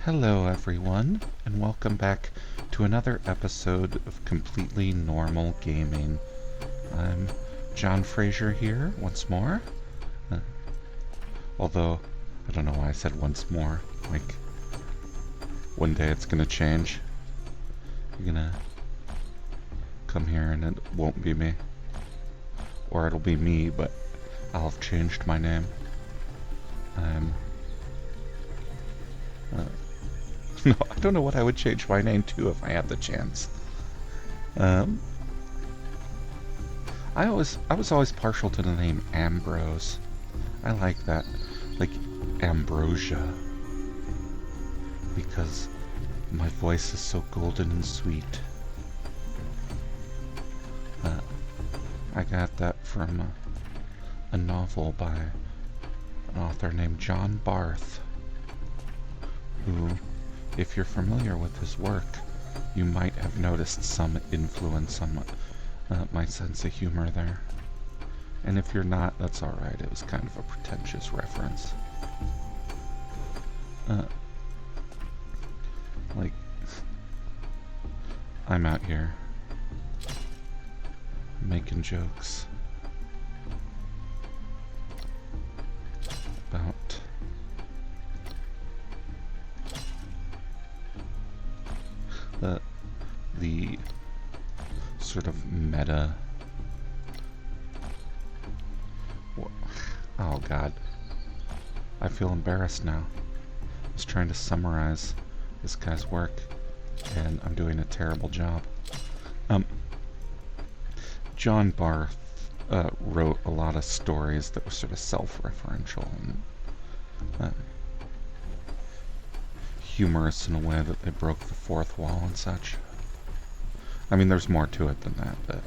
Hello everyone, and welcome back to another episode of Completely Normal Gaming. I'm John Fraser here once more. Although, I don't know why I said once more. Like, one day it's gonna change. You're gonna come here and it won't be me. Or it'll be me, but I'll have changed my name. No, I don't know what I would change my name to if I had the chance. I was always partial to the name Ambrose. I like that, like ambrosia, because my voice is so golden and sweet. I got that from a novel by an author named John Barth, who, if you're familiar with his work, you might have noticed some influence on my sense of humor there. And if you're not, that's alright. It was kind of a pretentious reference. Like, I'm out here making jokes about the sort of meta. Oh god, I feel embarrassed now. I was trying to summarize this guy's work and I'm doing a terrible job. John Barth wrote a lot of stories that were sort of self-referential and humorous in a way that they broke the fourth wall and such. I mean, there's more to it than that, but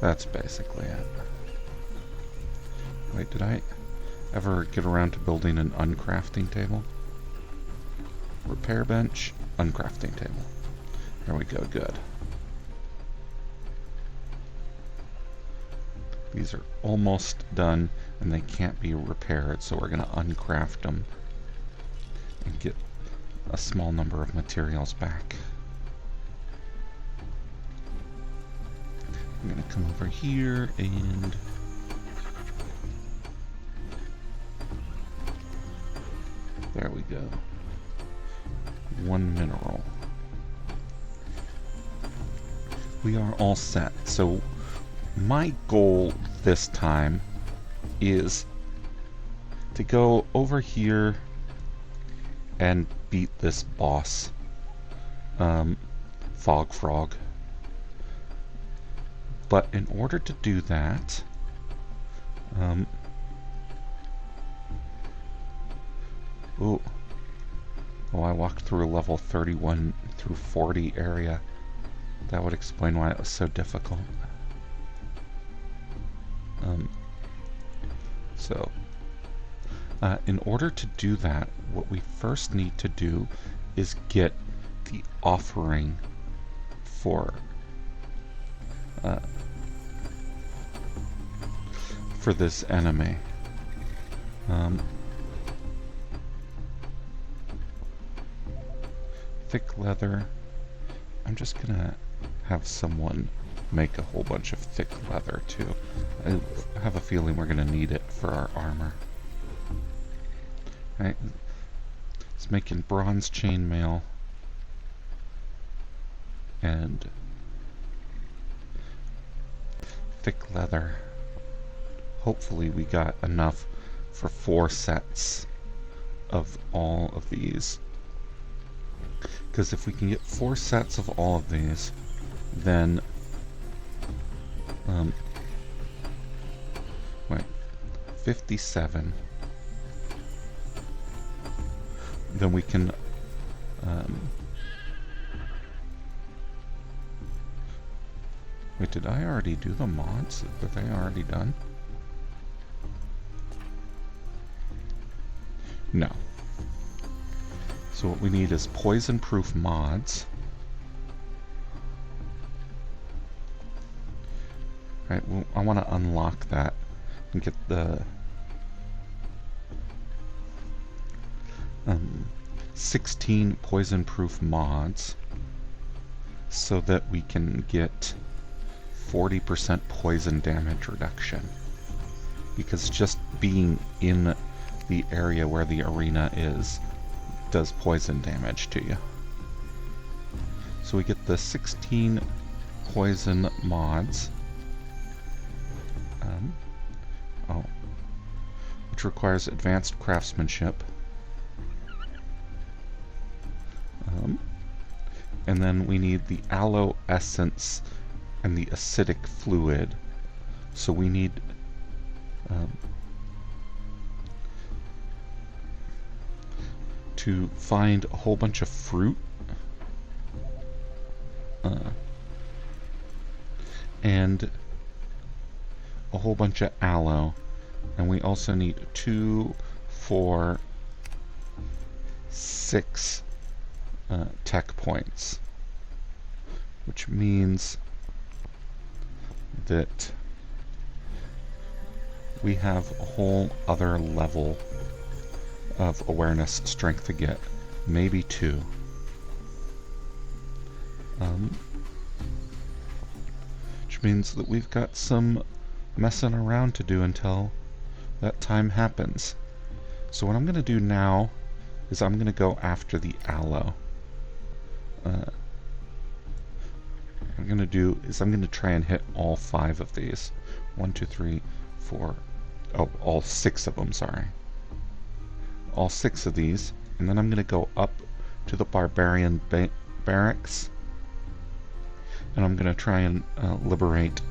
that's basically it. Wait, did I ever get around to building an uncrafting table? Repair bench, uncrafting table. There we go, good. These are almost done and they can't be repaired, so we're going to uncraft them and get a small number of materials back. I'm going to come over here and there we go. One mineral. We are all set. So my goal this time is to go over here and beat this boss, Fog Frog. But in order to do that, I walked through a level 31 through 40 area. That would explain why it was so difficult. In order to do that, what we first need to do is get the offering for this enemy. Thick leather. I'm just gonna have someone make a whole bunch of thick leather too. I have a feeling we're gonna need it for our armor. Right, it's making bronze chainmail and thick leather. Hopefully we got enough for 4 sets of all of these. Because if we can get 4 sets of all of these, then wait, 57. Then we can wait, did I already do the mods? Were they already done? No. So what we need is poison-proof mods. Right, well, I want to unlock that and get the um, 16 poison-proof mods so that we can get 40% poison damage reduction. Because just being in the area where the arena is does poison damage to you. So we get the 16 poison mods. Which requires advanced craftsmanship. And then we need the aloe essence and the acidic fluid. So we need to find a whole bunch of fruit and a whole bunch of aloe. And we also need 2, 4, 6 tech points, which means that we have a whole other level of awareness strength to get, maybe 2. Which means that we've got some messing around to do until that time happens. So what I'm going to do now is I'm going to go after the aloe. I'm going to try and hit all 5 of these. 1, 2, 3, 4. Oh, all 6 of them, sorry. All 6 of these. And then I'm going to go up to the barbarian barracks. And I'm going to try and liberate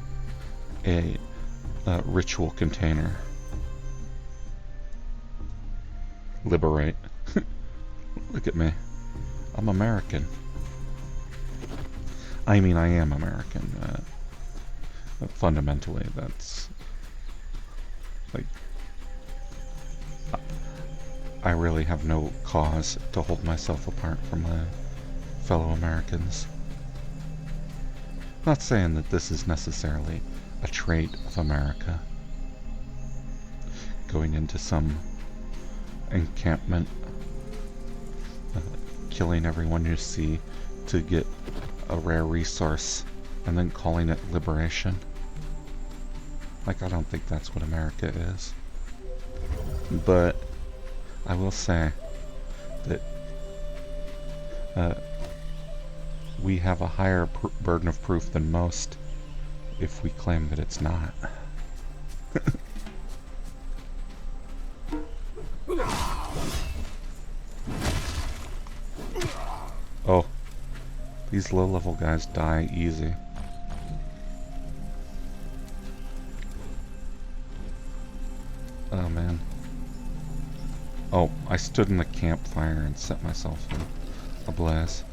a ritual container. Liberate. Look at me. I'm American. I mean, I am American. Fundamentally, that's... like... I really have no cause to hold myself apart from my fellow Americans. Not saying that this is necessarily a trait of America. Going into some encampment, killing everyone you see to get a rare resource, and then calling it liberation. Like, I don't think that's what America is. But I will say that we have a higher burden of proof than most if we claim that it's not. Oh, these low-level guys die easy. Oh man. Oh, I stood in the campfire and set myself ablaze.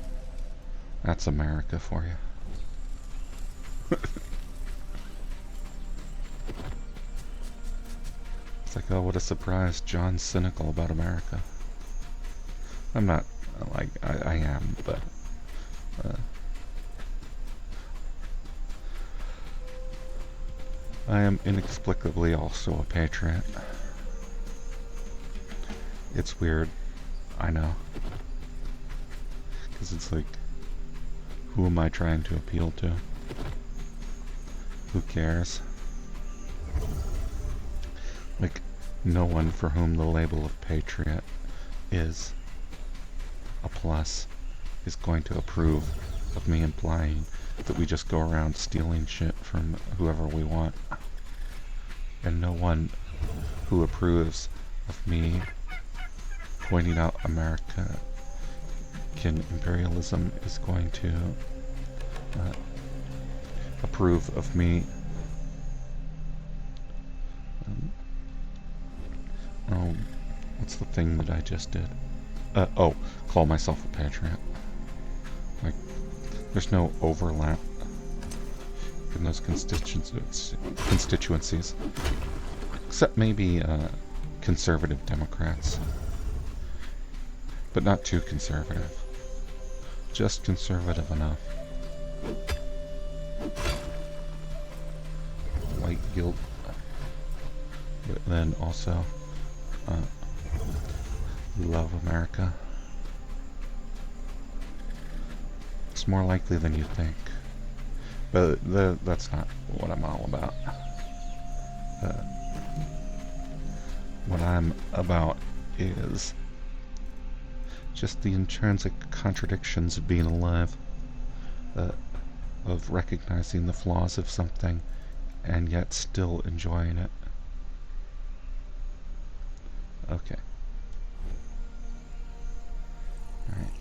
That's America for you. It's like, oh, what a surprise. John's cynical about America. I'm not, like, I am, but... I am inexplicably also a patriot. It's weird. I know. Because it's like, who am I trying to appeal to? Who cares? Like, no one for whom the label of patriot is a plus is going to approve of me implying that we just go around stealing shit from whoever we want. And no one who approves of me pointing out American imperialism is going to approve of me what's the thing that I just did? Oh, call myself a patriot. Like, there's no overlap in those constituencies. Except maybe conservative Democrats. But not too conservative. Just conservative enough. White guilt. But then also love America. It's more likely than you think. But that's not what I'm all about. What I'm about is just the intrinsic contradictions of being alive, of recognizing the flaws of something and yet still enjoying it. Okay. Alright.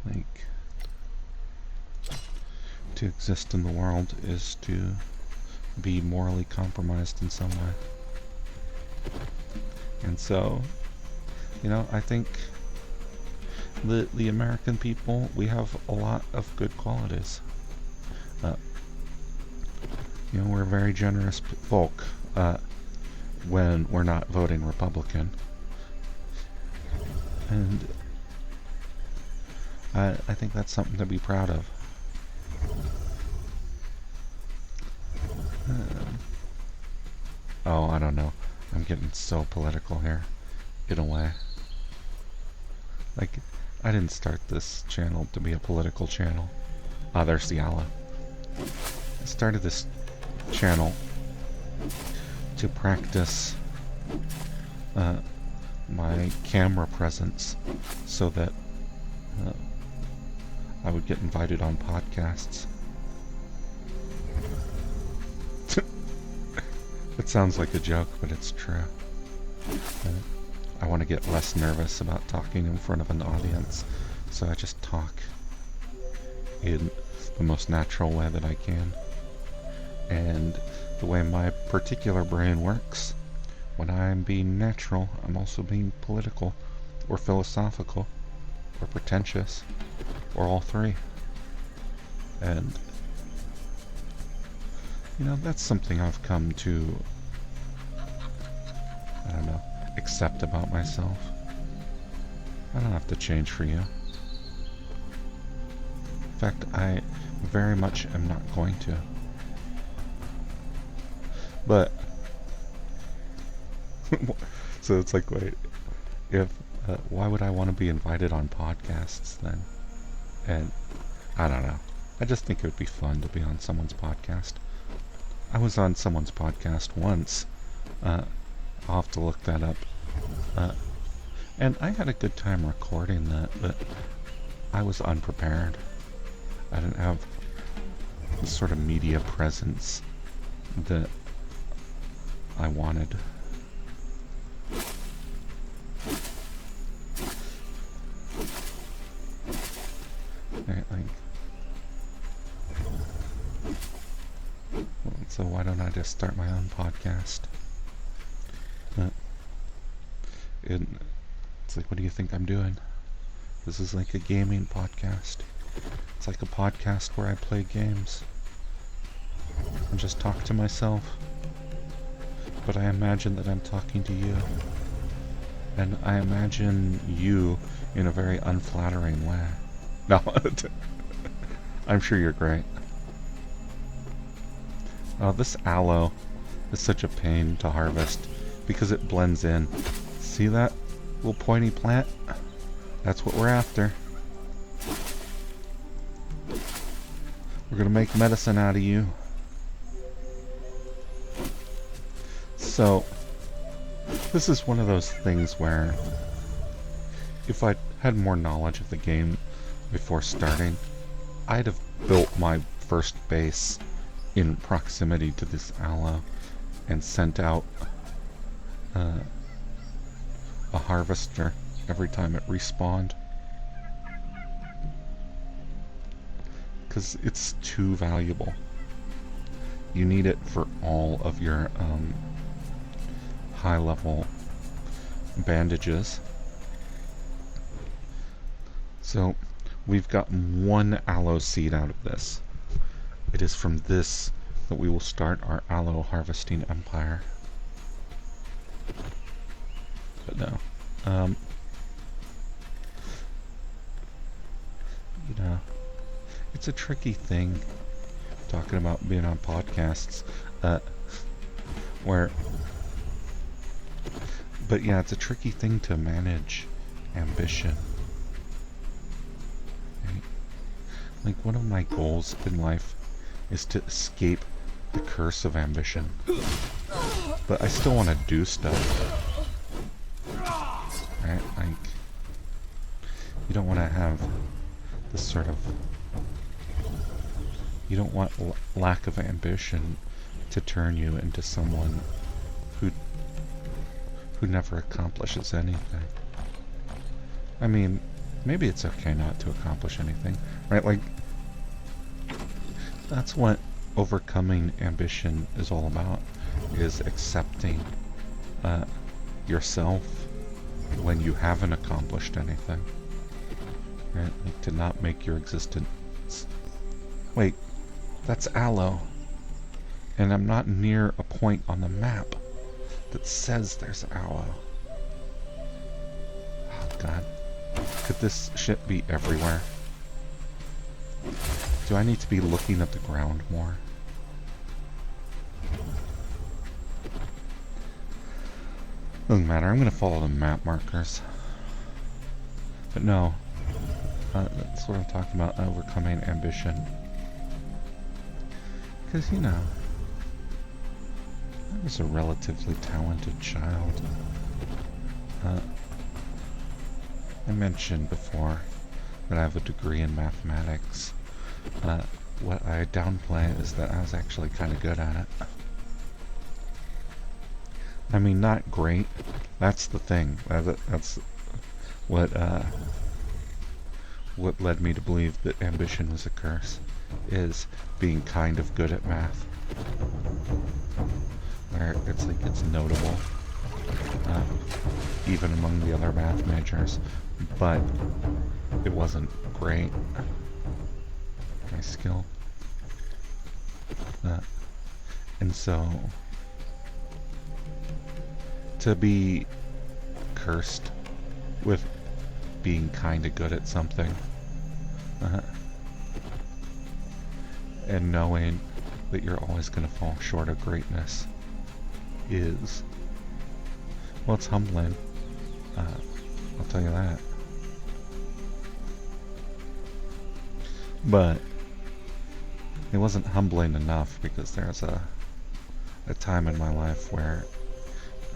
Like, to exist in the world is to be morally compromised in some way. And so, you know, I think the American people, we have a lot of good qualities. You know, we're very generous folk when we're not voting Republican. And I think that's something to be proud of. Oh, I don't know. I'm getting so political here, in a way. Like, I didn't start this channel to be a political channel. Ah, there's the aloe. I started this channel to practice my camera presence so that I would get invited on podcasts. It sounds like a joke, but it's true. I want to get less nervous about talking in front of an audience, so I just talk in the most natural way that I can. And the way my particular brain works, when I'm being natural, I'm also being political, or philosophical, or pretentious, or all three. And, you know, that's something I've come to, I don't know, accept about myself. I don't have to change for you. In fact, I very much am not going to. But, so it's like, wait, if, why would I want to be invited on podcasts then? And, I don't know. I just think it would be fun to be on someone's podcast. I was on someone's podcast once. I'll have to look that up. And I had a good time recording that, but I was unprepared. I didn't have the sort of media presence that I wanted. So why don't I just start my own podcast? It's like, what do you think I'm doing? This is like a gaming podcast. It's like a podcast where I play games and just talk to myself. But I imagine that I'm talking to you. And I imagine you in a very unflattering way. No, I'm sure you're great. Oh, this aloe is such a pain to harvest because it blends in. See that little pointy plant? That's what we're after. We're gonna make medicine out of you. So, this is one of those things where if I had more knowledge of the game before starting, I'd have built my first base in proximity to this aloe and sent out a harvester every time it respawned. Because it's too valuable. You need it for all of your high-level bandages. So we've got one aloe seed out of this. It is from this that we will start our aloe harvesting empire. But no. You know, it's a tricky thing talking about being on podcasts, where But yeah, it's a tricky thing to manage ambition. Right? Like, one of my goals in life is to escape the curse of ambition. But I still want to do stuff. Right? Like, you don't want to have this sort of... You don't want lack of ambition to turn you into someone who never accomplishes anything. I mean, maybe it's okay not to accomplish anything, right? Like, that's what overcoming ambition is all about, is accepting yourself when you haven't accomplished anything, right? Like, to not make your existence... Wait, that's aloe, and I'm not near a point on the map that says there's aloe. Oh god. Could this shit be everywhere? Do I need to be looking at the ground more? Doesn't matter, I'm gonna follow the map markers. But no, that's what I'm talking about, overcoming ambition. Because, you know, I was a relatively talented child. I mentioned before that I have a degree in mathematics. What I downplay is that I was actually kind of good at it. I mean, not great. That's the thing. That's what led me to believe that ambition was a curse, is being kind of good at math. Where it's like, it's notable, even among the other math majors, but it wasn't great, my skill. And so, to be cursed with being kinda good at something, and knowing that you're always gonna fall short of greatness is, well, it's humbling. I'll tell you that. But it wasn't humbling enough, because there's a time in my life where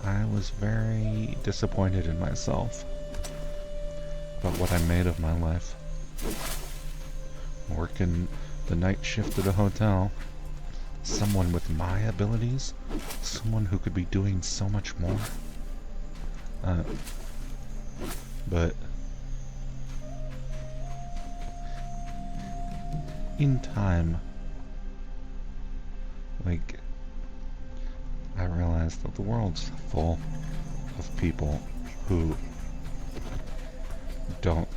I was very disappointed in myself about what I made of my life. Working the night shift at a hotel, someone with my abilities, someone who could be doing so much more. But in time, like, I realized that the world's full of people who don't,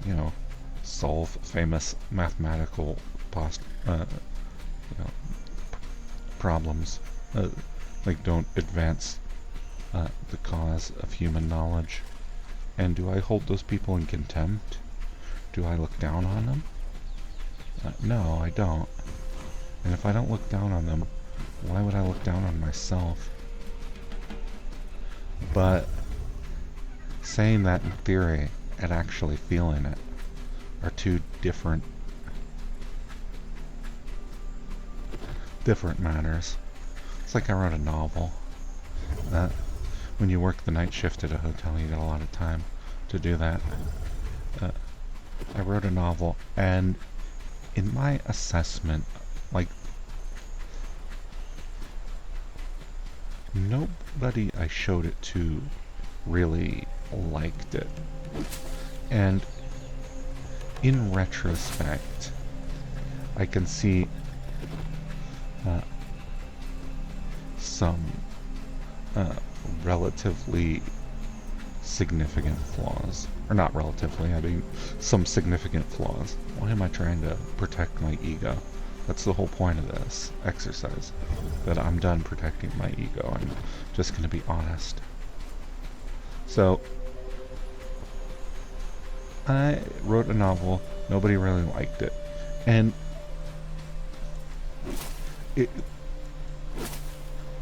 you know, solve famous mathematical problems, like, don't advance the cause of human knowledge. And do I hold those people in contempt? Do I look down on them? No, I don't. And if I don't look down on them, why would I look down on myself? But saying that in theory and actually feeling it are two different matters. It's like I wrote a novel. When you work the night shift at a hotel, you get a lot of time to do that. I wrote a novel, and in my assessment, like, nobody I showed it to really liked it. And in retrospect, I can see some relatively significant flaws. Or not relatively, I mean some significant flaws. Why am I trying to protect my ego? That's the whole point of this exercise. That I'm done protecting my ego. I'm just going to be honest. So, I wrote a novel, nobody really liked it. And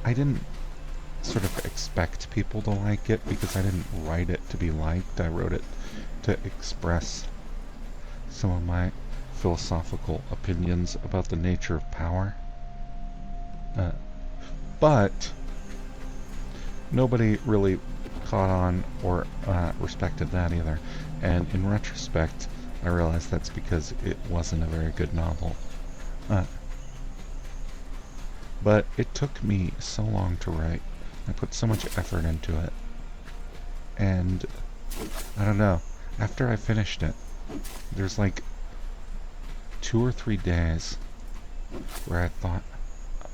I didn't sort of expect people to like it because I didn't write it to be liked. I wrote it to express some of my philosophical opinions about the nature of power. But nobody really caught on or respected that either. And in retrospect, I realized that's because it wasn't a very good novel. But it took me so long to write. I put so much effort into it. And I don't know, after I finished it, there's like 2 or 3 days where I thought,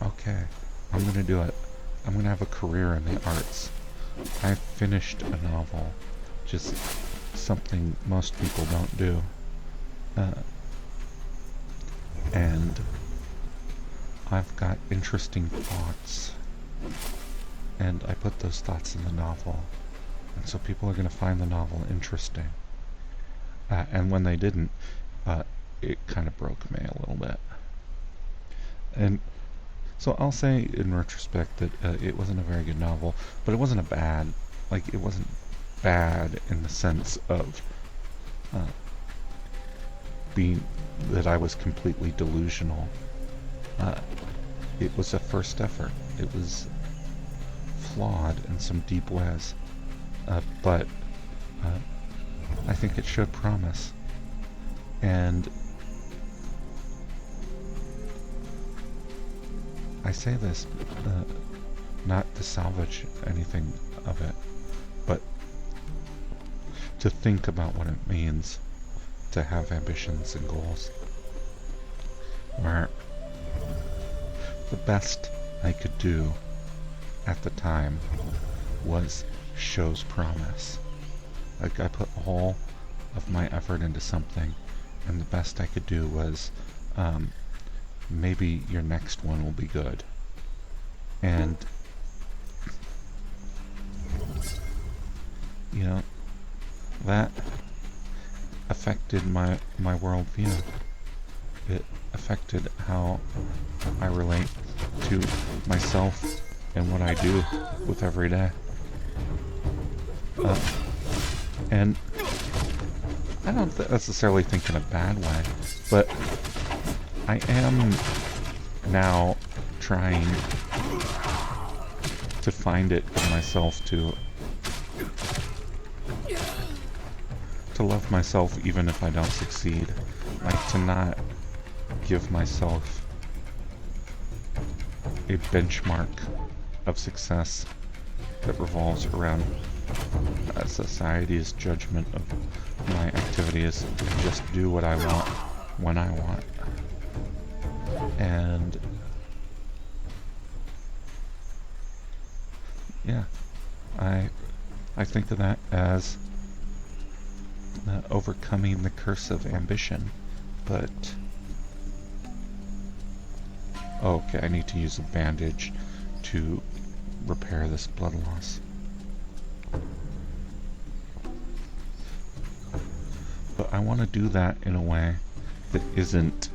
okay, I'm gonna do it. I'm gonna have a career in the arts. I finished a novel, just something most people don't do. And I've got interesting thoughts, and I put those thoughts in the novel, and so people are going to find the novel interesting. And when they didn't, it kind of broke me a little bit. And so I'll say in retrospect that it wasn't a very good novel, but it wasn't it wasn't bad in the sense of being that I was completely delusional. It was a first effort. It was flawed in some deep ways, but I think it showed promise. And I say this not to salvage anything of it, but to think about what it means to have ambitions and goals. Where the best I could do at the time was shows promise. Like, I put all of my effort into something, and the best I could do was maybe your next one will be good. And you know, that affected my worldview. It affected how I relate to myself and what I do with every day. And I don't necessarily think in a bad way, but I am now trying to find it in myself to love myself even if I don't succeed. Like, to not give myself a benchmark of success that revolves around society's judgment of my activities, and just do what I want when I want. And yeah, I think of that as overcoming the curse of ambition. But okay, I need to use a bandage to repair this blood loss. But I want to do that in a way that isn't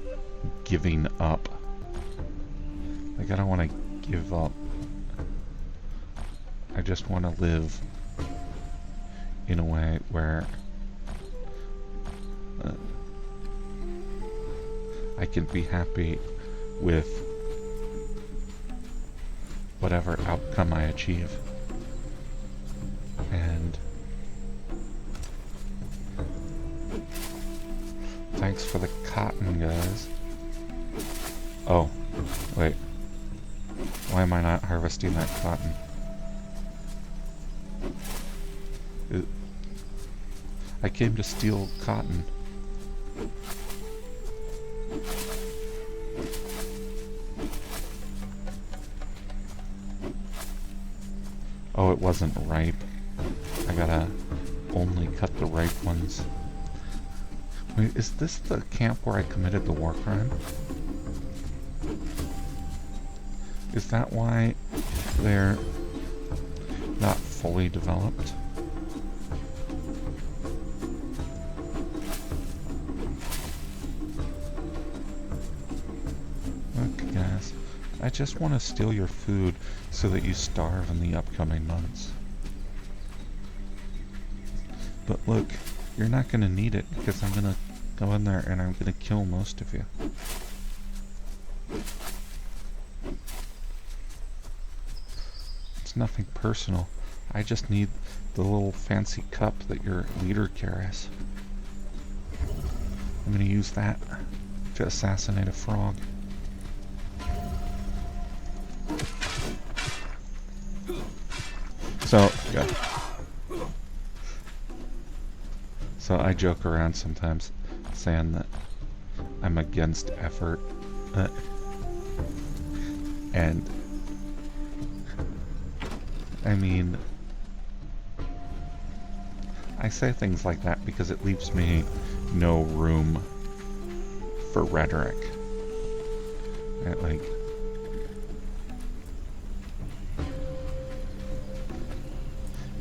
giving up. Like, I don't want to give up. I just want to live in a way where I can be happy with whatever outcome I achieve. And thanks for the cotton, guys. Oh, wait. Why am I not harvesting that cotton? I came to steal cotton. Oh, it wasn't ripe. I gotta only cut the ripe ones. Wait, is this the camp where I committed the war crime? Is that why they're not fully developed? Okay, guys. I just want to steal your food so that you starve in the upcoming months. But look, you're not going to need it because I'm going to go in there and I'm going to kill most of you. It's nothing personal. I just need the little fancy cup that your leader carries. I'm going to use that to assassinate a frog. So, yeah. So I joke around sometimes saying that I'm against effort. And I mean, I say things like that because it leaves me no room for rhetoric. Right? Like,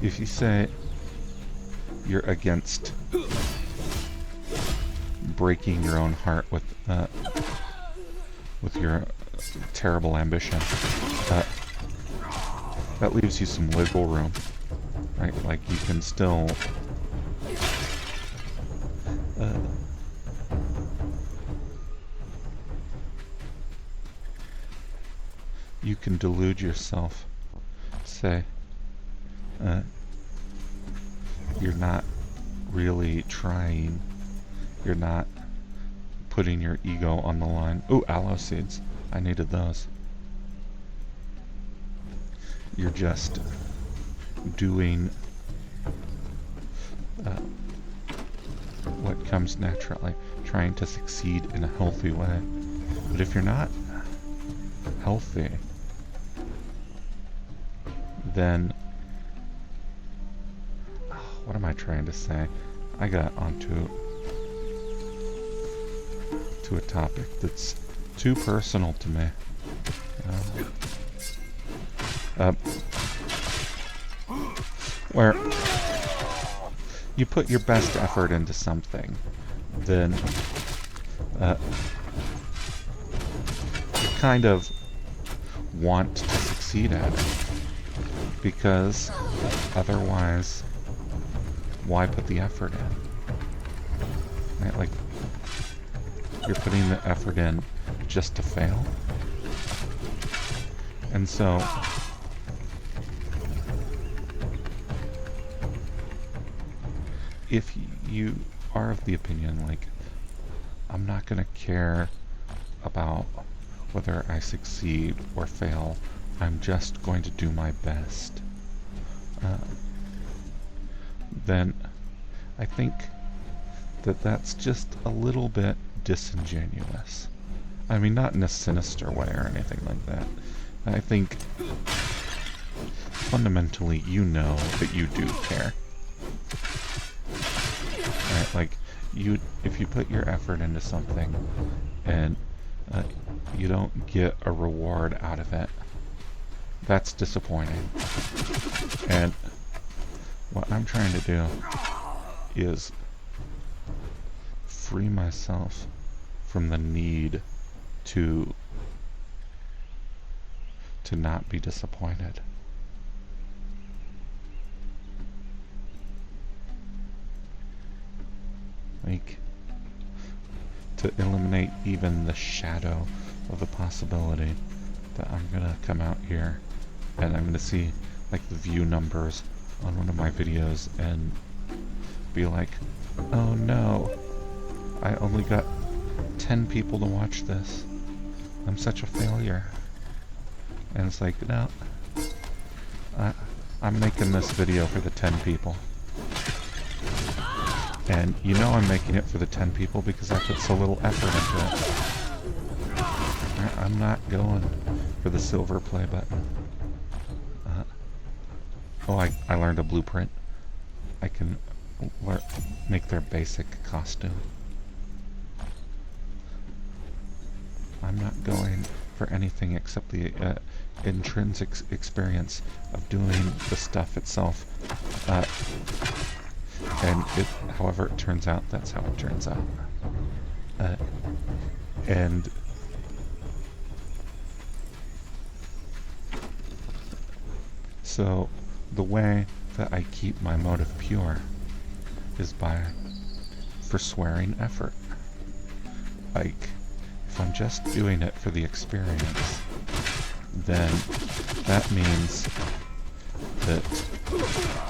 if you say you're against breaking your own heart with your terrible ambition, that leaves you some wiggle room, right? Like you can still you can delude yourself, say you're not really trying, you're not putting your ego on the line. Ooh, aloe seeds, I needed those. You're just doing what comes naturally, trying to succeed in a healthy way. But if you're not healthy, then what am I trying to say? I got onto a topic that's too personal to me. Where you put your best effort into something, then you kind of want to succeed at it, because otherwise, why put the effort in? Right? Like, you're putting the effort in just to fail. And so if you are of the opinion, like, I'm not going to care about whether I succeed or fail, I'm just going to do my best, then I think that that's just a little bit disingenuous. I mean, not in a sinister way or anything like that. I think fundamentally you know that you do care. Right? Like, if you put your effort into something and you don't get a reward out of it, that's disappointing. And what I'm trying to do is free myself from the need to not be disappointed. Like, to eliminate even the shadow of the possibility that I'm gonna come out here and I'm gonna see like the view numbers on one of my videos and be like, oh no, I only got 10 people to watch this. I'm such a failure. And it's like, no, I'm making this video for the 10 people. And you know I'm making it for the 10 people because I put so little effort into it. I'm not going for the silver play button. Oh, I learned a blueprint. I can make their basic costume. I'm not going for anything except the intrinsic experience of doing the stuff itself. And however it turns out, that's how it turns out. And So the way that I keep my motive pure is by forswearing effort. Like, if I'm just doing it for the experience, then that means that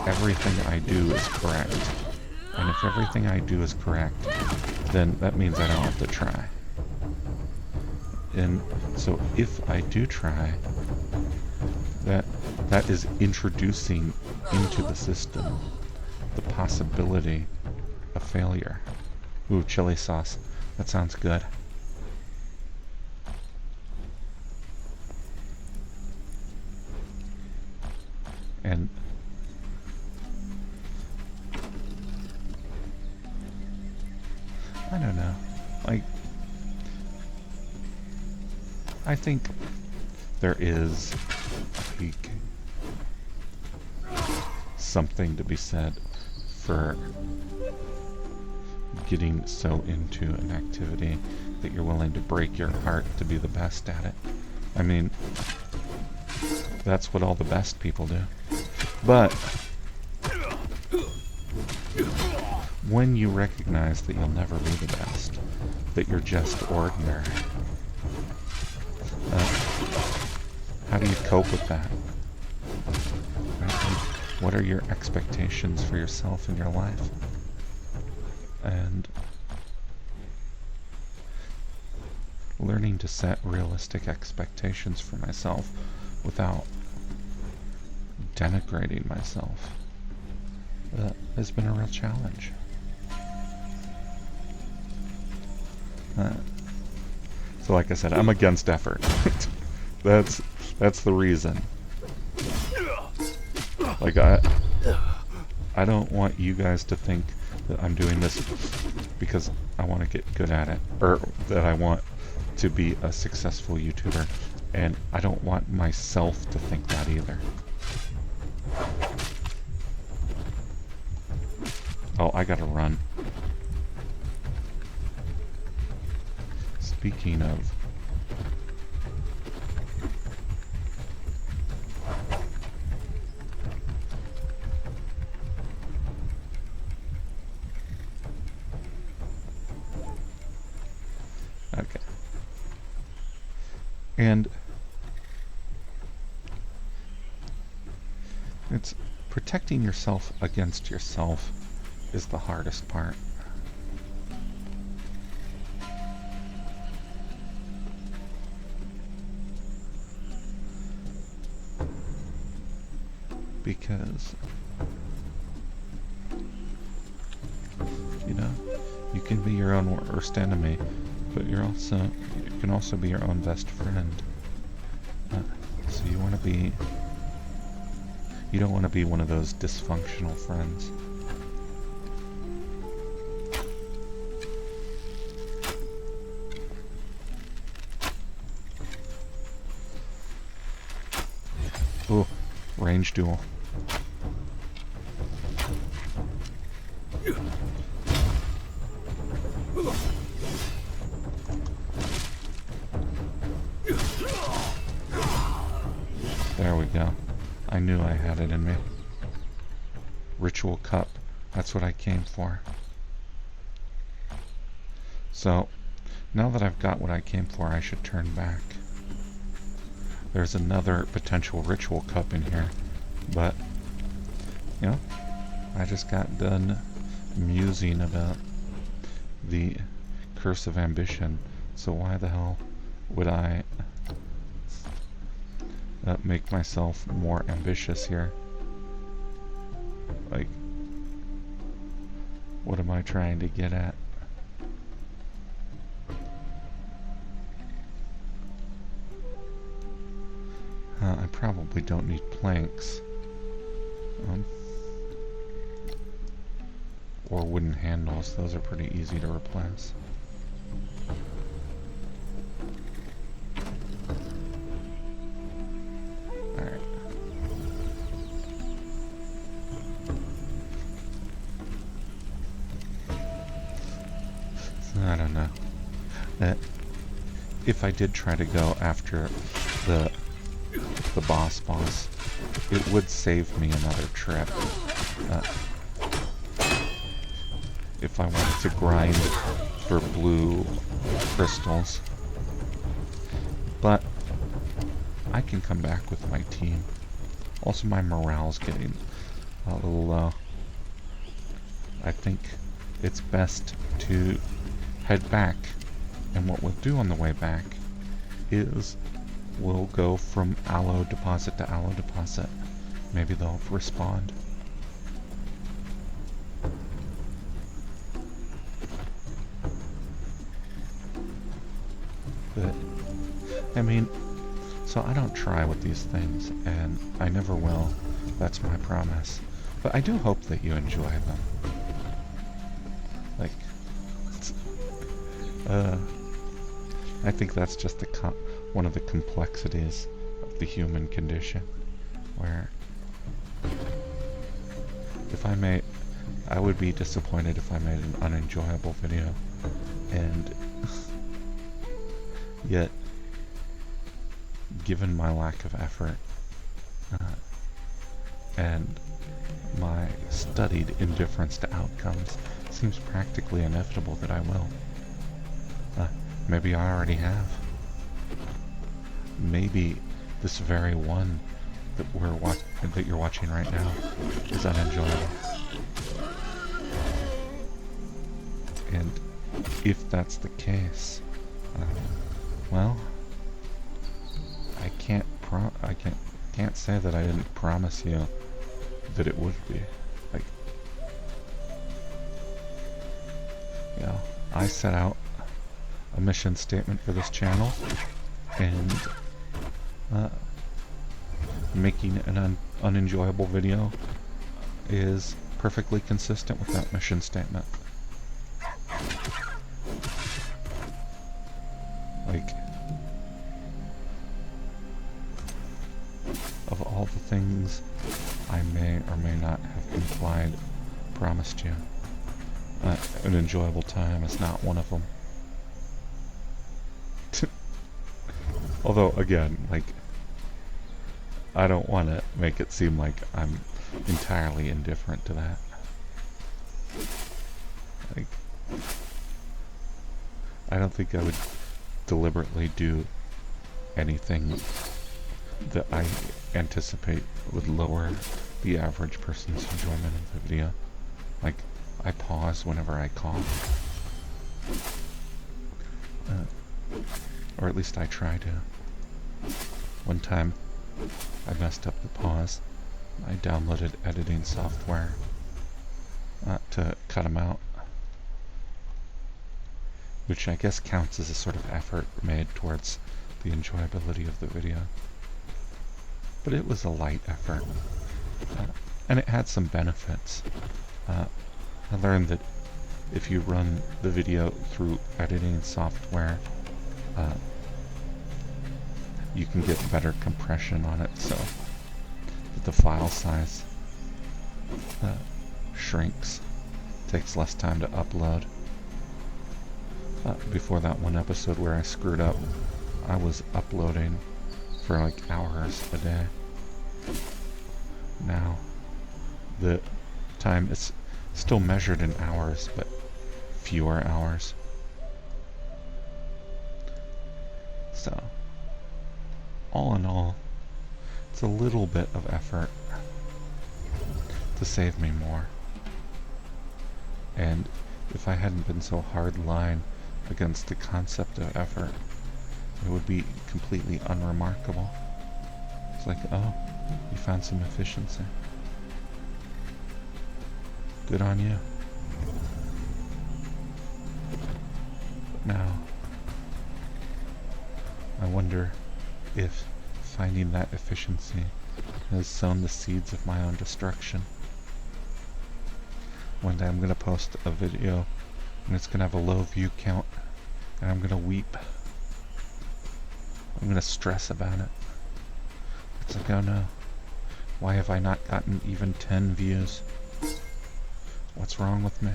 everything I do is correct. And if everything I do is correct, then that means I don't have to try. And so if I do try, that is introducing into the system the possibility of failure. Ooh, chili sauce. That sounds good. And I don't know. Like, I think there is like something to be said for getting so into an activity that you're willing to break your heart to be the best at it. I mean, that's what all the best people do. But when you recognize that you'll never be the best, that you're just ordinary, how do you cope with that? What are your expectations for yourself in your life? And learning to set realistic expectations for myself without denigrating myself has been a real challenge. So like I said, I'm against effort. That's the reason. Like, I don't want you guys to think that I'm doing this because I want to get good at it, or that I want to be a successful YouTuber, and I don't want myself to think that either. Oh, I gotta run. Speaking of... Okay. And it's protecting yourself against yourself is the hardest part. Because, you know, you can be your own worst enemy, but you can also be your own best friend. So you don't want to be one of those dysfunctional friends. Ooh, range duel. There we go. I knew I had it in me. Ritual cup. That's what I came for. So, now that I've got what I came for, I should turn back. There's another potential ritual cup in here, but, you know, I just got done musing about the curse of ambition, so why the hell would I make myself more ambitious here? Like, what am I trying to get at? I probably don't need planks. Or wooden handles. Those are pretty easy to replace. Alright. So I don't know. If I did try to go after the boss, it would save me another trip. If I wanted to grind for blue crystals. But I can come back with my team. Also, my morale's getting a little low. I think it's best to head back, and what we'll do on the way back is we'll go from aloe deposit to aloe deposit. Maybe they'll respond. But, I mean, so I don't try with these things, and I never will. That's my promise. But I do hope that you enjoy them. Like, I think that's just one of the complexities of the human condition, where if I would be disappointed if I made an unenjoyable video, and yet, given my lack of effort, and my studied indifference to outcomes, it seems practically inevitable that I will. Maybe I already have. Maybe this very one that that you're watching right now is unenjoyable. And if that's the case, well, I can't say that I didn't promise you that it would be. Like, you know, I set out a mission statement for this channel, and making an unenjoyable video is perfectly consistent with that mission statement. Like, of all the things I may or may not have implied, promised you, an enjoyable time is not one of them. Although, again, like, I don't want to make it seem like I'm entirely indifferent to that. Like, I don't think I would deliberately do anything that I anticipate would lower the average person's enjoyment of the video. Like, I pause whenever I cough. Or at least I try to. One time, I messed up the pause. I downloaded editing software to cut them out, which I guess counts as a sort of effort made towards the enjoyability of the video. But it was a light effort, and it had some benefits. I learned that if you run the video through editing software, you can get better compression on it, so that the file size shrinks, takes less time to upload. Before that one episode where I screwed up, I was uploading for like hours a day. Now, the time is still measured in hours, but fewer hours. So, all in all, it's a little bit of effort to save me more. And if I hadn't been so hard-line against the concept of effort, it would be completely unremarkable. It's like, oh, you found some efficiency. Good on you. But now, I wonder if finding that efficiency has sown the seeds of my own destruction. One day I'm going to post a video and it's going to have a low view count, and I'm going to weep. I'm going to stress about it. It's like, oh no, why have I not gotten even 10 views? What's wrong with me?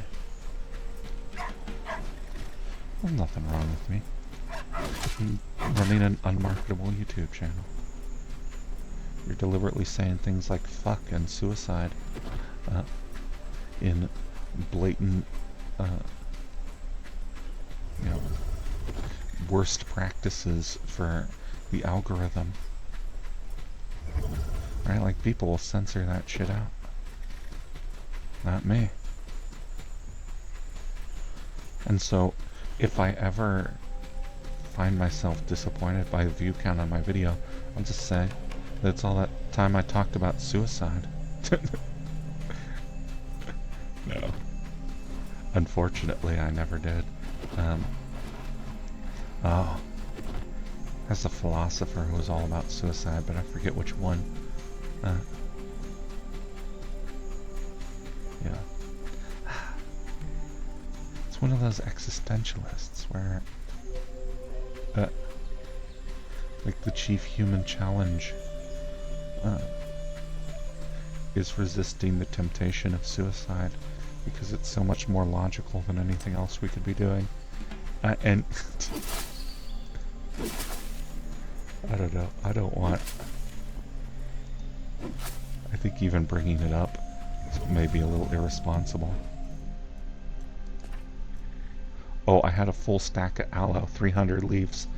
There's nothing wrong with me. I'm running an unmarketable YouTube channel. you're deliberately saying things like fuck and suicide in blatant, you know, worst practices for the algorithm. Right? Like, people will censor that shit out. Not me. And so, if I ever find myself disappointed by the view count on my video, I'll just say that it's all that time I talked about suicide. No. Unfortunately, I never did. Oh. That's a philosopher who was all about suicide, but I forget which one. Yeah. It's one of those existentialists where like the chief human challenge is resisting the temptation of suicide because it's so much more logical than anything else we could be doing. And I don't know. I don't want... I think even bringing it up may be a little irresponsible. Oh, I had a full stack of aloe, 300 leaves.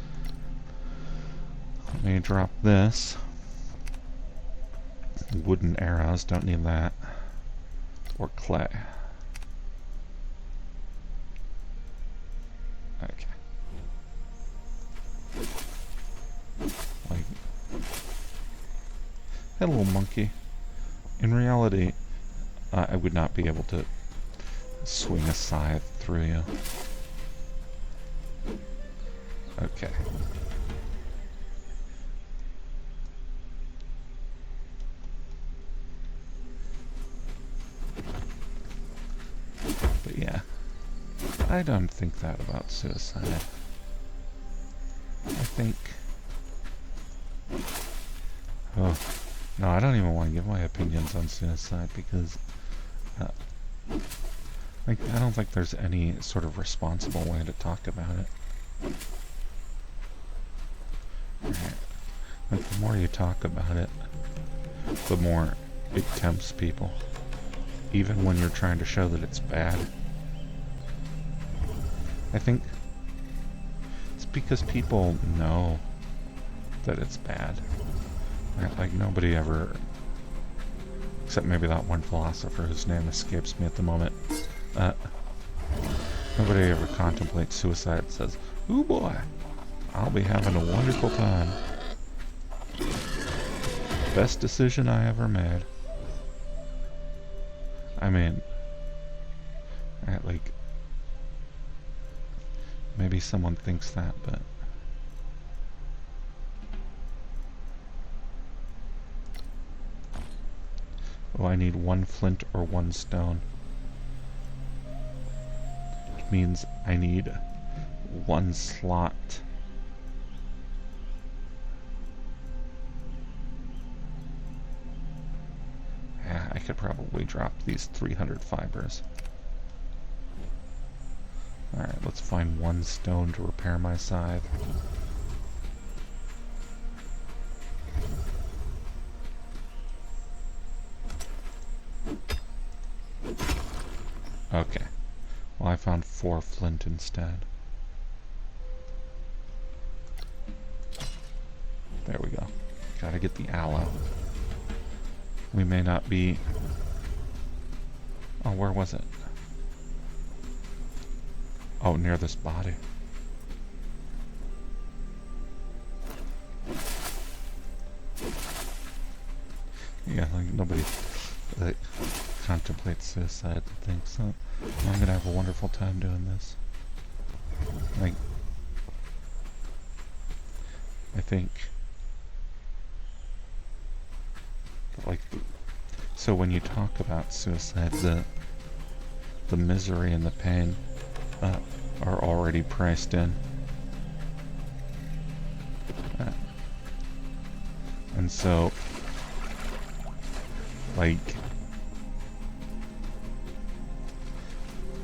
Let me drop this. Wooden arrows, don't need that. Or clay. Okay. Like, hello, monkey. In reality, I would not be able to swing a scythe through you. Okay. But yeah, I don't think that about suicide. I think... Oh, no, I don't even want to give my opinions on suicide because... like, I don't think there's any sort of responsible way to talk about it. Right. Like, the more you talk about it, the more it tempts people. Even when you're trying to show that it's bad. I think it's because people know that it's bad. Right? Like, nobody ever, except maybe that one philosopher whose name escapes me at the moment, nobody ever contemplates suicide and says, "Ooh boy, I'll be having a wonderful time. Best decision I ever made." I mean, right, like, maybe someone thinks that, but... Oh, I need 1 flint or 1 stone. Which means I need 1 slot. Yeah, I could probably drop these 300 fibers. Alright, let's find 1 stone to repair my scythe. Okay. Well, I found 4 flint instead. There we go. Gotta get the aloe. We may not be... Oh, where was it? Oh, near this body. Yeah, like, nobody like, contemplates suicide and thinks, oh, I'm gonna have a wonderful time doing this. Like, I think... Like, so when you talk about suicide, the misery and the pain are already priced in. And so, like,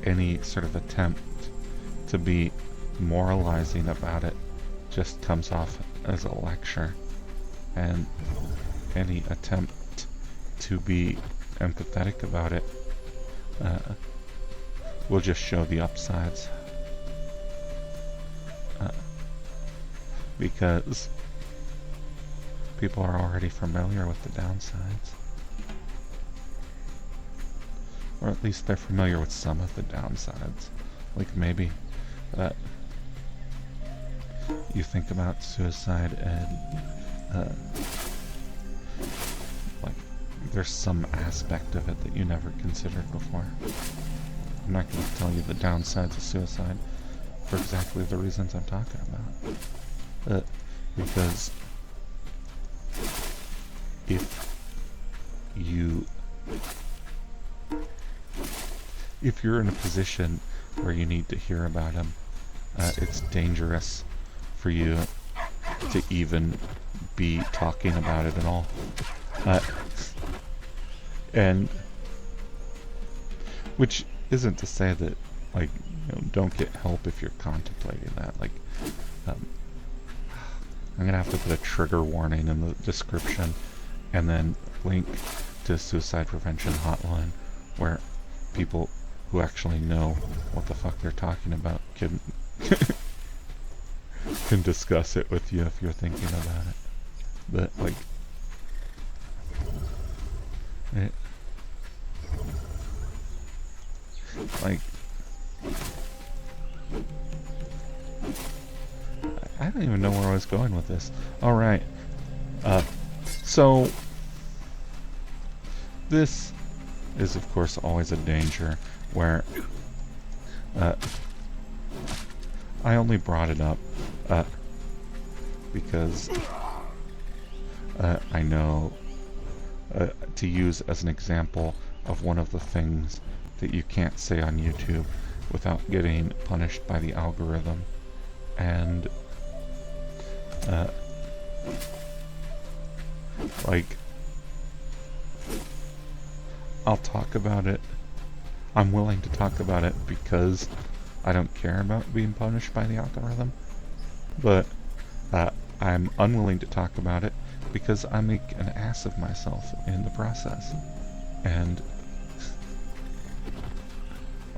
any sort of attempt to be moralizing about it just comes off as a lecture. And any attempt to be empathetic about it will just show the upsides. Because people are already familiar with the downsides. Or at least they're familiar with some of the downsides. Like maybe you think about suicide and like there's some aspect of it that you never considered before. I'm not going to tell you the downsides of suicide for exactly the reasons I'm talking about. Because if you're in a position where you need to hear about him, it's dangerous for you to even be talking about it at all. And which isn't to say that, like, you know, don't get help if you're contemplating that. Like, I'm gonna have to put a trigger warning in the description and then link to a suicide prevention hotline where people who actually know what the fuck they're talking about can can discuss it with you if you're thinking about it. But like, I don't even know where I was going with this. Alright. So this is of course always a danger where I only brought it up because I know to use as an example of one of the things that you can't say on YouTube without getting punished by the algorithm. And like, I'll talk about it. I'm willing to talk about it because I don't care about being punished by the algorithm. But I'm unwilling to talk about it because I make an ass of myself in the process. And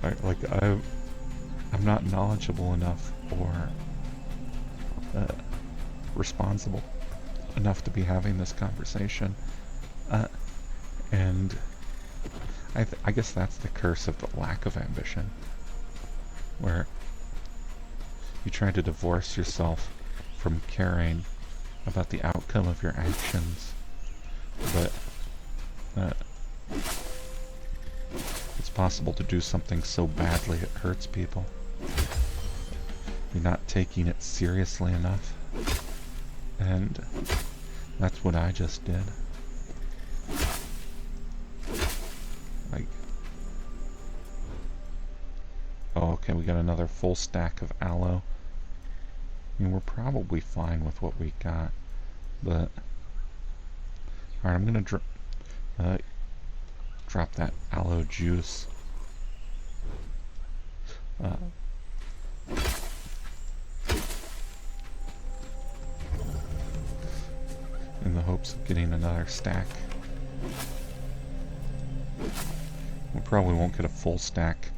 I'm not knowledgeable enough or responsible enough to be having this conversation. And I guess that's the curse of the lack of ambition, where you try to divorce yourself from caring about the outcome of your actions, but it's possible to do something so badly it hurts people. You're not taking it seriously enough, and that's what I just did. Like, oh, okay, we got another full stack of aloe. I mean, we're probably fine with what we got, but alright, I'm gonna drop that aloe juice. In the hopes of getting another stack. We probably won't get a full stack,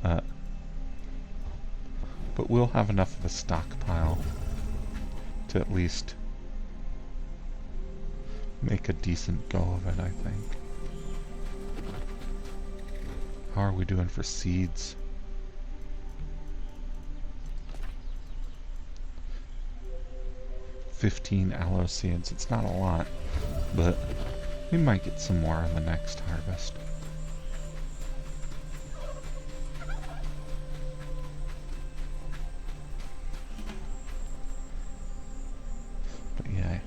but we'll have enough of a stockpile to at least make a decent go of it, I think. How are we doing for seeds? 15 aloe seeds. It's not a lot, but we might get some more on the next harvest. But yeah,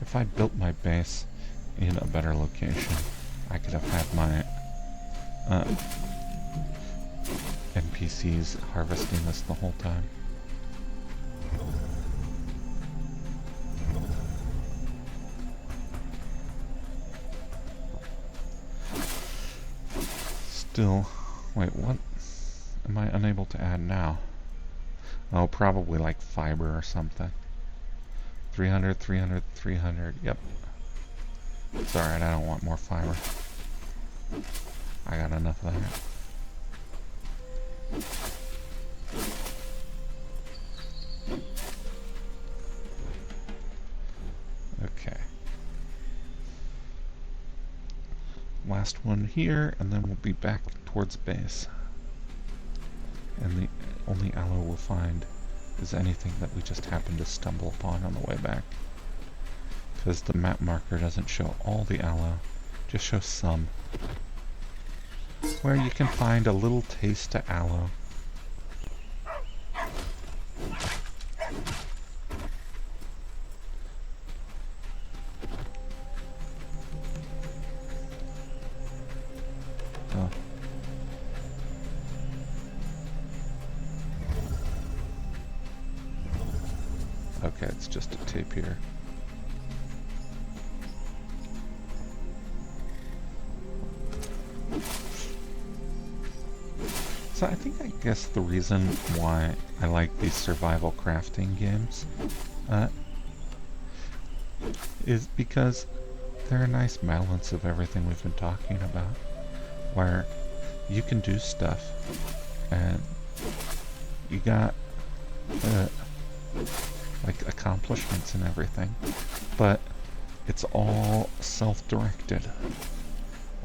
if I'd built my base in a better location, I could have had my NPCs harvesting this the whole time. Still, wait, what am I unable to add now? Oh, probably like fiber or something. 300, 300, 300, yep. It's alright, I don't want more fiber. I got enough of that. Okay. Last one here, and then we'll be back towards base. And the only aloe we'll find is anything that we just happen to stumble upon on the way back. Because the map marker doesn't show all the aloe, just shows some. Where you can find a little taste of aloe. Oh. Okay, it's just a tape here. So I guess the reason why I like these survival crafting games is because they're a nice balance of everything we've been talking about, where you can do stuff and you got like accomplishments and everything, but it's all self-directed.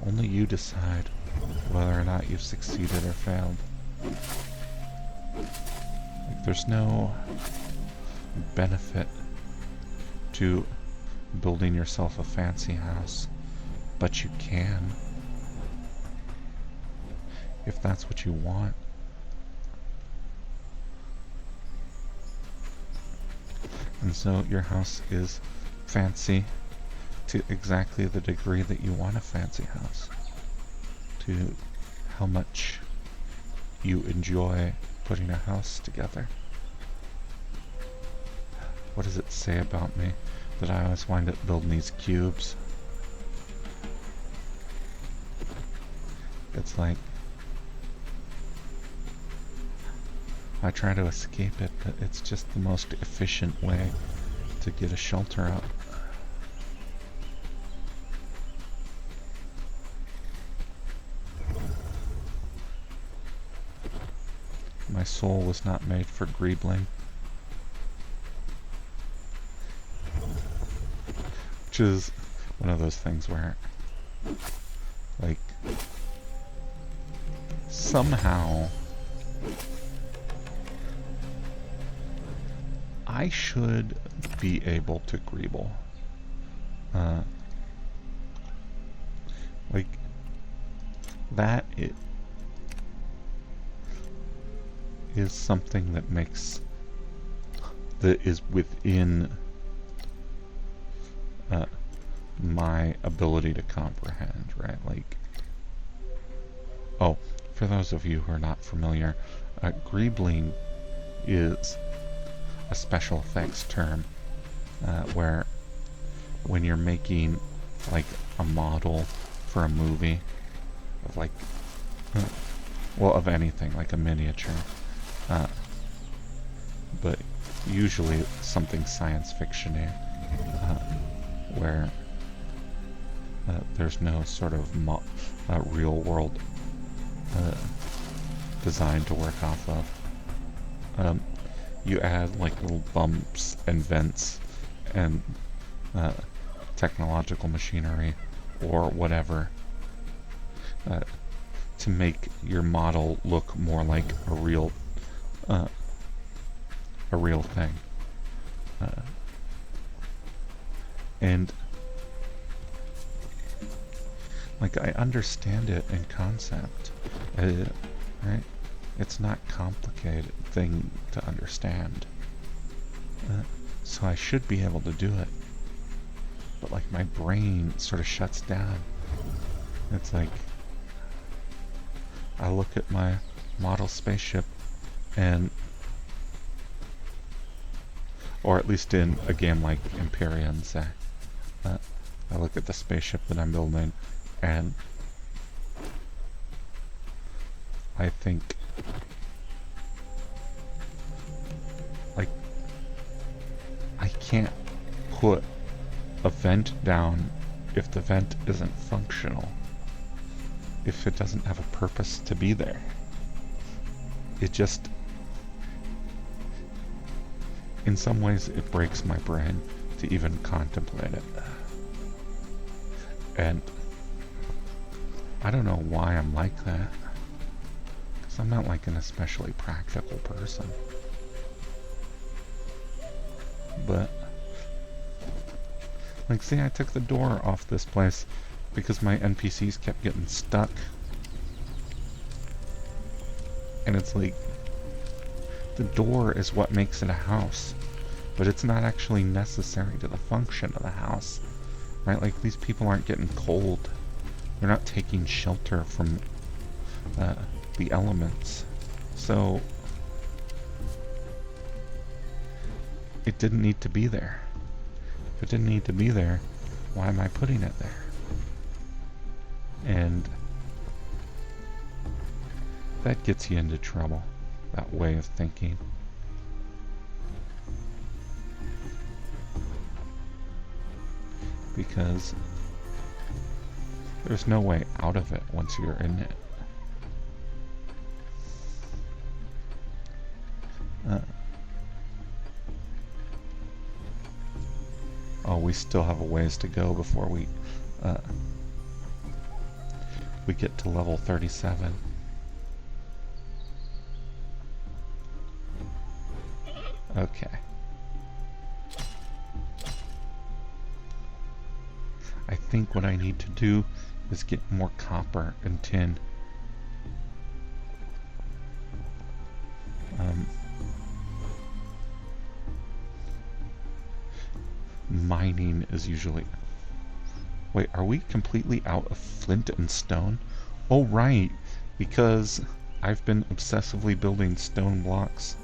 Only you decide whether or not you've succeeded or failed. Like, there's no benefit to building yourself a fancy house, but you can if that's what you want. And so your house is fancy to exactly the degree that you want a fancy house, to how much you enjoy putting a house together. What does it say about me that I always wind up building these cubes? It's like I try to escape it, but it's just the most efficient way to get a shelter up. My soul was not made for greebling. Which is one of those things where, like, somehow I should be able to greeble. Like, that is something that is within my ability to comprehend, right? Like, oh, for those of you who are not familiar, greebling is a special effects term where when you're making like a model for a movie of like, well, of anything, like a miniature, but usually something science fiction-y, where there's no sort of real world design to work off of. You add like little bumps and vents and technological machinery or whatever to make your model look more like a real thing. And like, I understand it in concept, right? It's not complicated thing to understand, so I should be able to do it. But like, my brain sort of shuts down. It's like I look at my model spaceship and, or at least in a game like Empyrean, say, I look at the spaceship that I'm building and I think, like, I can't put a vent down if the vent isn't functional, if it doesn't have a purpose to be there. It just, in some ways, it breaks my brain to even contemplate it. And I don't know why I'm like that, because I'm not like an especially practical person. But, like, see, I took the door off this place because my NPCs kept getting stuck. And it's like, the door is what makes it a house, but it's not actually necessary to the function of the house, right? Like, these people aren't getting cold. They're not taking shelter from the elements. So, it didn't need to be there. If it didn't need to be there, why am I putting it there? And that gets you into trouble, that way of thinking. Because there's no way out of it once you're in it. Oh, we still have a ways to go before we get to level 37. Okay. I think what I need to do is get more copper and tin. Mining is usually... Wait, are we completely out of flint and stone? Oh, right, because I've been obsessively building stone blocks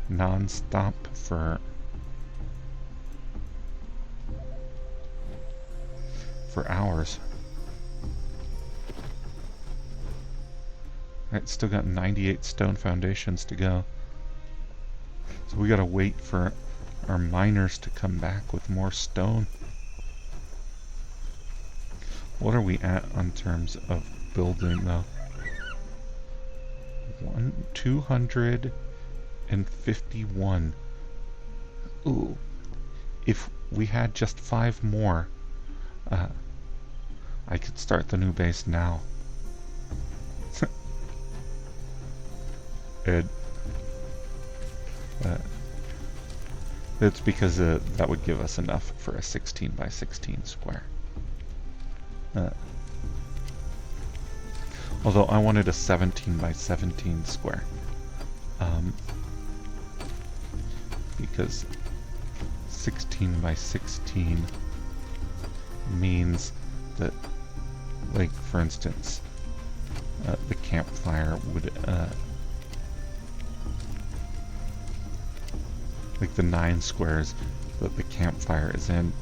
non-stop for hours. Right, still got 98 stone foundations to go. So we gotta wait for our miners to come back with more stone. What are we at on terms of building though? 251. Ooh. If we had just 5 more, I could start the new base now. And it's because that would give us enough for a 16 by 16 square. Although I wanted a 17 by 17 square. Because 16 by 16 means that, like, for instance, the campfire would, like the 9 squares that the campfire is in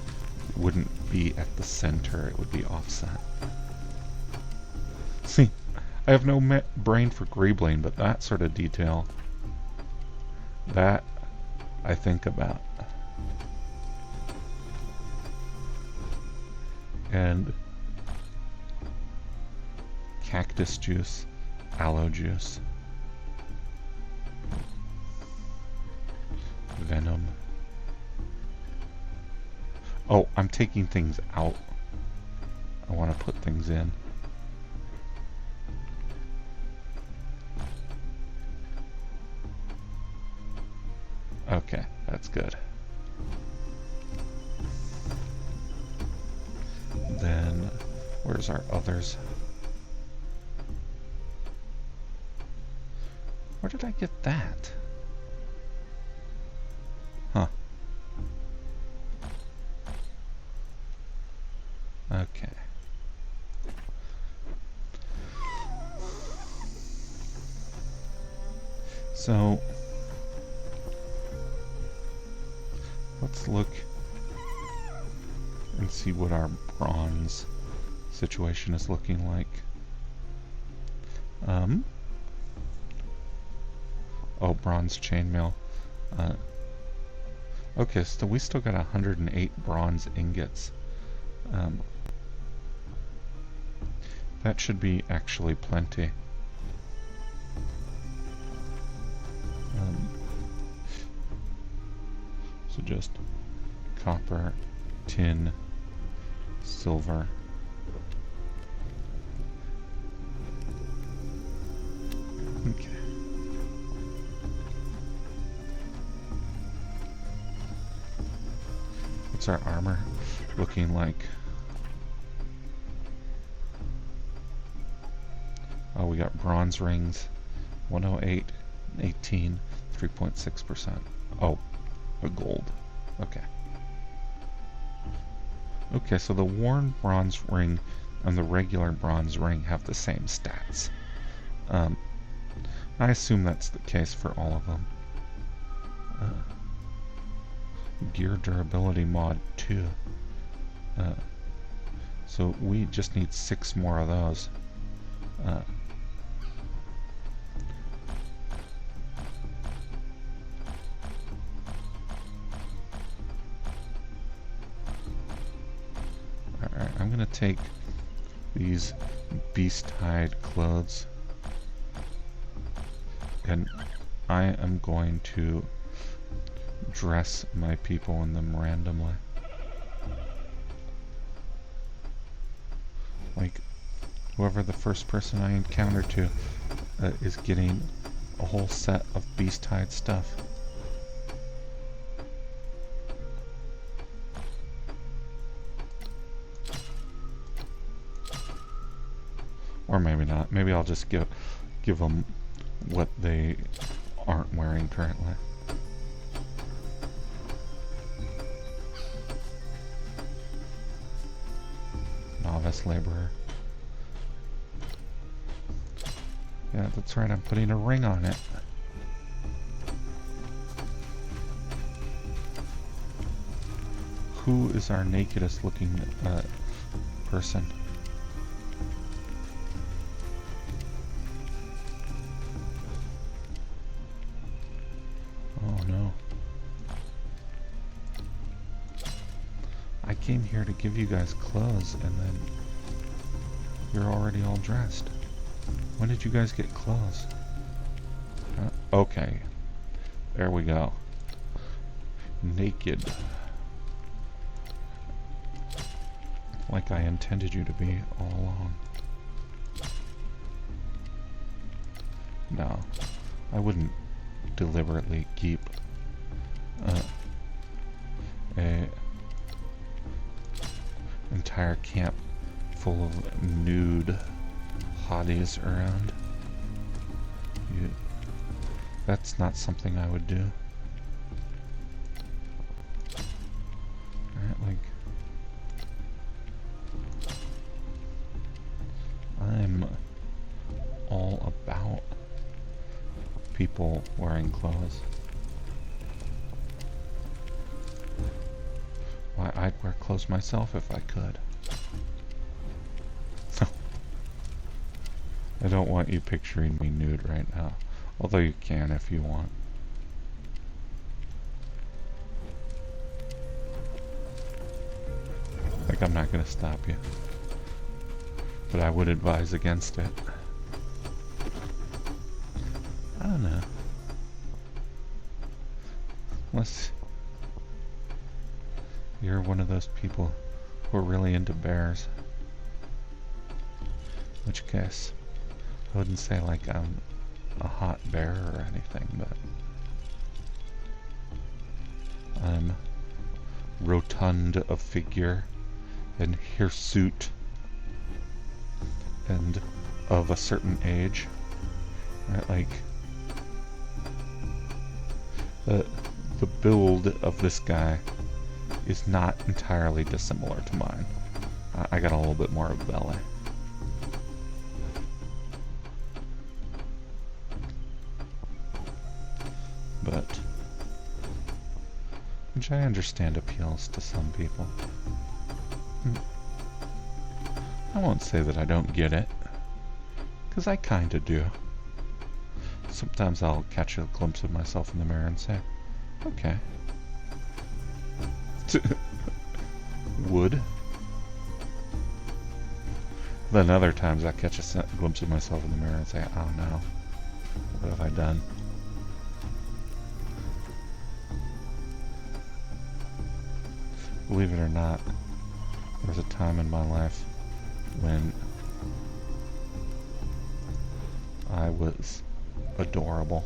wouldn't be at the center, it would be offset. See, I have no brain for greebling, but that sort of detail, that I think about. And cactus juice, aloe juice, venom. Oh, I'm taking things out. I want to put things in. Okay, that's good. Then, where's our others? Where did I get that? Huh. Okay. So, let's look and see what our bronze situation is looking like. Oh, bronze chainmail. Okay, so we still got 108 bronze ingots. That should be actually plenty. So just copper, tin, silver. Okay. What's our armor looking like? Oh, we got bronze rings, 108, 18, 3.6%. Oh, a gold. Okay. Okay, so the worn bronze ring and the regular bronze ring have the same stats. I assume that's the case for all of them. Gear durability mod 2. So we just need 6 more of those. Alright, I'm gonna take these beast-hide clothes and I am going to dress my people in them randomly. Like, whoever the first person I encounter to is getting a whole set of beast-hide stuff. Or maybe not. Maybe I'll just give them what they aren't wearing currently. Novice laborer. Yeah, that's right, I'm putting a ring on it. Who is our nakedest looking person? Oh no. I came here to give you guys clothes and then you're already all dressed. When did you guys get clothes? Okay. There we go. Naked. Like I intended you to be all along. No. I wouldn't deliberately keep a entire camp full of nude hotties around. That's not something I would do. Alright, like, I'm all about people wearing clothes. Why, I'd wear clothes myself if I could. I don't want you picturing me nude right now. Although you can if you want. Like, I'm not gonna stop you. But I would advise against it. I don't know. Unless you're one of those people who are really into bears. In which case, I wouldn't say like I'm a hot bear or anything, but I'm rotund of figure and hirsute and of a certain age. Right, like the build of this guy is not entirely dissimilar to mine. I got a little bit more of belly. But which I understand appeals to some people. I won't say that I don't get it, because I kinda do. Sometimes I'll catch a glimpse of myself in the mirror and say, okay, Wood. Then other times I catch a glimpse of myself in the mirror and say, oh no, what have I done? Believe it or not, there was a time in my life when I was adorable.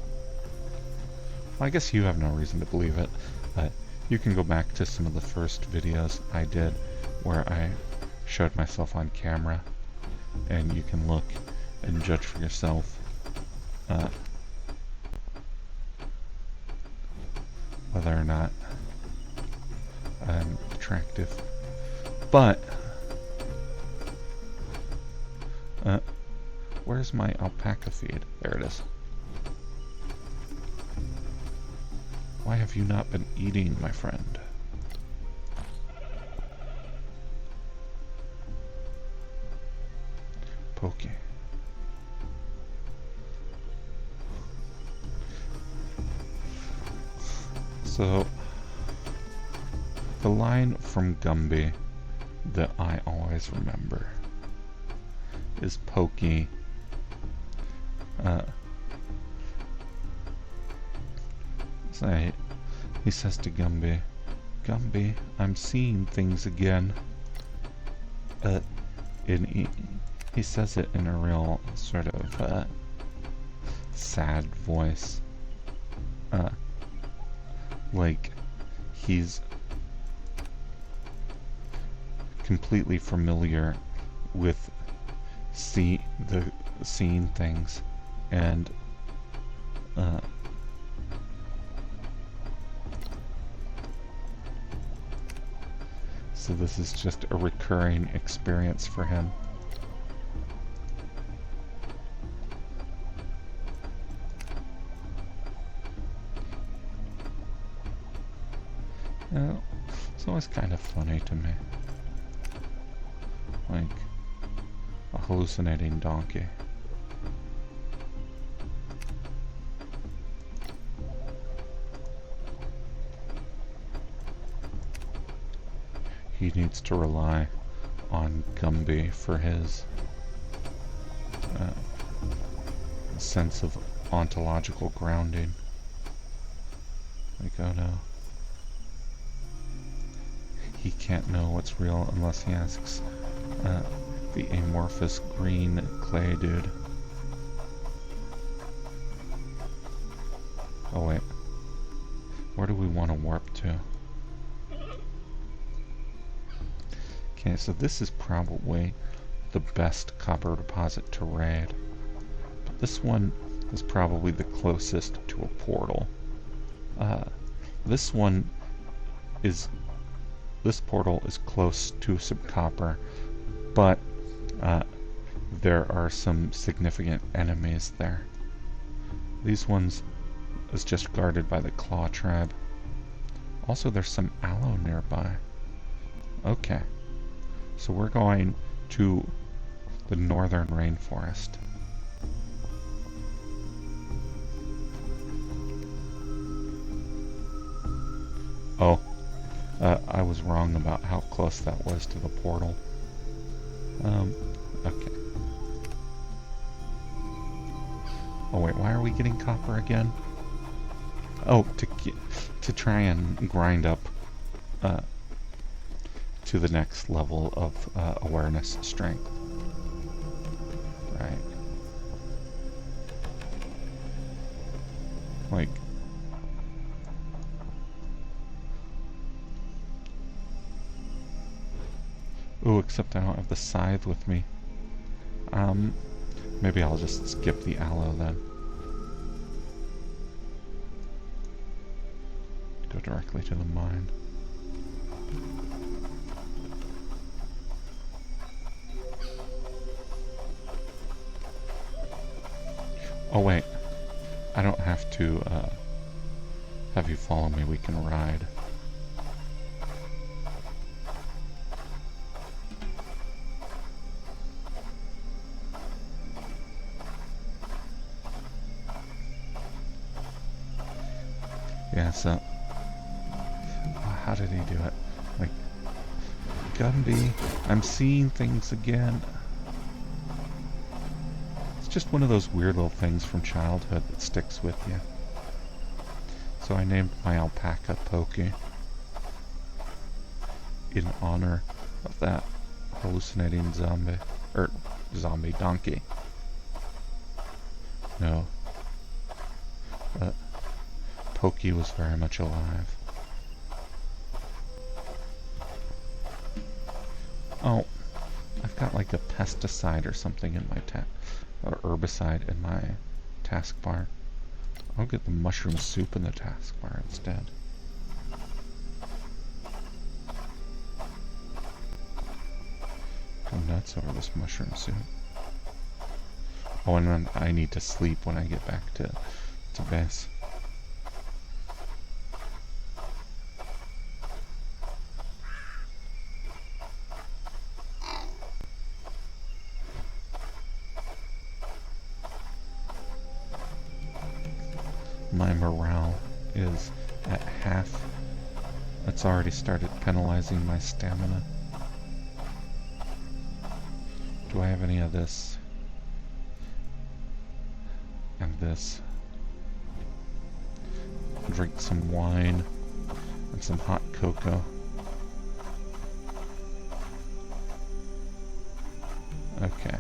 Well, I guess you have no reason to believe it, but you can go back to some of the first videos I did where I showed myself on camera, and you can look and judge for yourself whether or not I'm attractive. But where's my alpaca feed? There it is. Why have you not been eating, my friend? Poke. So, the line from Gumby that I always remember is Pokey. He says to Gumby, Gumby, I'm seeing things again. And he says it in a real sort of sad voice. Like he's completely familiar with seeing things, and so this is just a recurring experience for him. It's always kind of funny to me. Like a hallucinating donkey. He needs to rely on Gumby for his sense of ontological grounding. Like, oh no. He can't know what's real unless he asks the amorphous green clay dude. Oh wait. Where do we want to warp to? Okay, so this is probably the best copper deposit to raid. But this one is probably the closest to a portal. This portal is close to some copper, but there are some significant enemies there. These ones is just guarded by the Claw tribe. Also, there's some aloe nearby. Okay, so we're going to the northern rainforest. Oh, I was wrong about how close that was to the portal. Okay. Oh wait, why are we getting copper again? Oh, to try and grind up to the next level of awareness strength. Right. Like, ooh, except I don't have the scythe with me. Maybe I'll just skip the aloe then. Go directly to the mine. Oh wait, I don't have to have you follow me, we can ride. Yeah, so how did he do it? Gumby, I'm seeing things again. It's just one of those weird little things from childhood that sticks with you. So I named my alpaca Pokey in honor of that hallucinating zombie, or zombie donkey. No. But Pokey was very much alive. Oh, I've got like a pesticide or something in my or herbicide in my taskbar. I'll get the mushroom soup in the taskbar instead. Go nuts over this mushroom soup. Oh, and then I need to sleep when I get back to base. My morale is at half. It's already started penalizing my stamina. Do I have any of this? And this. Drink some wine and some hot cocoa. Okay.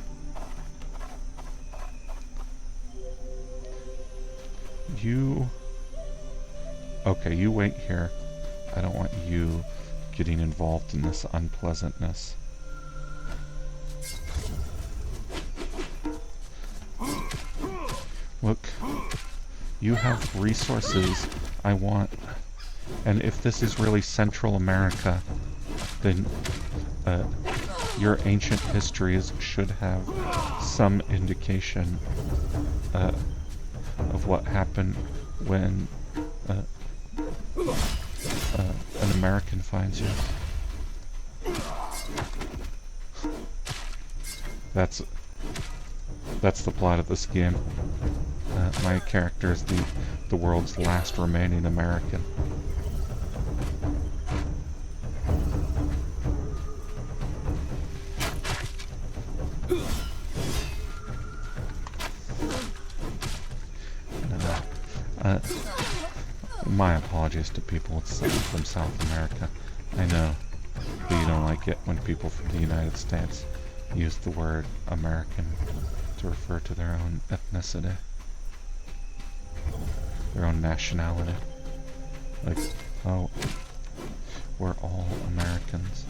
Okay, you wait here. I don't want you getting involved in this unpleasantness. Look, you have resources I want, and if this is really Central America, then your ancient histories should have some indication of what happened when an American finds you. That's the plot of this game. My character is the world's last remaining American. My apologies to people from South America. I know that you don't like it when people from the United States use the word American to refer to their own ethnicity, their own nationality. Like, oh, we're all Americans.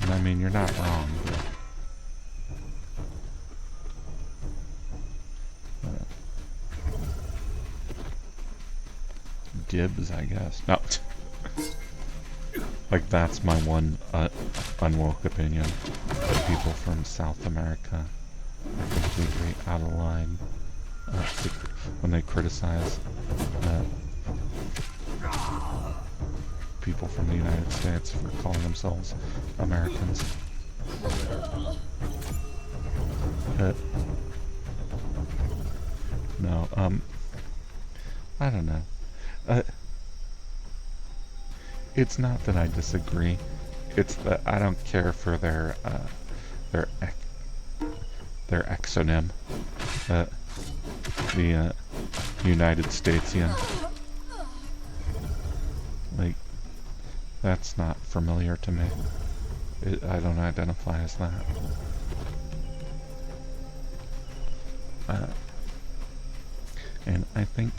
And I mean, you're not wrong, but dibs, I guess. No. Like, that's my one unwoke opinion. That people from South America are completely out of line when they criticize people from the United States for calling themselves Americans. No, I don't know. It's not that I disagree. It's that I don't care for their exonym, the United Statesian. Like, that's not familiar to me. I don't identify as that. And I think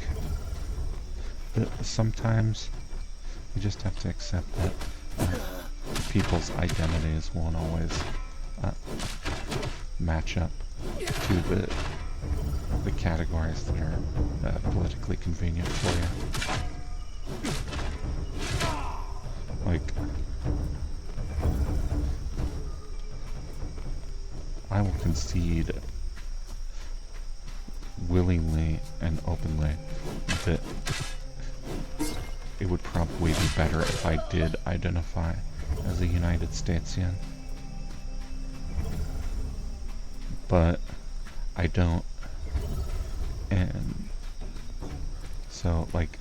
that sometimes you just have to accept that people's identities won't always match up to the categories that are politically convenient for you. Like, I will concede willingly and openly that it would probably be better if I did identify as a United Statesian. But I don't. And so, like,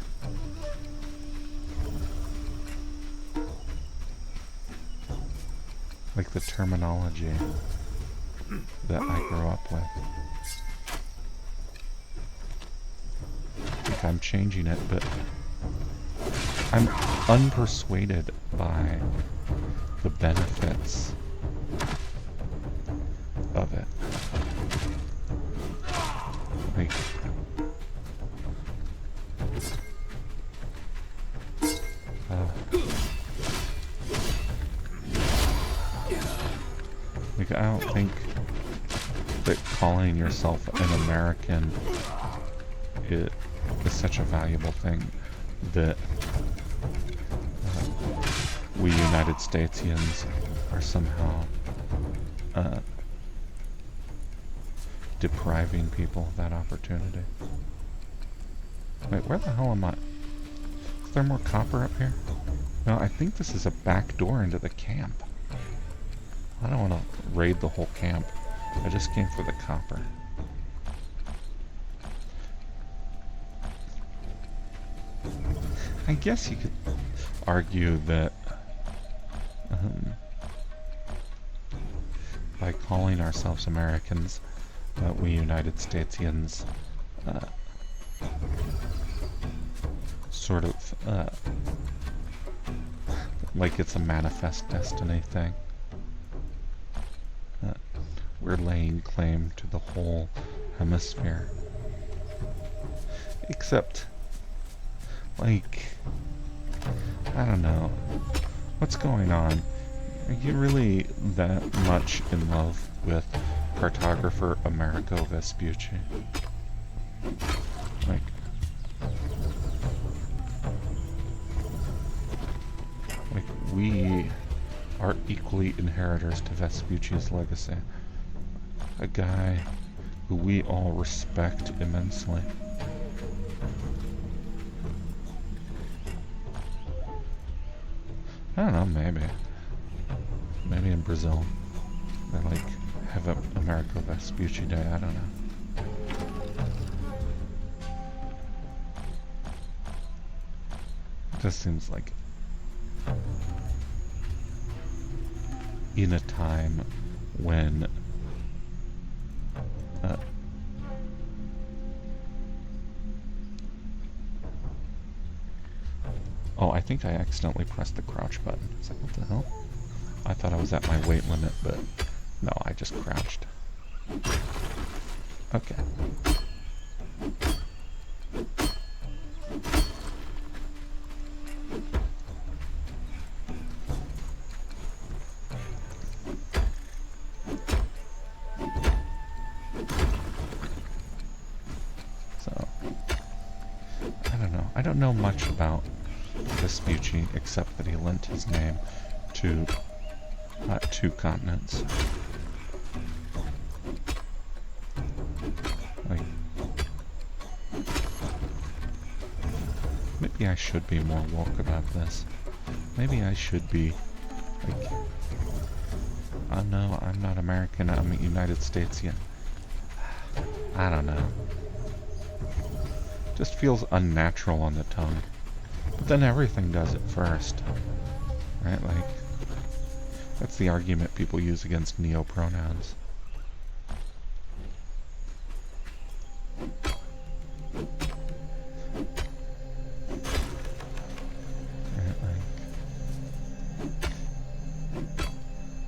like the terminology that I grew up with. I think I'm changing it, but I'm unpersuaded by the benefits of it. Like, I don't think that calling yourself an American is such a valuable thing that we United Statesians are somehow depriving people of that opportunity. Wait, where the hell am I? Is there more copper up here? No, I think this is a back door into the camp. I don't want to raid the whole camp. I just came for the copper. I guess you could argue that by calling ourselves Americans, we United Statesians sort of like it's a manifest destiny thing. We're laying claim to the whole hemisphere. Except, like, I don't know. What's going on? Are you really that much in love with cartographer Amerigo Vespucci? Like, we are equally inheritors to Vespucci's legacy. A guy who we all respect immensely. I don't know, maybe. Maybe in Brazil they like have a Amerigo Vespucci Day, I don't know. It just seems like in a time when oh, I think I accidentally pressed the crouch button. It's like, what the hell? I thought I was at my weight limit, but no, I just crouched. Okay. So, I don't know. I don't know much about Vespucci, except that he lent his name to 2 continents. Like, maybe I should be more woke about this. Maybe I should be like, oh no, I'm not American, I'm a United Statesian. I don't know. Just feels unnatural on the tongue. But then everything does at first, right? Like, that's the argument people use against neopronouns. Right, like,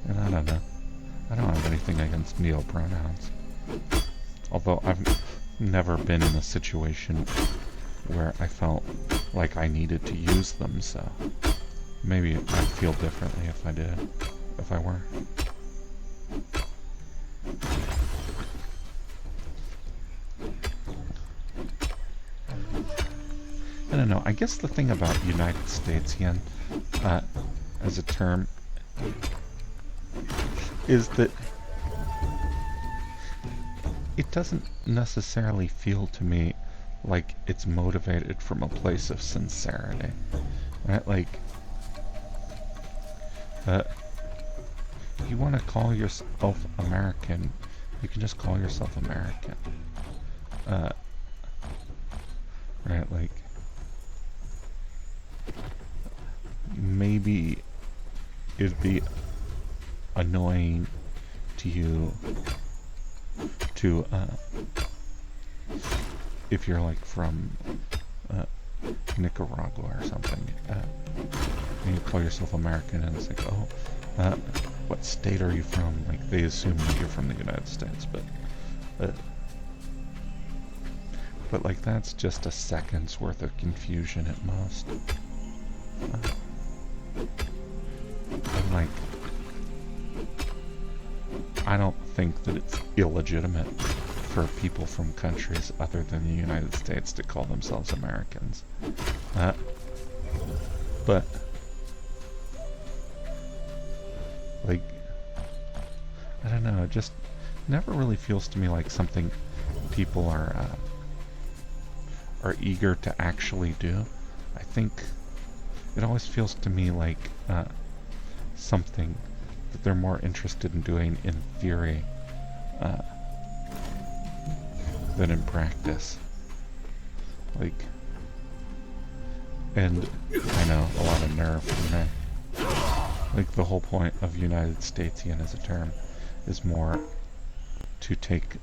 and I don't know. I don't have anything against neopronouns. Although I've never been in a situation where I felt like I needed to use them, so maybe I'd feel differently if I did, if I were. I don't know, I guess the thing about United Statesian as a term is that it doesn't necessarily feel to me like it's motivated from a place of sincerity, right? Like, you want to call yourself American, you can just call yourself American. Right, like, maybe it'd be annoying to you to, if you're like from Nicaragua or something, and you call yourself American, and it's like, oh, what state are you from? Like, they assume that you're from the United States, but like, that's just a second's worth of confusion at most. And like, I don't think that it's illegitimate for people from countries other than the United States to call themselves Americans. But like, I don't know, it just never really feels to me like something people are eager to actually do. I think it always feels to me like something that they're more interested in doing in theory than in practice. Like, and I know, a lot of nerve for me. Like, the whole point of United Statesian as a term is more to take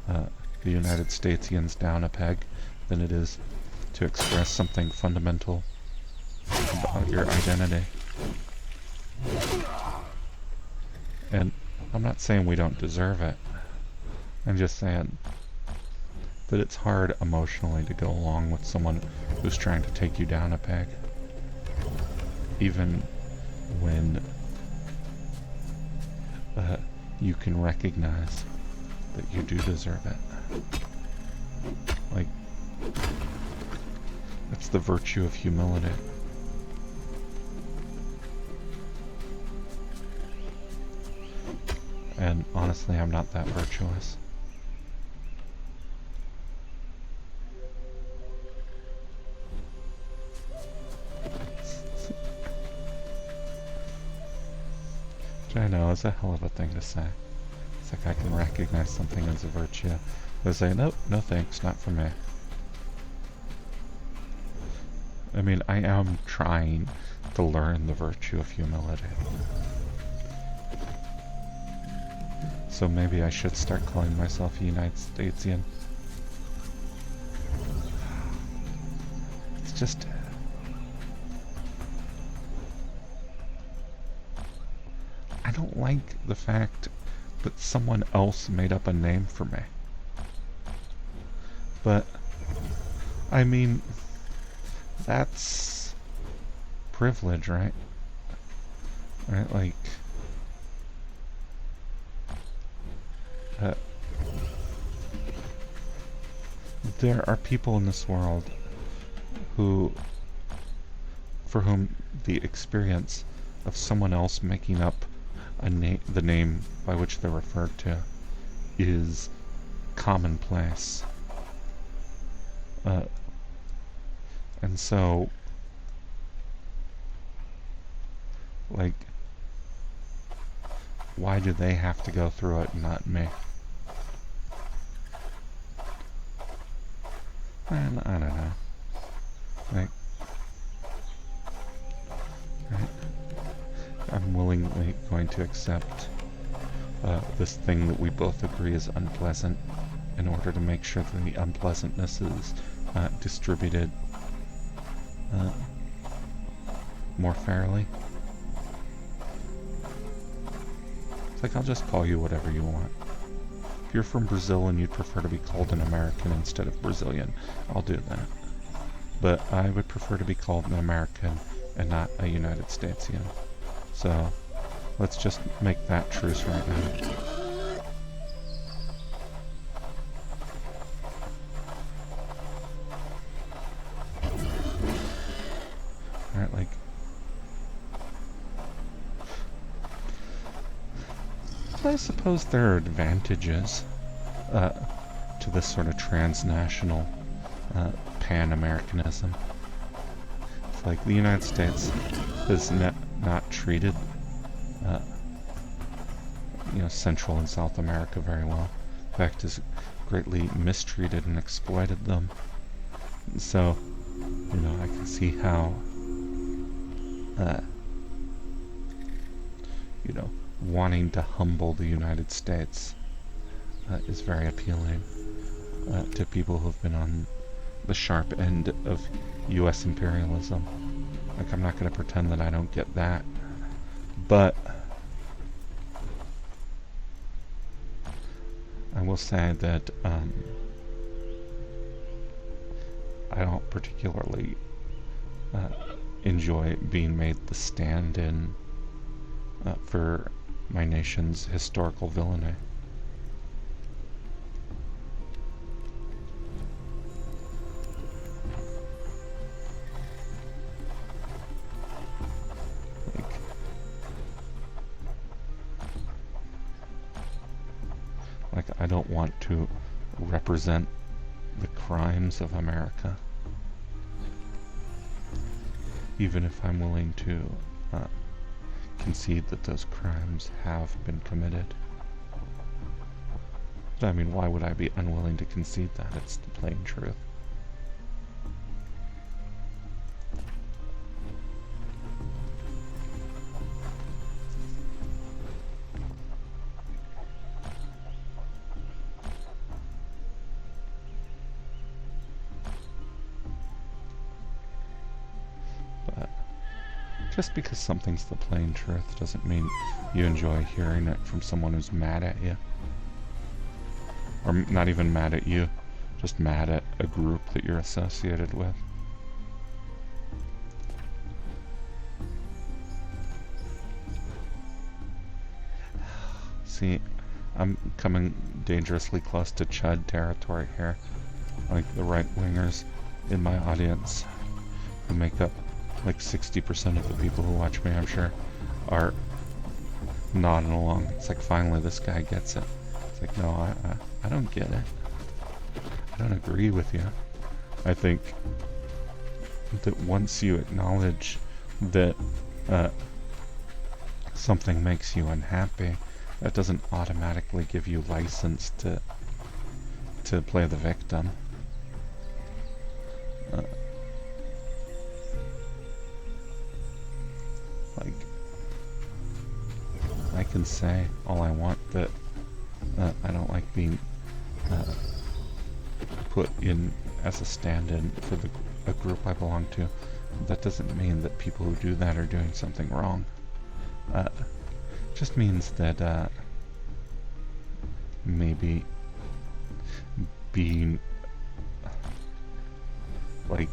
the United Statesians down a peg than it is to express something fundamental about your identity. And I'm not saying we don't deserve it. I'm just saying that it's hard emotionally to go along with someone who's trying to take you down a peg, even when you can recognize that you do deserve it. Like, that's the virtue of humility. And honestly, I'm not that virtuous. Which I know is a hell of a thing to say. It's like I can recognize something as a virtue. They say, nope, no thanks, not for me. I mean, I am trying to learn the virtue of humility. So maybe I should start calling myself a United Statesian. It's just... I don't like the fact that someone else made up a name for me. But, I mean, that's privilege, right? Right, like... there are people in this world who, for whom the experience of someone else making up the name by which they're referred to is commonplace. And so, like, why do they have to go through it and not me? And I don't know. Like, right? I'm willingly going to accept this thing that we both agree is unpleasant in order to make sure that the unpleasantness is distributed more fairly. It's like, I'll just call you whatever you want. If you're from Brazil and you'd prefer to be called an American instead of Brazilian, I'll do that. But I would prefer to be called an American and not a United Statesian. So, let's just make that truce right now. Alright, like... I suppose there are advantages to this sort of transnational Pan-Americanism. It's like the United States is not treated Central and South America very well. In fact, has greatly mistreated and exploited them. So, I can see how wanting to humble the United States is very appealing to people who've been on the sharp end of U.S. imperialism. Like, I'm not going to pretend that I don't get that. But I will say that I don't particularly enjoy being made the stand-in for my nation's historical villainy. Like, I don't want to represent the crimes of America, even if I'm willing to concede that those crimes have been committed. I mean, why would I be unwilling to concede that? It's the plain truth. Just because something's the plain truth doesn't mean you enjoy hearing it from someone who's mad at you. Or not even mad at you, just mad at a group that you're associated with. See, I'm coming dangerously close to Chud territory here. Like, the right-wingers in my audience, who make up like 60% of the people who watch me, I'm sure, are nodding along. It's like, finally this guy gets it. It's like, no, I don't get it. I don't agree with you. I think that once you acknowledge that something makes you unhappy, that doesn't automatically give you license to play the victim. Like, I can say all I want that I don't like being put in as a stand-in for a group I belong to. That doesn't mean that people who do that are doing something wrong. Just means that maybe being like,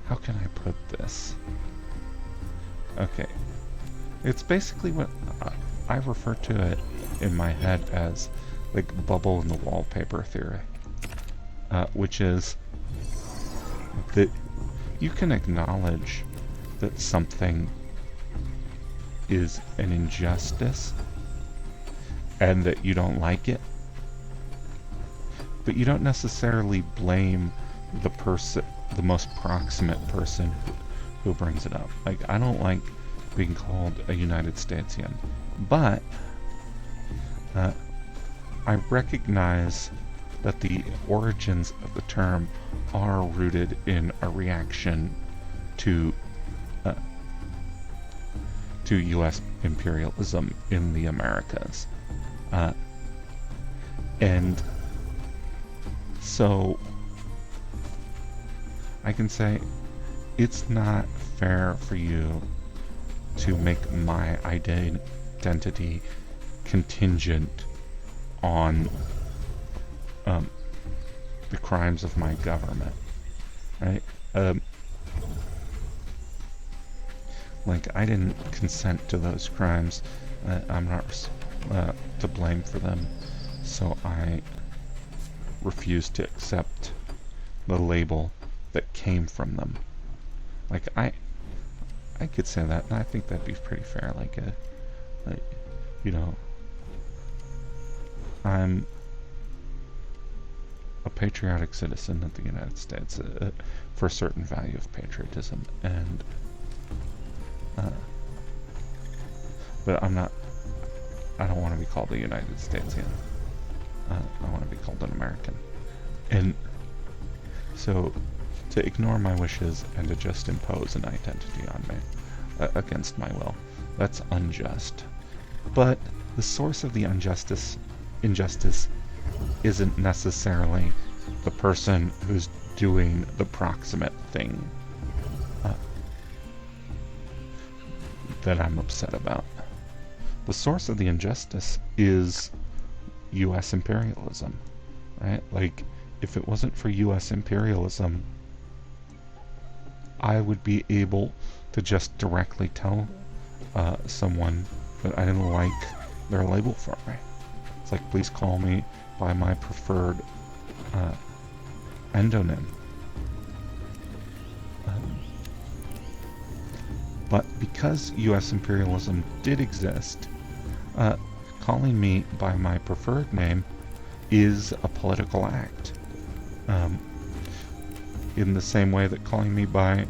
how can I put this? Okay, it's basically what I refer to it in my head as like bubble in the wallpaper theory, which is that you can acknowledge that something is an injustice and that you don't like it, but you don't necessarily blame the person, the most proximate person who brings it up. Like, I don't like being called a United Statesian, but I recognize that the origins of the term are rooted in a reaction to U.S. imperialism in the Americas. And so I can say it's not fair for you to make my identity contingent on the crimes of my government, right? Like, I didn't consent to those crimes. I'm not to blame for them, so I refuse to accept the label that came from them. Like, I could say that, and I think that'd be pretty fair. Like, you know, I'm a patriotic citizen of the United States for a certain value of patriotism, and but I don't want to be called a United Statesian. I want to be called an American. And so to ignore my wishes and to just impose an identity on me against my will. That's unjust. But the source of the injustice isn't necessarily the person who's doing the proximate thing that I'm upset about. The source of the injustice is U.S. imperialism, right? Like, if it wasn't for U.S. imperialism, I would be able to just directly tell someone that I didn't like their label for me. It's like, please call me by my preferred endonym. But because U.S. imperialism did exist, calling me by my preferred name is a political act. In the same way that calling me by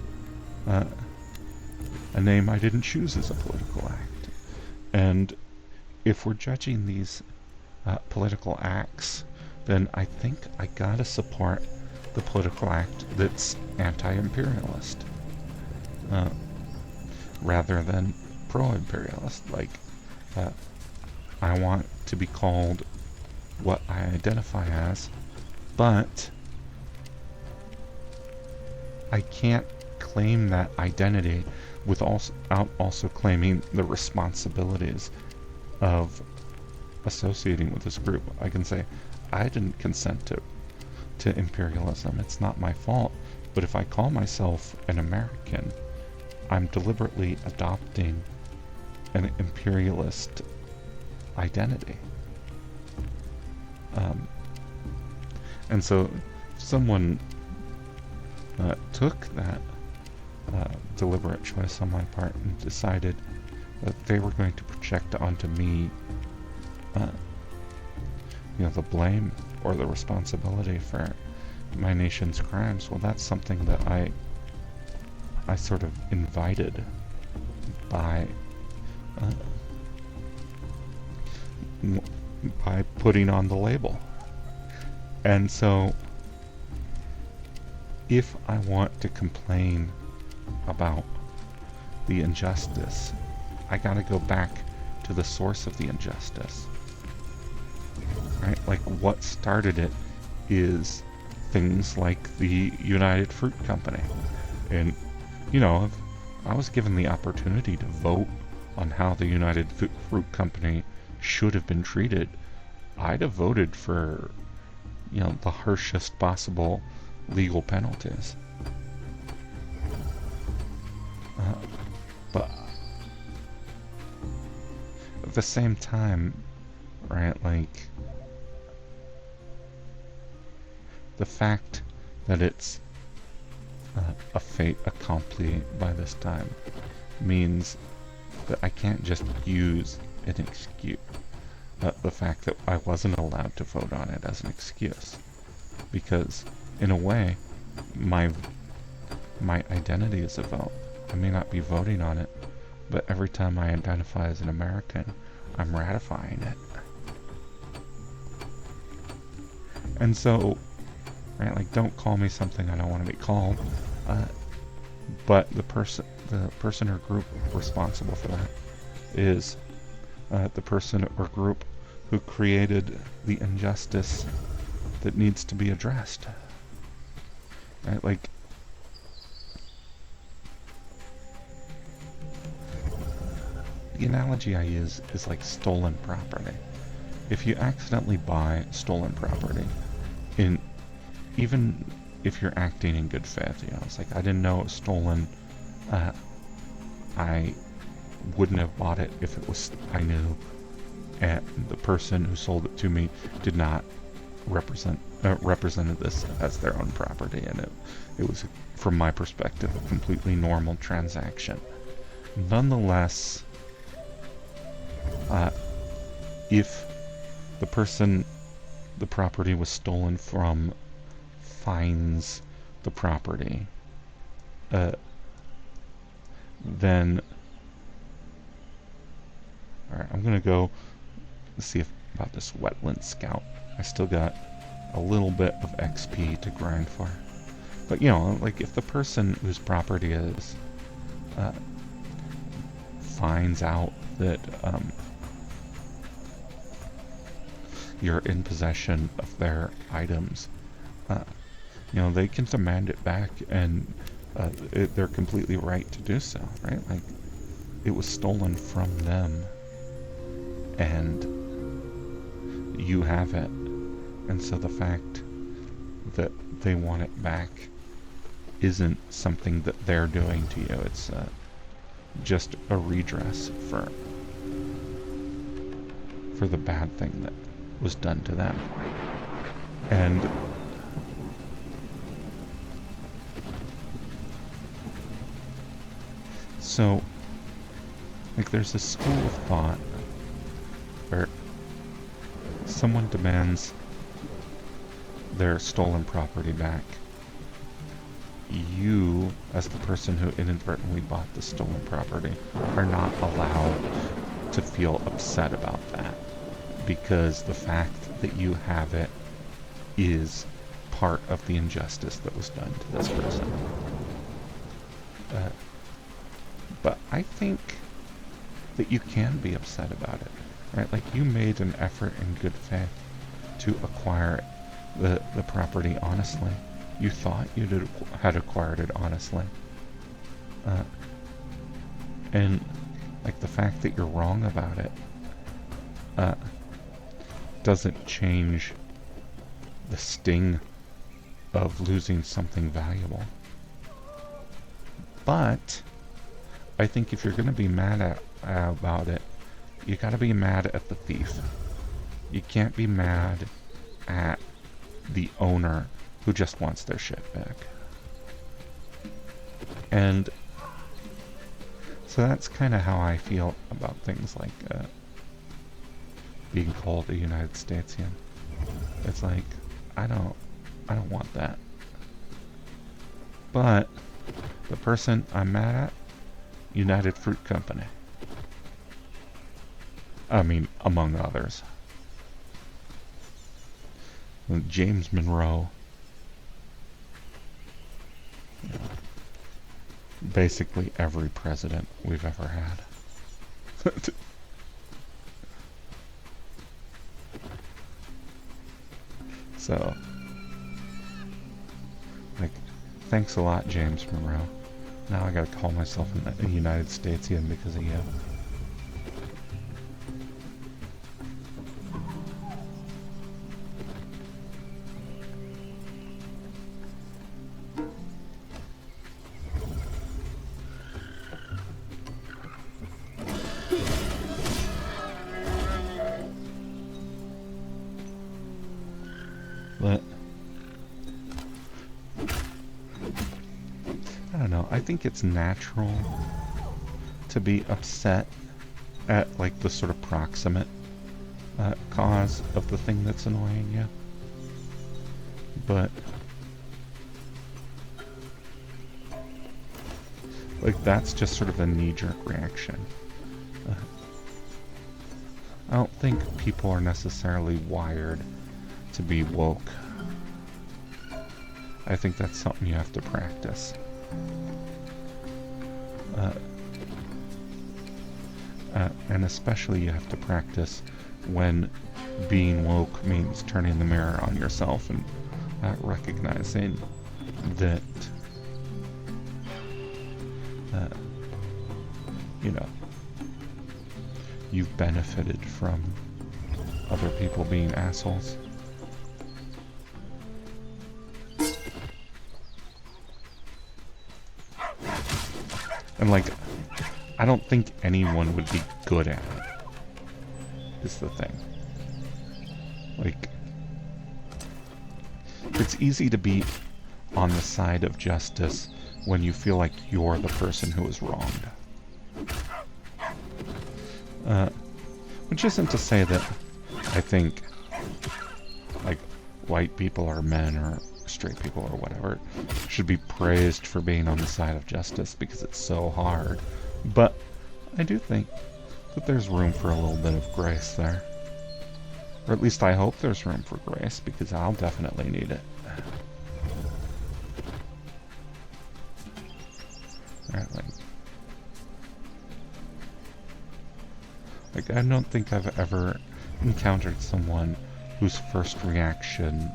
a name I didn't choose is a political act. And if we're judging these political acts, then I think I gotta support the political act that's anti-imperialist, rather than pro-imperialist. Like, I want to be called what I identify as, but I can't claim that identity without also claiming the responsibilities of associating with this group. I can say, I didn't consent to imperialism. It's not my fault. But if I call myself an American, I'm deliberately adopting an imperialist identity. And so someone took that deliberate choice on my part and decided that they were going to project onto me the blame or the responsibility for my nation's crimes. Well, that's something that I sort of invited by putting on the label. And so if I want to complain about the injustice, I gotta go back to the source of the injustice. Right? Like, what started it is things like the United Fruit Company. And, if I was given the opportunity to vote on how the United Fruit Company should have been treated, I'd have voted for, the harshest possible legal penalties. But at the same time, right, like, the fact that it's a fait accompli by this time means that I can't just use an excuse, the fact that I wasn't allowed to vote on it as an excuse. Because, in a way, my identity is a vote. I may not be voting on it, but every time I identify as an American, I'm ratifying it. And so, right, like, don't call me something I don't want to be called, but the person or group responsible for that is the person or group who created the injustice that needs to be addressed. Right, like, the analogy I use is like stolen property. If you accidentally buy stolen property, even if you're acting in good faith, it's like, I didn't know it was stolen, I wouldn't have bought it if it was, I knew, and the person who sold it to me did not represented this as their own property, and it was, from my perspective, a completely normal transaction. Nonetheless, if the property was stolen from, finds the property, then, alright, I'm gonna go see about this wetland scout. I still got a little bit of XP to grind for. But, you know, like, if the person whose property is finds out that you're in possession of their items, you know, they can demand it back, and they're completely right to do so, right? Like, it was stolen from them, and you have it. And so the fact that they want it back isn't something that they're doing to you. It's just a redress for the bad thing that was done to them. And so, like, there's a school of thought where someone demands their stolen property back. You, as the person who inadvertently bought the stolen property, are not allowed to feel upset about that, because the fact that you have it is part of the injustice that was done to this person. But I think that you can be upset about it, right? Like, you made an effort in good faith to acquire the property honestly. You thought you had acquired it honestly. And, like, the fact that you're wrong about it doesn't change the sting of losing something valuable. But I think if you're going to be mad about it, you got to be mad at the thief. You can't be mad at the owner who just wants their shit back. And so that's kind of how I feel about things like being called a United Statesian. It's like, I don't want that. But the person I'm mad at, United Fruit Company. I mean, among others. James Monroe. You know, basically every president we've ever had. So, like, thanks a lot, James Monroe. Now I gotta call myself a United Statesian because of you. But I don't know, I think it's natural to be upset at, like, the sort of proximate cause of the thing that's annoying you. But, like, that's just sort of a knee-jerk reaction. I don't think people are necessarily wired to be woke. I think that's something you have to practice. And especially you have to practice when being woke means turning the mirror on yourself and recognizing that, you know, you've benefited from other people being assholes. And, like, I don't think anyone would be good at it, is the thing. Like, it's easy to be on the side of justice when you feel like you're the person who is wronged. Which isn't to say that I think, like, white people or men or straight people or whatever should be praised for being on the side of justice, because it's so hard. But I do think that there's room for a little bit of grace there. Or at least I hope there's room for grace, because I'll definitely need it. Like, I don't think I've ever encountered someone whose first reaction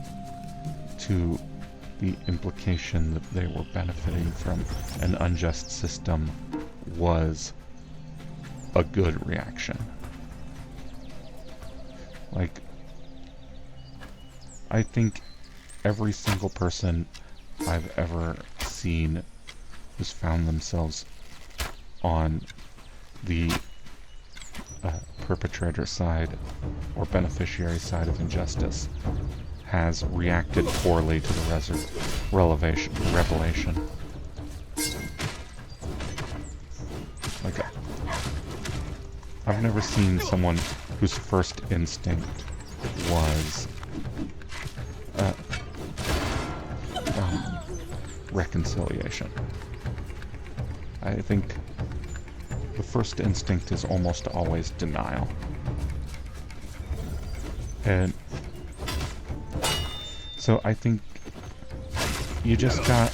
to the implication that they were benefiting from an unjust system was a good reaction. Like, I think every single person I've ever seen who's found themselves on the perpetrator side or beneficiary side of injustice has reacted poorly to the revelation. Like, I've never seen someone whose first instinct was reconciliation. I think the first instinct is almost always denial. And so I think you just got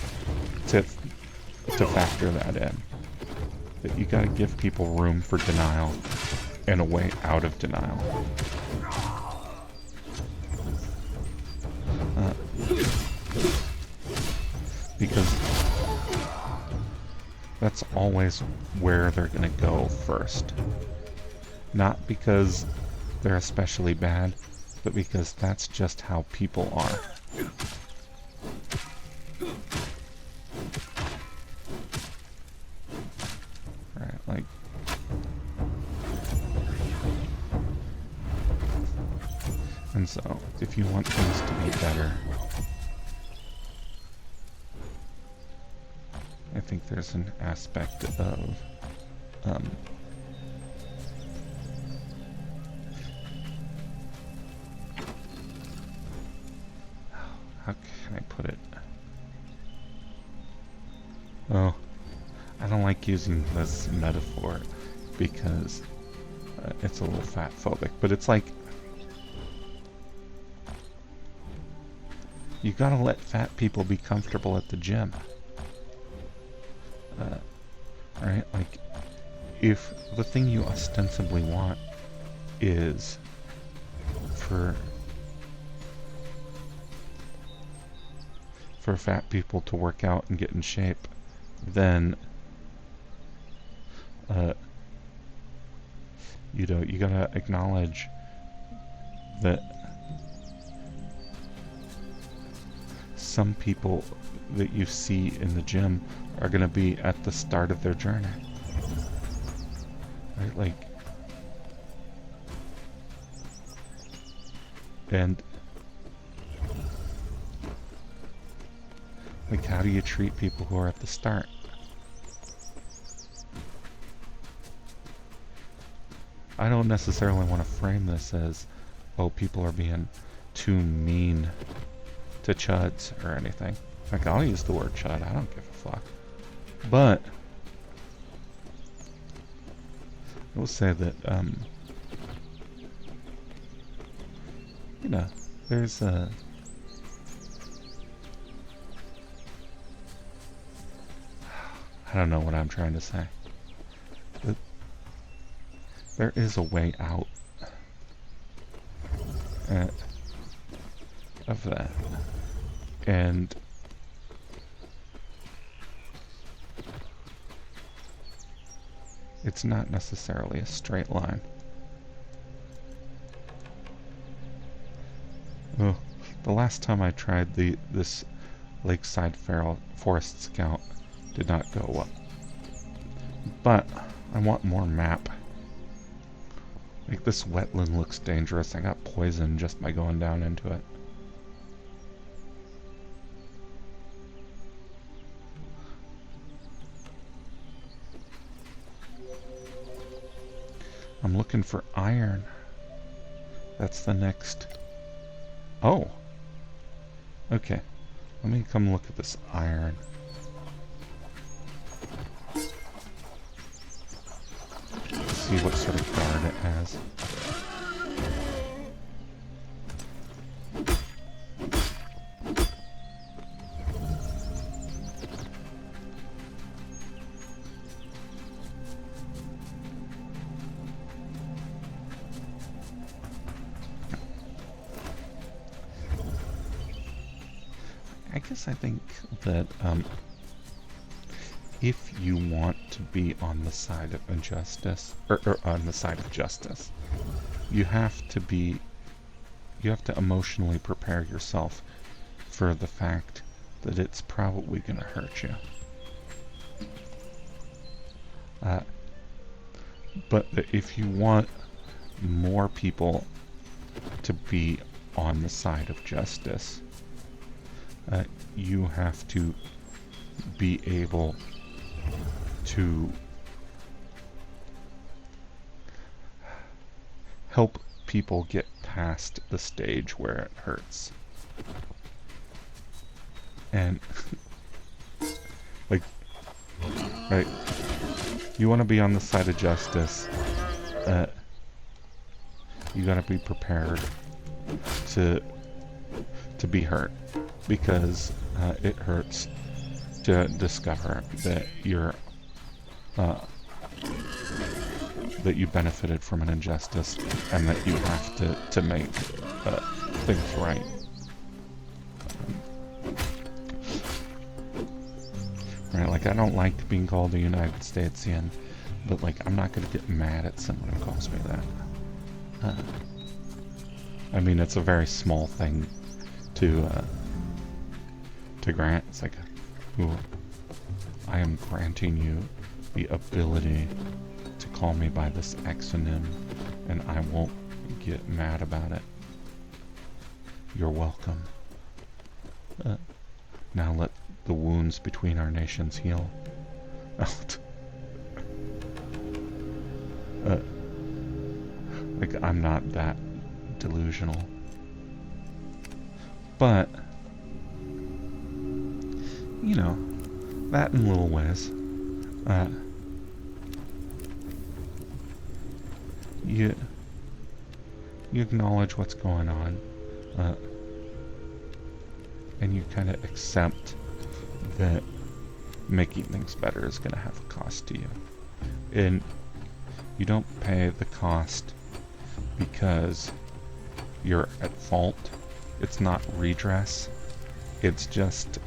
to factor that in. That you gotta give people room for denial and a way out of denial. Because that's always where they're gonna go first. Not because they're especially bad, but because that's just how people are. Right, like... And so, if you want things to be better, I think there's an aspect of how can I put it? Oh, I don't like using this metaphor because it's a little fat phobic, but it's like you gotta let fat people be comfortable at the gym. Right? Like, if the thing you ostensibly want is for fat people to work out and get in shape, then you know, you gotta acknowledge that some people that you see in the gym are gonna be at the start of their journey. Right? Like, how do you treat people who are at the start? I don't necessarily want to frame this as, oh, people are being too mean to chuds or anything. Like, I'll use the word chud, I don't give a fuck. But I will say that, you know, there's a... I don't know what I'm trying to say. But there is a way out of that. And it's not necessarily a straight line. Well, the last time I tried this Lakeside Forest Scout did not go well. But I want more map. Like, this wetland looks dangerous. I got poisoned just by going down into it. I'm looking for iron. That's the next... Oh! Okay. Let me come look at this iron. See what sort of guard it has. I guess I think that if you want to be on the side of injustice, or on the side of justice, you have to emotionally prepare yourself for the fact that it's probably going to hurt you. But if you want more people to be on the side of justice, you have to be able to help people get past the stage where it hurts. And like, right, you want to be on the side of justice, you gotta be prepared to be hurt, because it hurts to discover that that you benefited from an injustice, and that you have to make things right. Right, like, I don't like being called a United Statesian, but like, I'm not gonna get mad at someone who calls me that. I mean, it's a very small thing to grant. It's like, ooh, I am granting you the ability to call me by this exonym, and I won't get mad about it. You're welcome. Now let the wounds between our nations heal. Like, I'm not that delusional. But, you know, that in little ways. You acknowledge what's going on, and you kind of accept that making things better is going to have a cost to you. And you don't pay the cost because you're at fault. It's not redress. It's just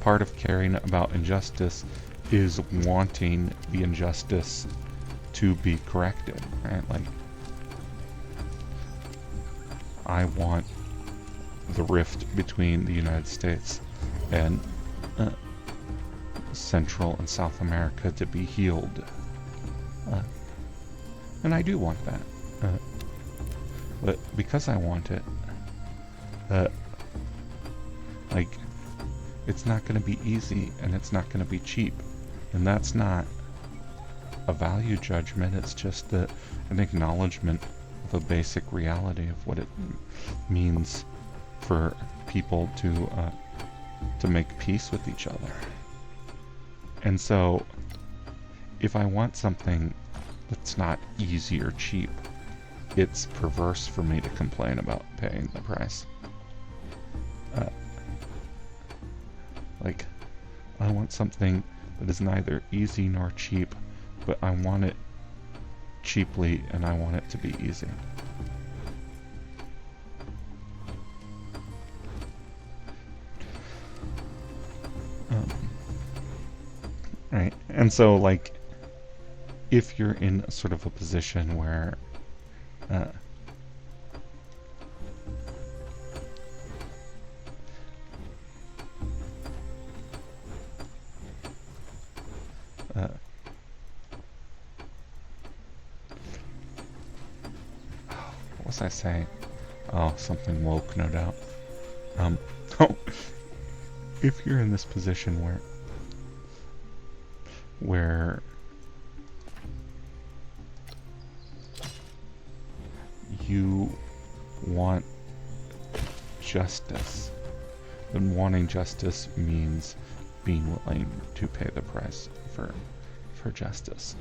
part of caring about injustice is wanting the injustice to be corrected, right? Like, I want the rift between the United States and Central and South America to be healed. And I do want that. But because I want it, like, it's not going to be easy, and it's not going to be cheap. And that's not a value judgment, it's just an acknowledgement of a basic reality of what it means for people to make peace with each other. And so, if I want something that's not easy or cheap, it's perverse for me to complain about paying the price. Like, I want something that is neither easy nor cheap, but I want it cheaply, and I want it to be easy. Right, and so, like, if you're in sort of a position where what was I saying? Oh, something woke, no doubt. If you're in this position where you want justice, then wanting justice means being willing to pay the price for justice.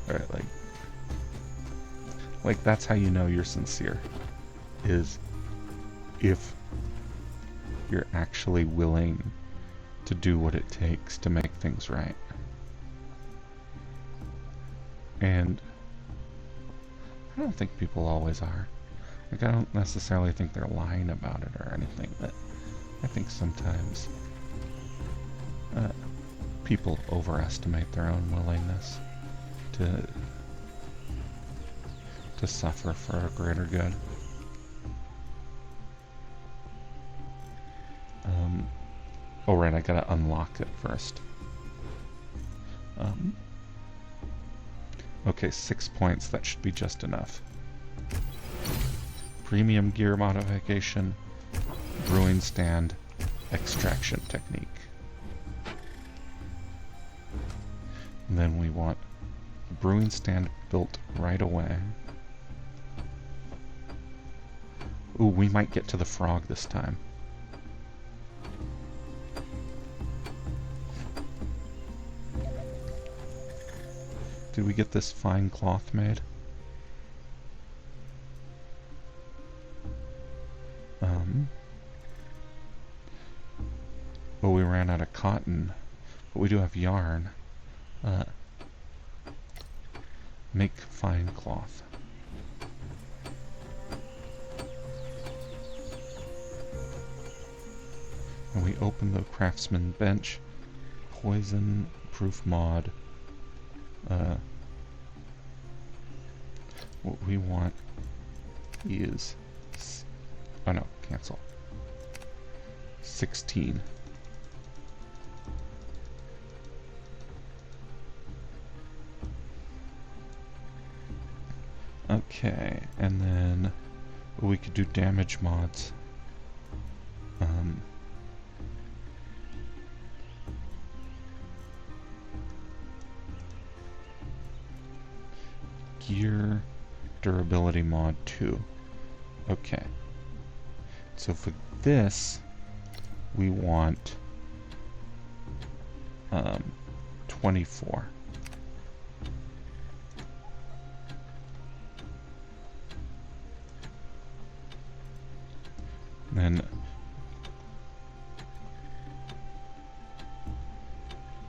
Right, like that's how you know you're sincere, is if you're actually willing to do what it takes to make things right. And I don't think people always are. Like, I don't necessarily think they're lying about it or anything, but I think sometimes people overestimate their own willingness to suffer for a greater good. Oh right, I gotta unlock it first. Okay, 6 points, that should be just enough. Premium gear modification, brewing stand, extraction technique. And then we want a brewing stand built right away. Ooh, we might get to the frog this time. Did we get this fine cloth made? Well, we ran out of cotton, but we do have yarn. Make fine cloth. And we open the craftsman bench. Poison proof mod. What we want is... Oh no, cancel. 16. Okay, and then we could do damage mods. Gear durability mod 2. Okay. So for this, we want 24. Then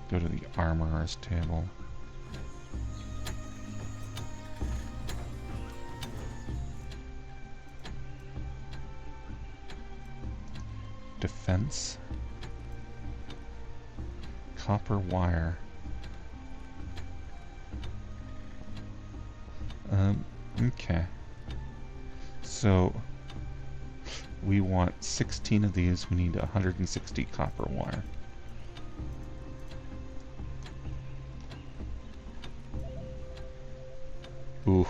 go to the armorer's table. Defense. Copper wire. Okay. So we want 16 of these. We need 160 copper wire. Ooh.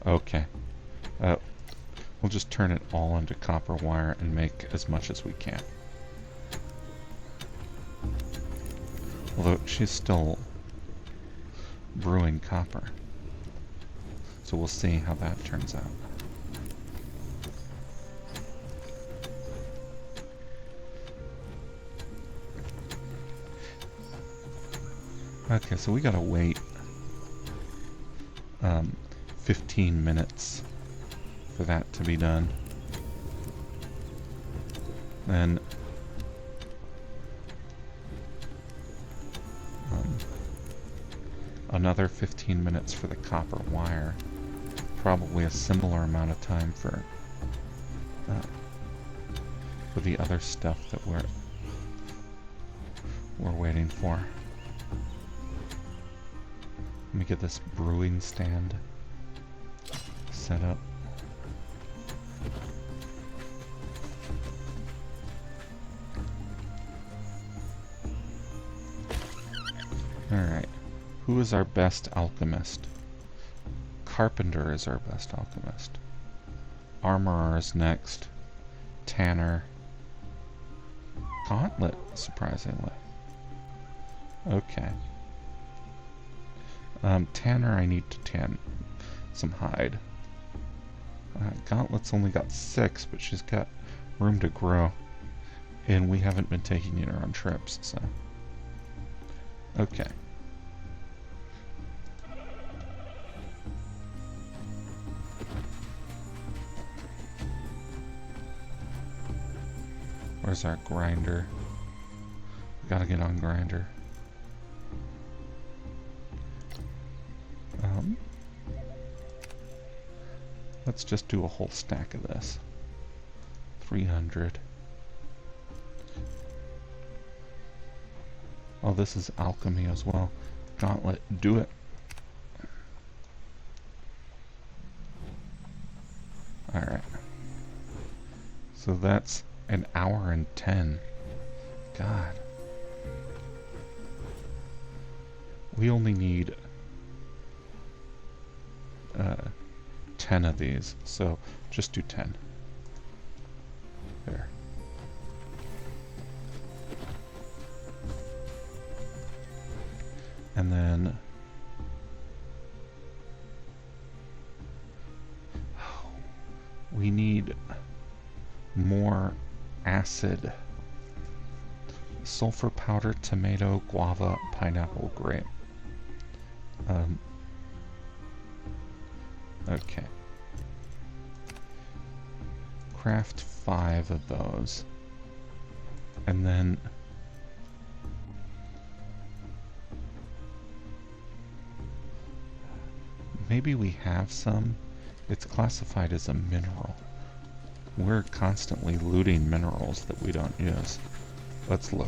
Okay. We'll just turn it all into copper wire and make as much as we can. Although she's still brewing copper. So we'll see how that turns out. Okay, so we gotta wait 15 minutes for that to be done. Then another 15 minutes for the copper wire. Probably a similar amount of time for the other stuff that we're waiting for. Let me get this brewing stand set up. Alright. Who is our best alchemist? Carpenter is our best alchemist. Armorer is next. Tanner. Gauntlet, surprisingly. Okay. Tanner, I need to tan some hide. Gauntlet's only got 6, but she's got room to grow. And we haven't been taking her on trips, so... Okay. Where's our grinder? We gotta get on grinder. Let's just do a whole stack of this. 300. Oh, this is alchemy as well. Gauntlet, do it. Alright. So that's an hour and 10. God. We only need 10 of these, so just do 10. There. And then we need more acid. Sulfur powder, tomato, guava, pineapple, grape. Okay. Craft 5 of those. And then maybe we have some. It's classified as a mineral. We're constantly looting minerals that we don't use. Let's look.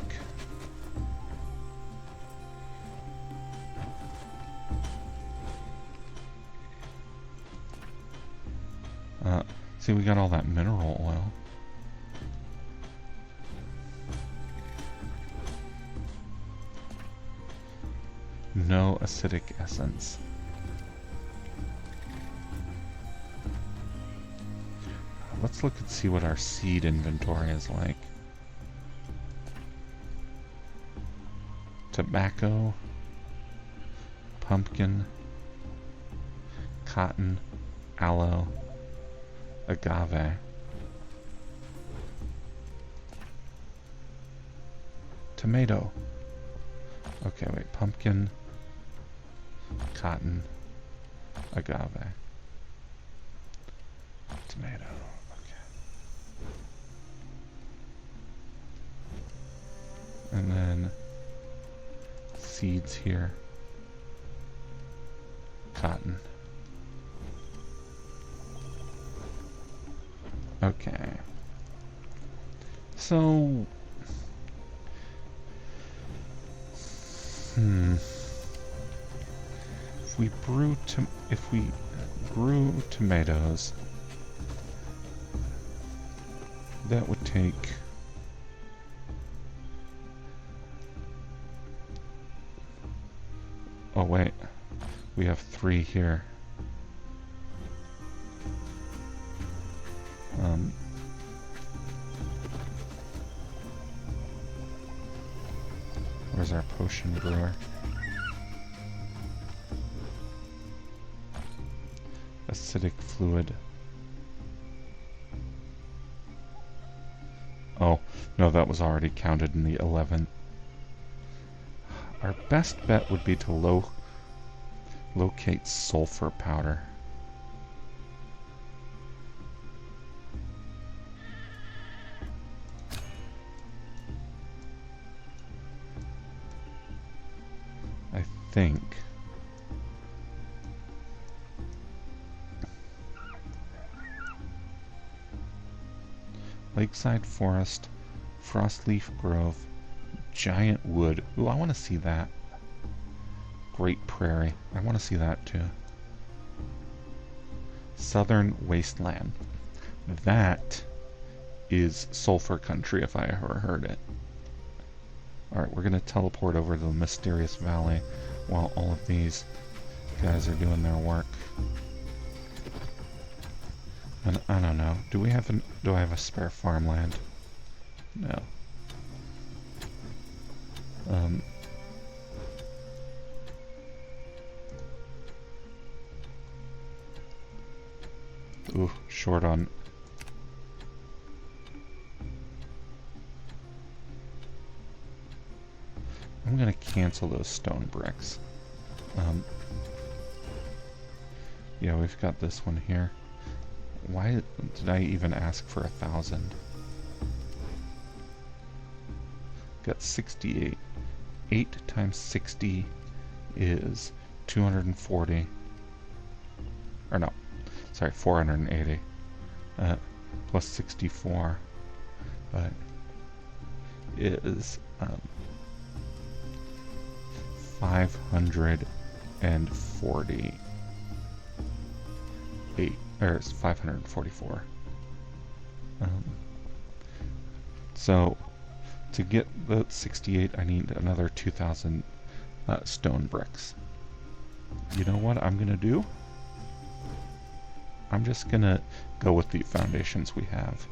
See, we got all that mineral oil. No acidic essence. Let's look and see what our seed inventory is like. Tobacco, pumpkin, cotton, aloe, agave. Tomato. Okay, wait, pumpkin, cotton, agave, tomato. And then seeds here. Cotton. Okay. So if we grew tomatoes, that would take oh wait, we have 3 here. Where's our potion brewer? Acidic fluid. Oh, no, that was already counted in the 11. Our best bet would be to locate sulfur powder. I think. Lakeside Forest, Frostleaf Grove, Giant Wood. Ooh, I want to see that. Great Prairie. I want to see that too. Southern Wasteland. That is sulfur country if I ever heard it. Alright, we're going to teleport over to the Mysterious Valley while all of these guys are doing their work. And I don't know. Do I have a spare farmland? No. Ooh, short on. I'm gonna cancel those stone bricks. Yeah, we've got this one here. Why did I even ask for 1,000? Got 68. 8 times 60 is 240. Or no, sorry, 480 plus 64 is 548, or it's 544. So to get the 68, I need another 2,000 stone bricks. You know what I'm gonna do? I'm just gonna go with the foundations we have.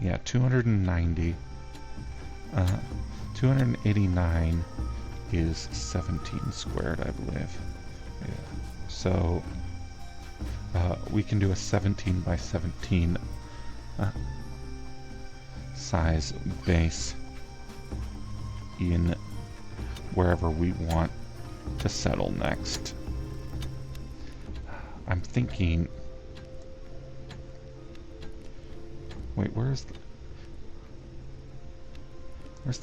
Yeah, 290. 289 is 17 squared, I believe. Yeah. So we can do a 17 by 17 size base in wherever we want to settle next. I'm thinking... Wait, where's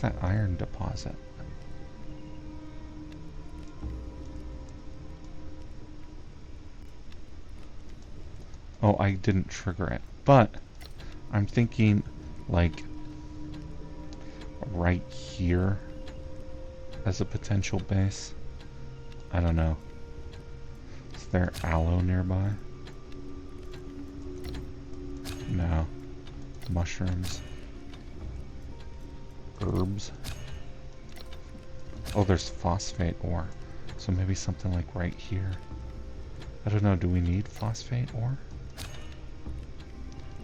that iron deposit? Oh, I didn't trigger it. But I'm thinking like right here as a potential base. I don't know. Is there aloe nearby? No. Mushrooms. Herbs. Oh, there's phosphate ore. So maybe something like right here. I don't know, do we need phosphate ore?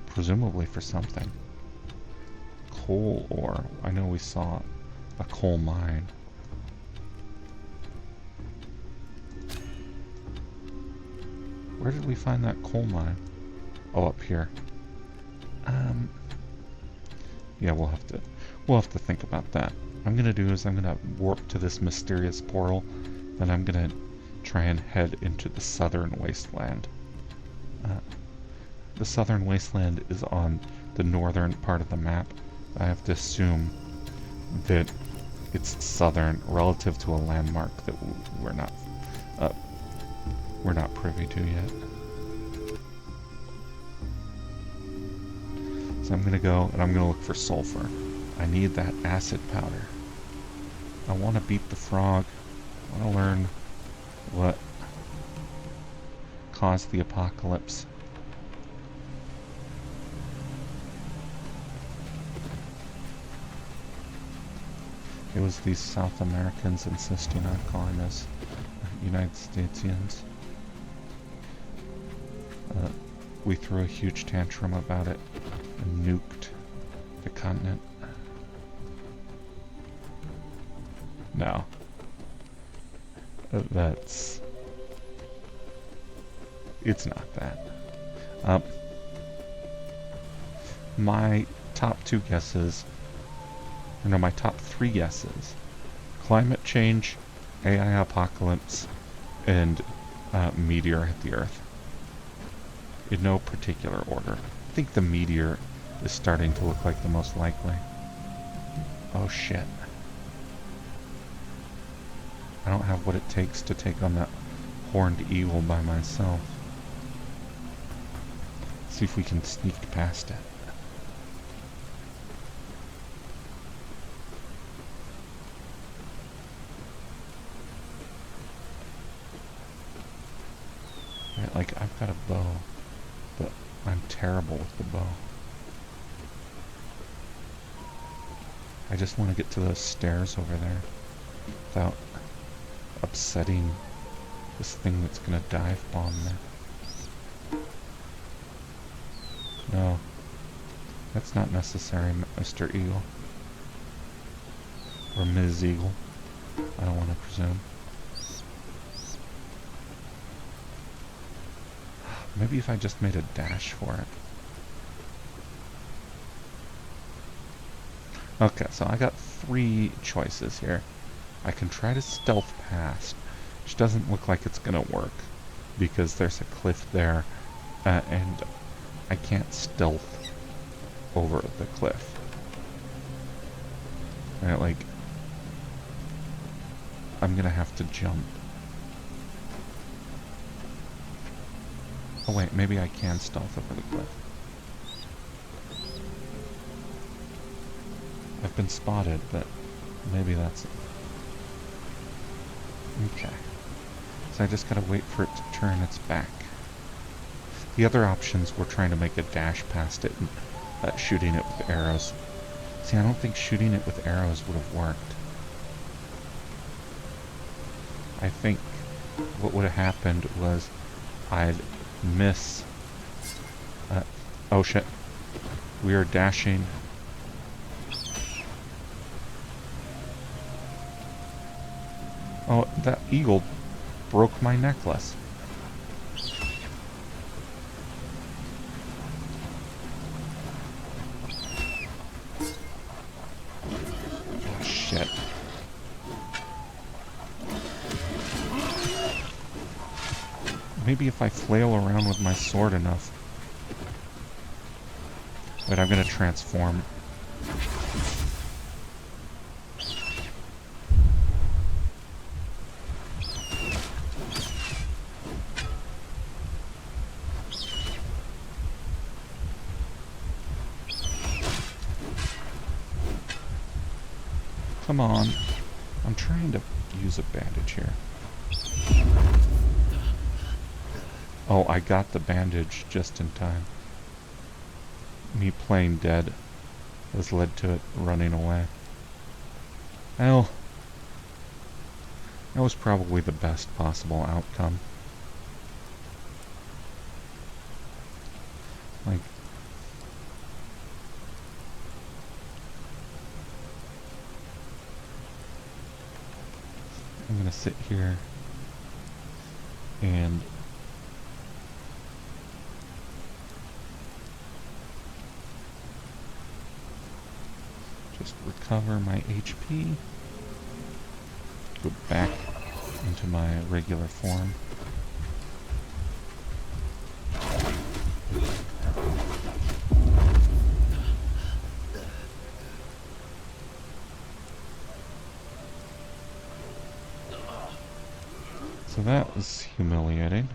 Presumably for something. Coal ore. I know we saw a coal mine. Where did we find that coal mine? Oh, up here. Yeah, we'll have to think about that. What I'm gonna do is I'm gonna warp to this mysterious portal, then I'm gonna try and head into the southern wasteland. The southern wasteland is on the northern part of the map. I have to assume that it's southern relative to a landmark that we're not privy to yet. So I'm gonna go and I'm gonna look for sulfur. I need that acid powder. I want to beat the frog. I want to learn what caused the apocalypse. It was these South Americans insisting on calling us United Statesians. We threw a huge tantrum about it and nuked the continent. No. It's not that. My top two guesses, or no, my top three guesses: climate change, AI apocalypse, and meteor hit the Earth. In no particular order. I think the meteor is starting to look like the most likely. Oh shit. I don't have what it takes to take on that horned eagle by myself. Let's see if we can sneak past it. Right, like, I've got a bow, but I'm terrible with the bow. I just want to get to those stairs over there without upsetting this thing that's gonna dive bomb me. No, that's not necessary, Mr. Eagle. Or Ms. Eagle. I don't want to presume. Maybe if I just made a dash for it. Okay, so I got three choices here. I can try to stealth past, which doesn't look like it's gonna work because there's a cliff there, and I can't stealth over the cliff. Right, like, I'm gonna have to jump. Oh wait, maybe I can stealth over the cliff. I've been spotted, but maybe that's it. Okay. So I just gotta wait for it to turn its back. The other options were trying to make a dash past it and shooting it with arrows. See, I don't think shooting it with arrows would have worked. I think what would have happened was I'd miss... oh shit. We are dashing. Oh, that eagle broke my necklace. Oh, shit. Maybe if I flail around with my sword enough. Wait, I'm gonna transform. Come on. I'm trying to use a bandage here. Oh, I got the bandage just in time. Me playing dead has led to it running away. Well, that was probably the best possible outcome. Like, I'm gonna sit here and just recover my HP, go back into my regular form. So that was humiliating.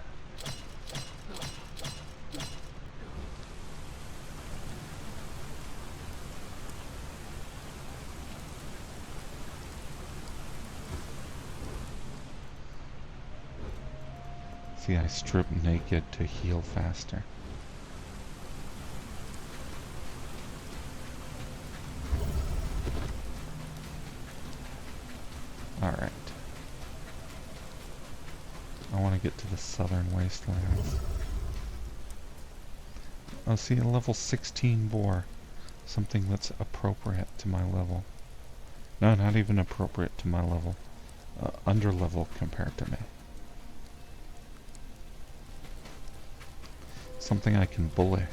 See, I strip naked to heal faster. Alright. I want to get to the southern wastelands. Oh, see, a level 16 boar. Something that's appropriate to my level. No, not even appropriate to my level. Under level compared to me. Something I can bully.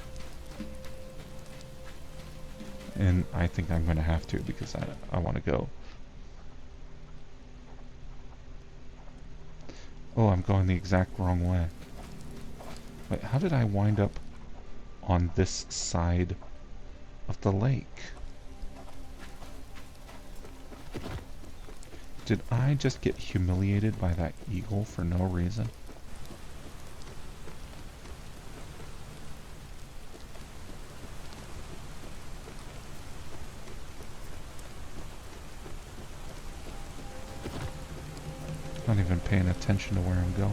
And I think I'm going to have to because I want to go. Oh, I'm going the exact wrong way. Wait, how did I wind up on this side of the lake? Did I just get humiliated by that eagle for no reason? Not even paying attention to where I'm going.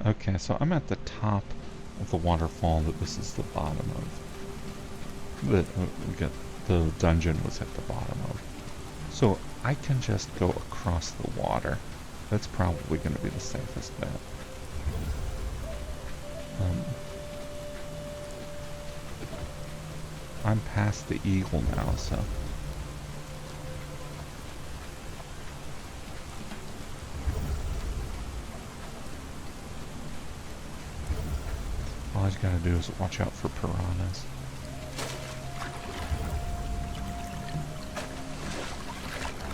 Okay, so I'm at the top of the waterfall that this is the bottom of. The dungeon was at the bottom of. So I can just go across the water. That's probably going to be the safest bet. I'm past the eagle now, so... all I gotta do is watch out for piranhas.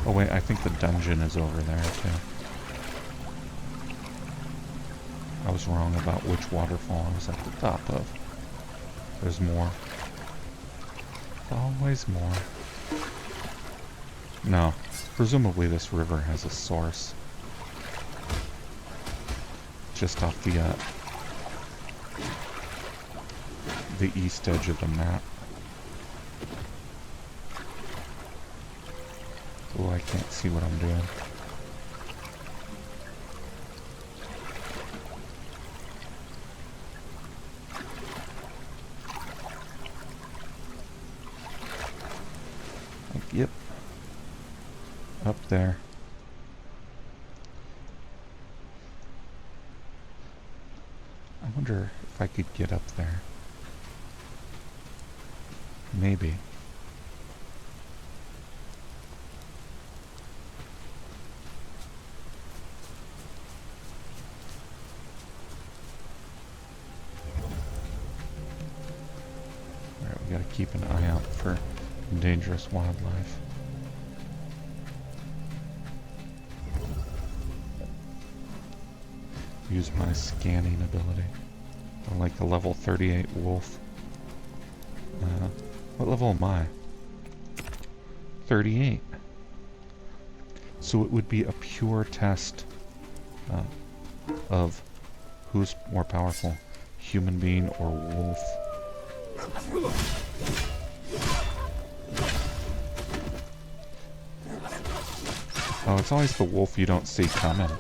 Oh wait, I think the dungeon is over there too. was wrong about which waterfall I was at the top of. There's more. Always more. No. Presumably this river has a source. Just off the east edge of the map. Oh, I can't see what I'm doing. Yep. Up there. I wonder if I could get up there. Maybe. Alright, we gotta keep an eye out for dangerous wildlife. Use my scanning ability. I like a level 38 wolf. What level am I? 38. So it would be a pure test of who's more powerful, human being or wolf. Oh, it's always the wolf you don't see coming.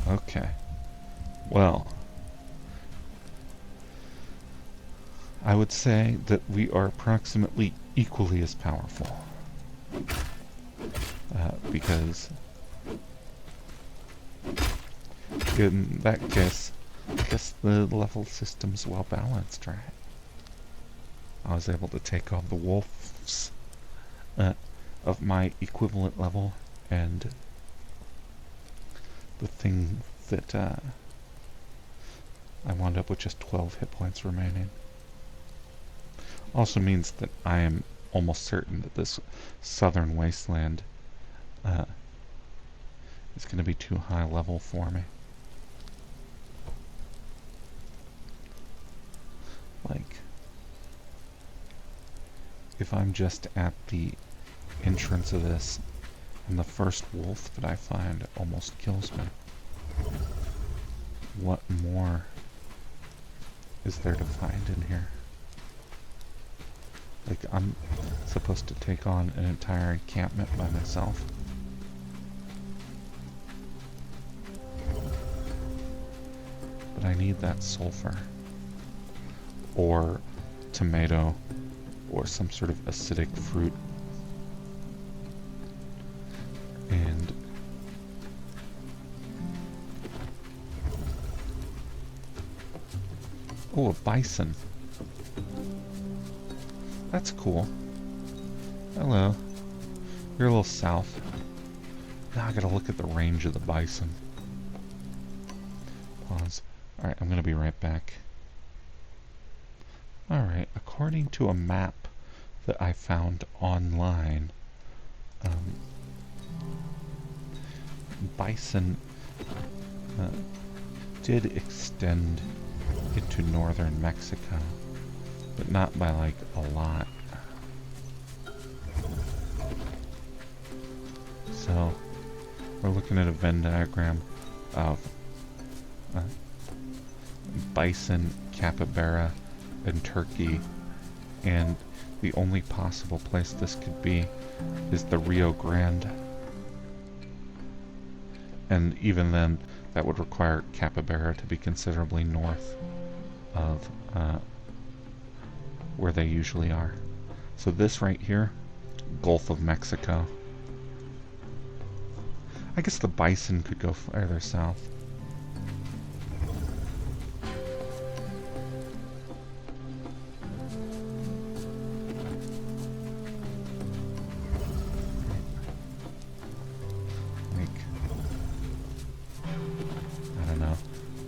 Okay. Well, I would say that we are approximately equally as powerful. Because in that case, I guess the level system's well balanced, right? I was able to take on the wolves of my equivalent level, and the thing that I wound up with just 12 hit points remaining. Also means that I am almost certain that this southern wasteland is going to be too high level for me. Like, if I'm just at the entrance of this, and the first wolf that I find almost kills me, what more is there to find in here? Like, I'm supposed to take on an entire encampment by myself. But I need that sulfur. Or tomato. Or some sort of acidic fruit. And oh, a bison. That's cool. Hello. You're a little south. Now I gotta look at the range of the bison. Pause. Alright, I'm gonna be right back. Alright, according to a map that I found online, bison did extend into northern Mexico, but not by like a lot. So we're looking at a Venn diagram of bison, capybara, and turkey, and the only possible place this could be is the Rio Grande. And even then, that would require capybara to be considerably north of where they usually are. So this right here, Gulf of Mexico. I guess the bison could go further south.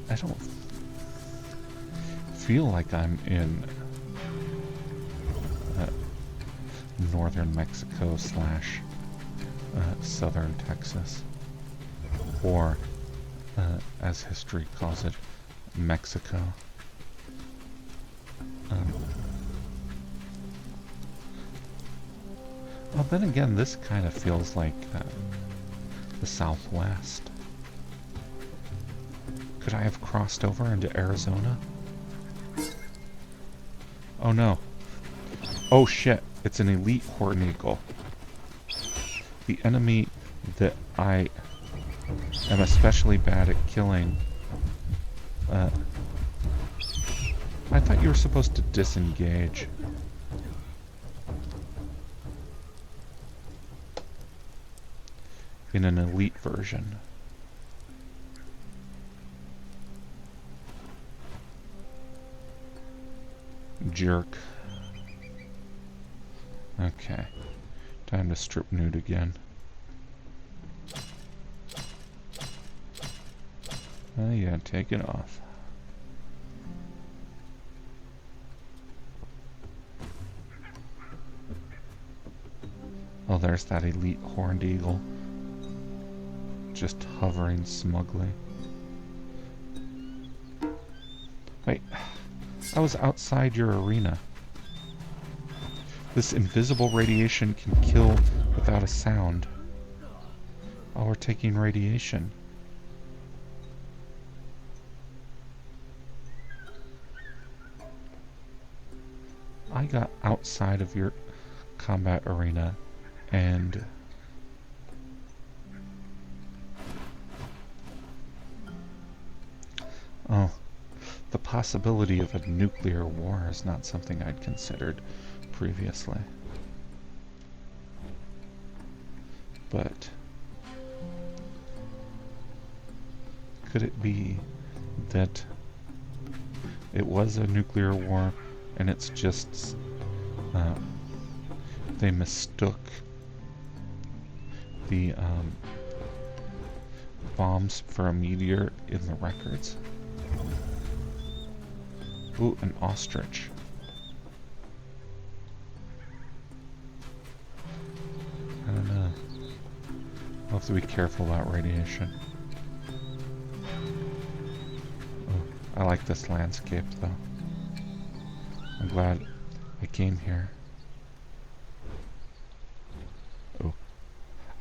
I don't feel like I'm in northern Mexico slash southern Texas, or as history calls it, Mexico. Well, then again, this kind of feels like the Southwest. Could I have crossed over into Arizona? Oh no. Oh shit, it's an elite horned eagle. The enemy that I am especially bad at killing. I thought you were supposed to disengage. In an elite version. Jerk. Okay. Time to strip nude again. Oh yeah, take it off. Oh, there's that elite horned eagle. Just hovering smugly. Wait, I was outside your arena. This invisible radiation can kill without a sound. Oh, we're taking radiation. I got outside of your combat arena and oh, the possibility of a nuclear war is not something I'd considered previously. But could it be that it was a nuclear war and it's just they mistook the bombs for a meteor in the records? Ooh, an ostrich. I don't know. I'll have to be careful about radiation. Oh, I like this landscape though. I'm glad I came here. Oh,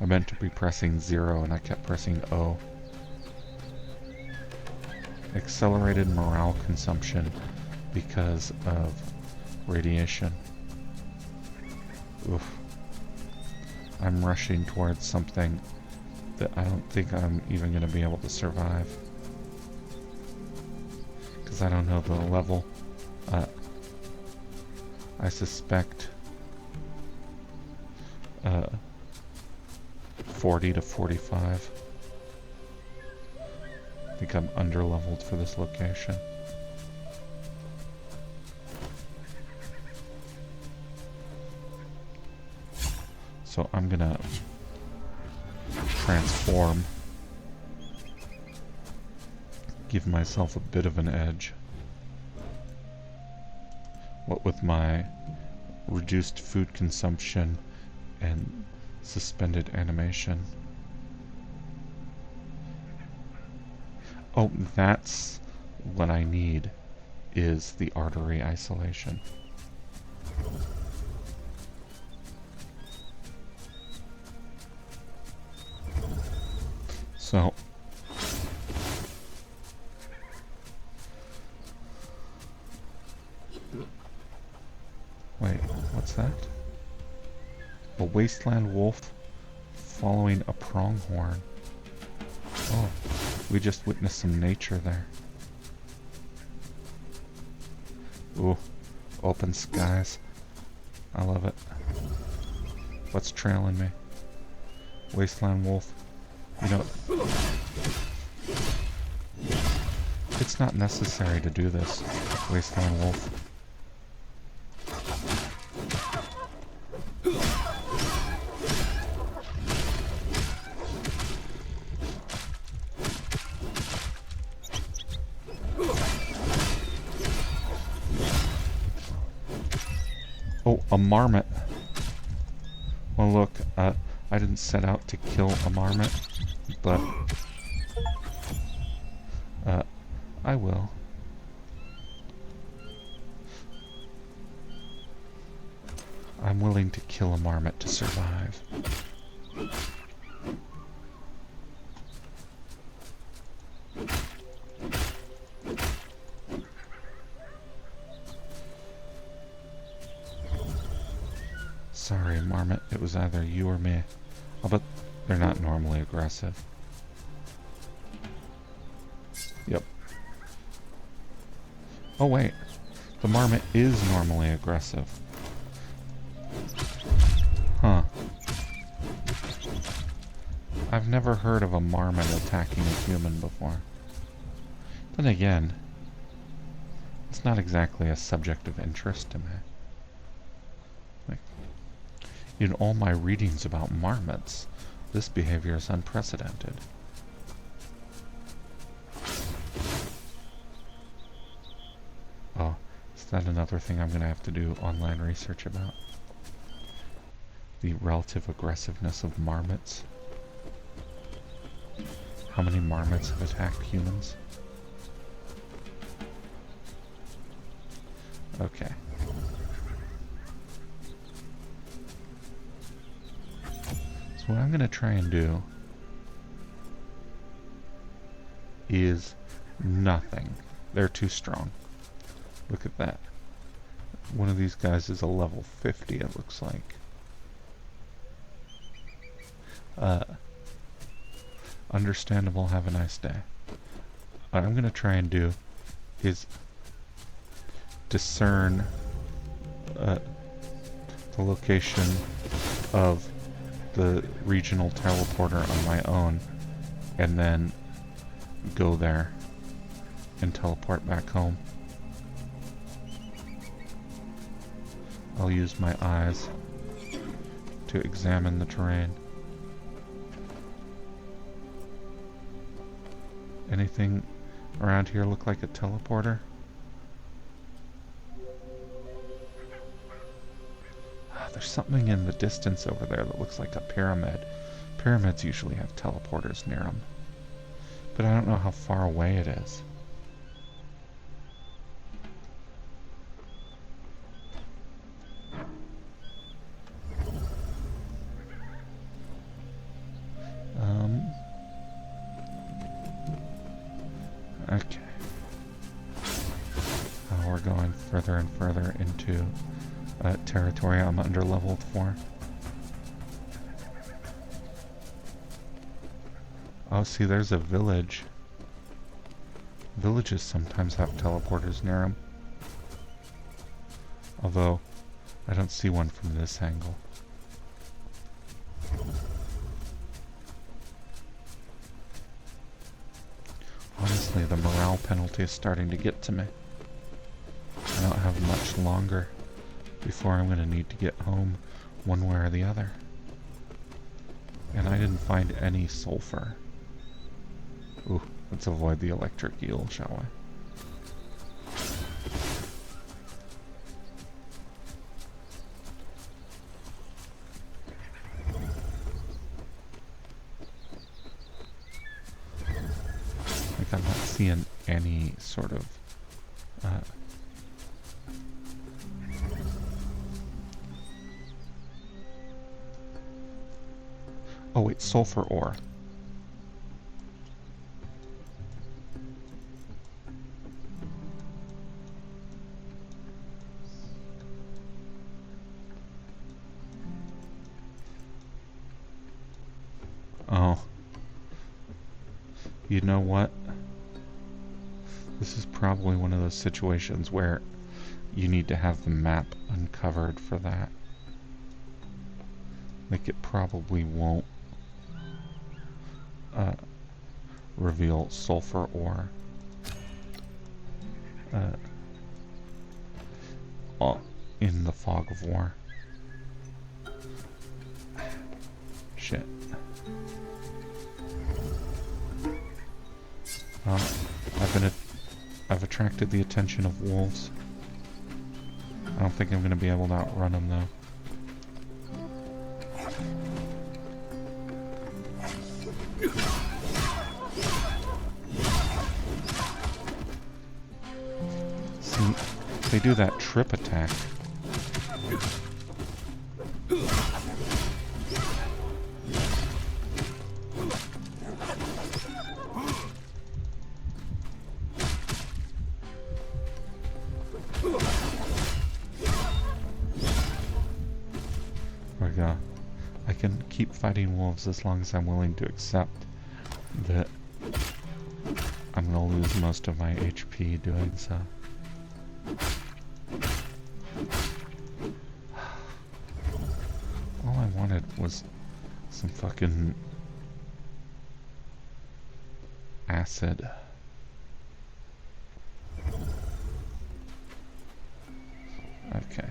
I meant to be pressing 0 and I kept pressing O. Accelerated morale consumption because of radiation. Oof. I'm rushing towards something that I don't think I'm even going to be able to survive. Because I don't know the level. I suspect 40 to 45. I think I'm underleveled for this location. So I'm gonna transform, give myself a bit of an edge. What with my reduced food consumption and suspended animation. Oh, that's what I need, is the artery isolation. So wait, what's that? A wasteland wolf following a pronghorn. Oh, we just witnessed some nature there. Ooh, open skies. I love it. What's trailing me? Wasteland wolf. You know, it's not necessary to do this, Wasteland wolf. Oh, a marmot look, I didn't set out to kill a marmot, but I will. I'm willing to kill a marmot to survive. Sorry, marmot, it was either you or me. Oh, but they're not normally aggressive. Yep. Oh wait, the marmot is normally aggressive. Huh. I've never heard of a marmot attacking a human before. Then again, it's not exactly a subject of interest to me. Like, in all my readings about marmots, this behavior is unprecedented. Oh, is that another thing I'm going to have to do online research about? The relative aggressiveness of marmots. How many marmots have attacked humans? Okay. So what I'm going to try and do is nothing. They're too strong. Look at that. One of these guys is a level 50, it looks like. Understandable, have a nice day. What I'm going to try and do is discern the location of the regional teleporter on my own, and then go there and teleport back home. I'll use my eyes to examine the terrain. Anything around here look like a teleporter? There's something in the distance over there that looks like a pyramid. Pyramids usually have teleporters near them. But I don't know how far away it is. Okay. We're going further and further into territory I'm under leveled for. Oh, see, there's a village. Villages sometimes have teleporters near them. Although, I don't see one from this angle. Honestly, the morale penalty is starting to get to me. I don't have much longer before I'm going to need to get home one way or the other. And I didn't find any sulfur. Ooh, let's avoid the electric eel, shall we? Like, I'm not seeing any sort of oh wait, sulfur ore. Oh. You know what? This is probably one of those situations where you need to have the map uncovered for that. Like, it probably won't reveal sulfur ore in the fog of war. Shit. I've attracted the attention of wolves. I don't think I'm going to be able to outrun them though. See, they do that trip attack. There we go. I can keep fighting wolves as long as I'm willing to accept that I'm gonna lose most of my HP doing so. All I wanted was some fucking acid. Okay.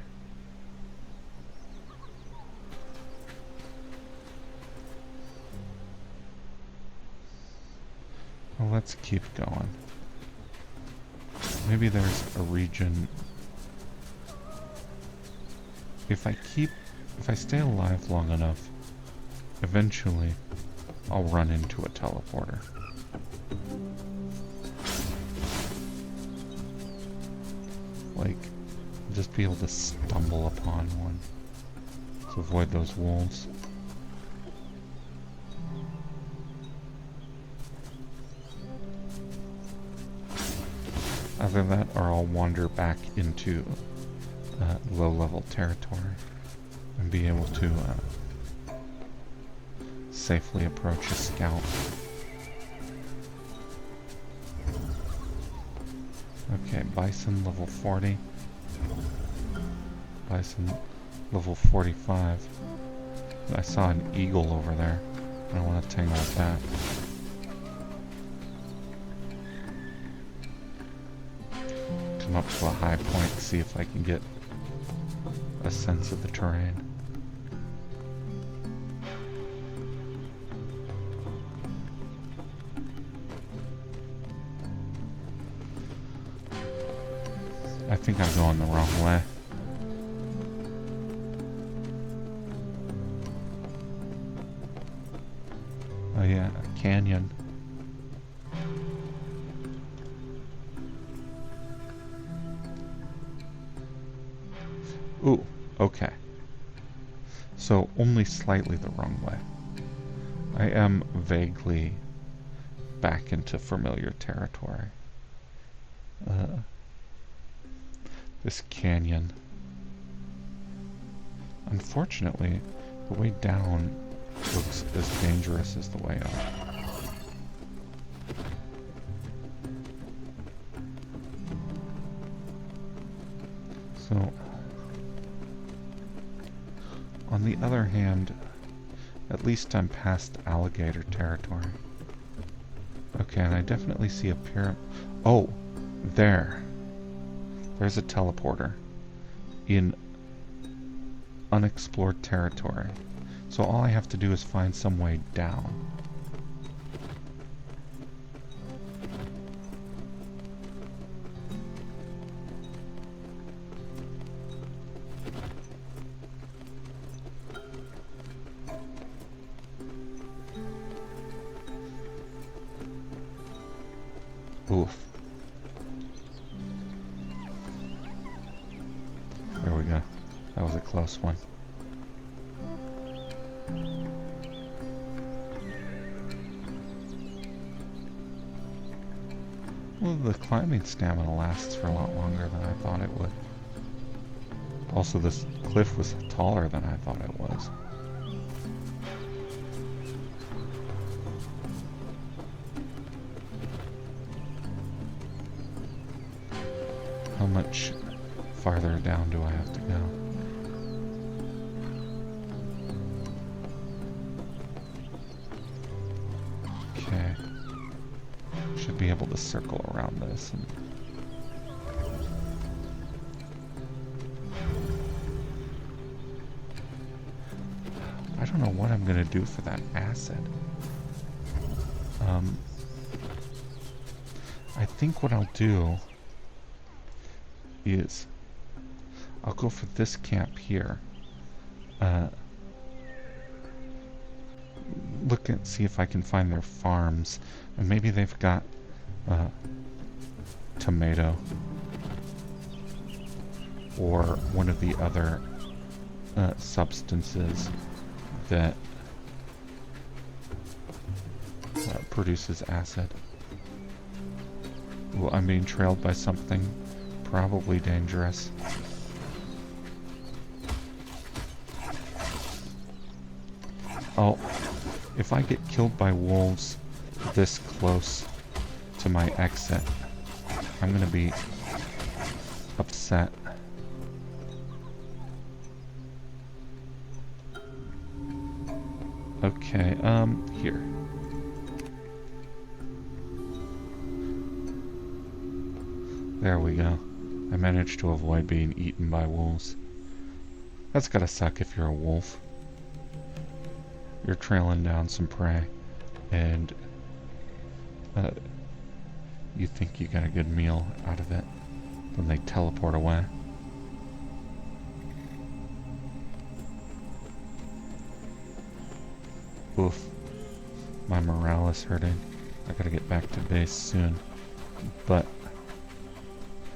Well, let's keep going. Maybe there's a region. If I stay alive long enough, eventually I'll run into a teleporter. Like, just be able to stumble upon one to avoid those wolves. Either that or I'll wander back into low-level territory and be able to safely approach a scout. Okay, bison level 40. Bison level 45. I saw an eagle over there. I don't want to tangle with that. Come up to a high point, see if I can get a sense of the terrain. I think I'm going the wrong way. Oh yeah, a canyon. Ooh, okay. So only slightly the wrong way. I am vaguely back into familiar territory. This canyon. Unfortunately, the way down looks as dangerous as the way up. So, on the other hand, at least I'm past alligator territory. Okay, and I definitely see a pyramid. Oh, there. There's a teleporter in unexplored territory. So all I have to do is find some way down. Oof. There we go. That was a close one. Well, the climbing stamina lasts for a lot longer than I thought it would. Also, this cliff was taller than I thought it was. How much farther down do I have to go? Okay. Should be able to circle around this. And I don't know what I'm gonna do for that acid. I think what I'll do is I'll go for this camp here. look and see if I can find their farms. And maybe they've got tomato or one of the other substances that produces acid. Ooh, I'm being trailed by something probably dangerous. Oh, if I get killed by wolves this close to my exit, I'm gonna be upset. Okay, here. There we go. I managed to avoid being eaten by wolves. That's gotta suck if you're a wolf. You're trailing down some prey, and you think you got a good meal out of it, then they teleport away. Oof. My morale is hurting. I gotta get back to base soon. But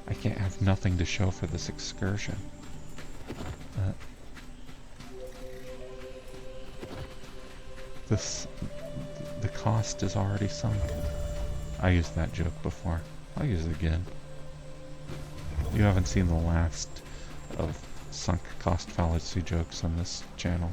I can't have nothing to show for this excursion. The cost is already sunk. I used that joke before. I'll use it again. You haven't seen the last of sunk cost fallacy jokes on this channel.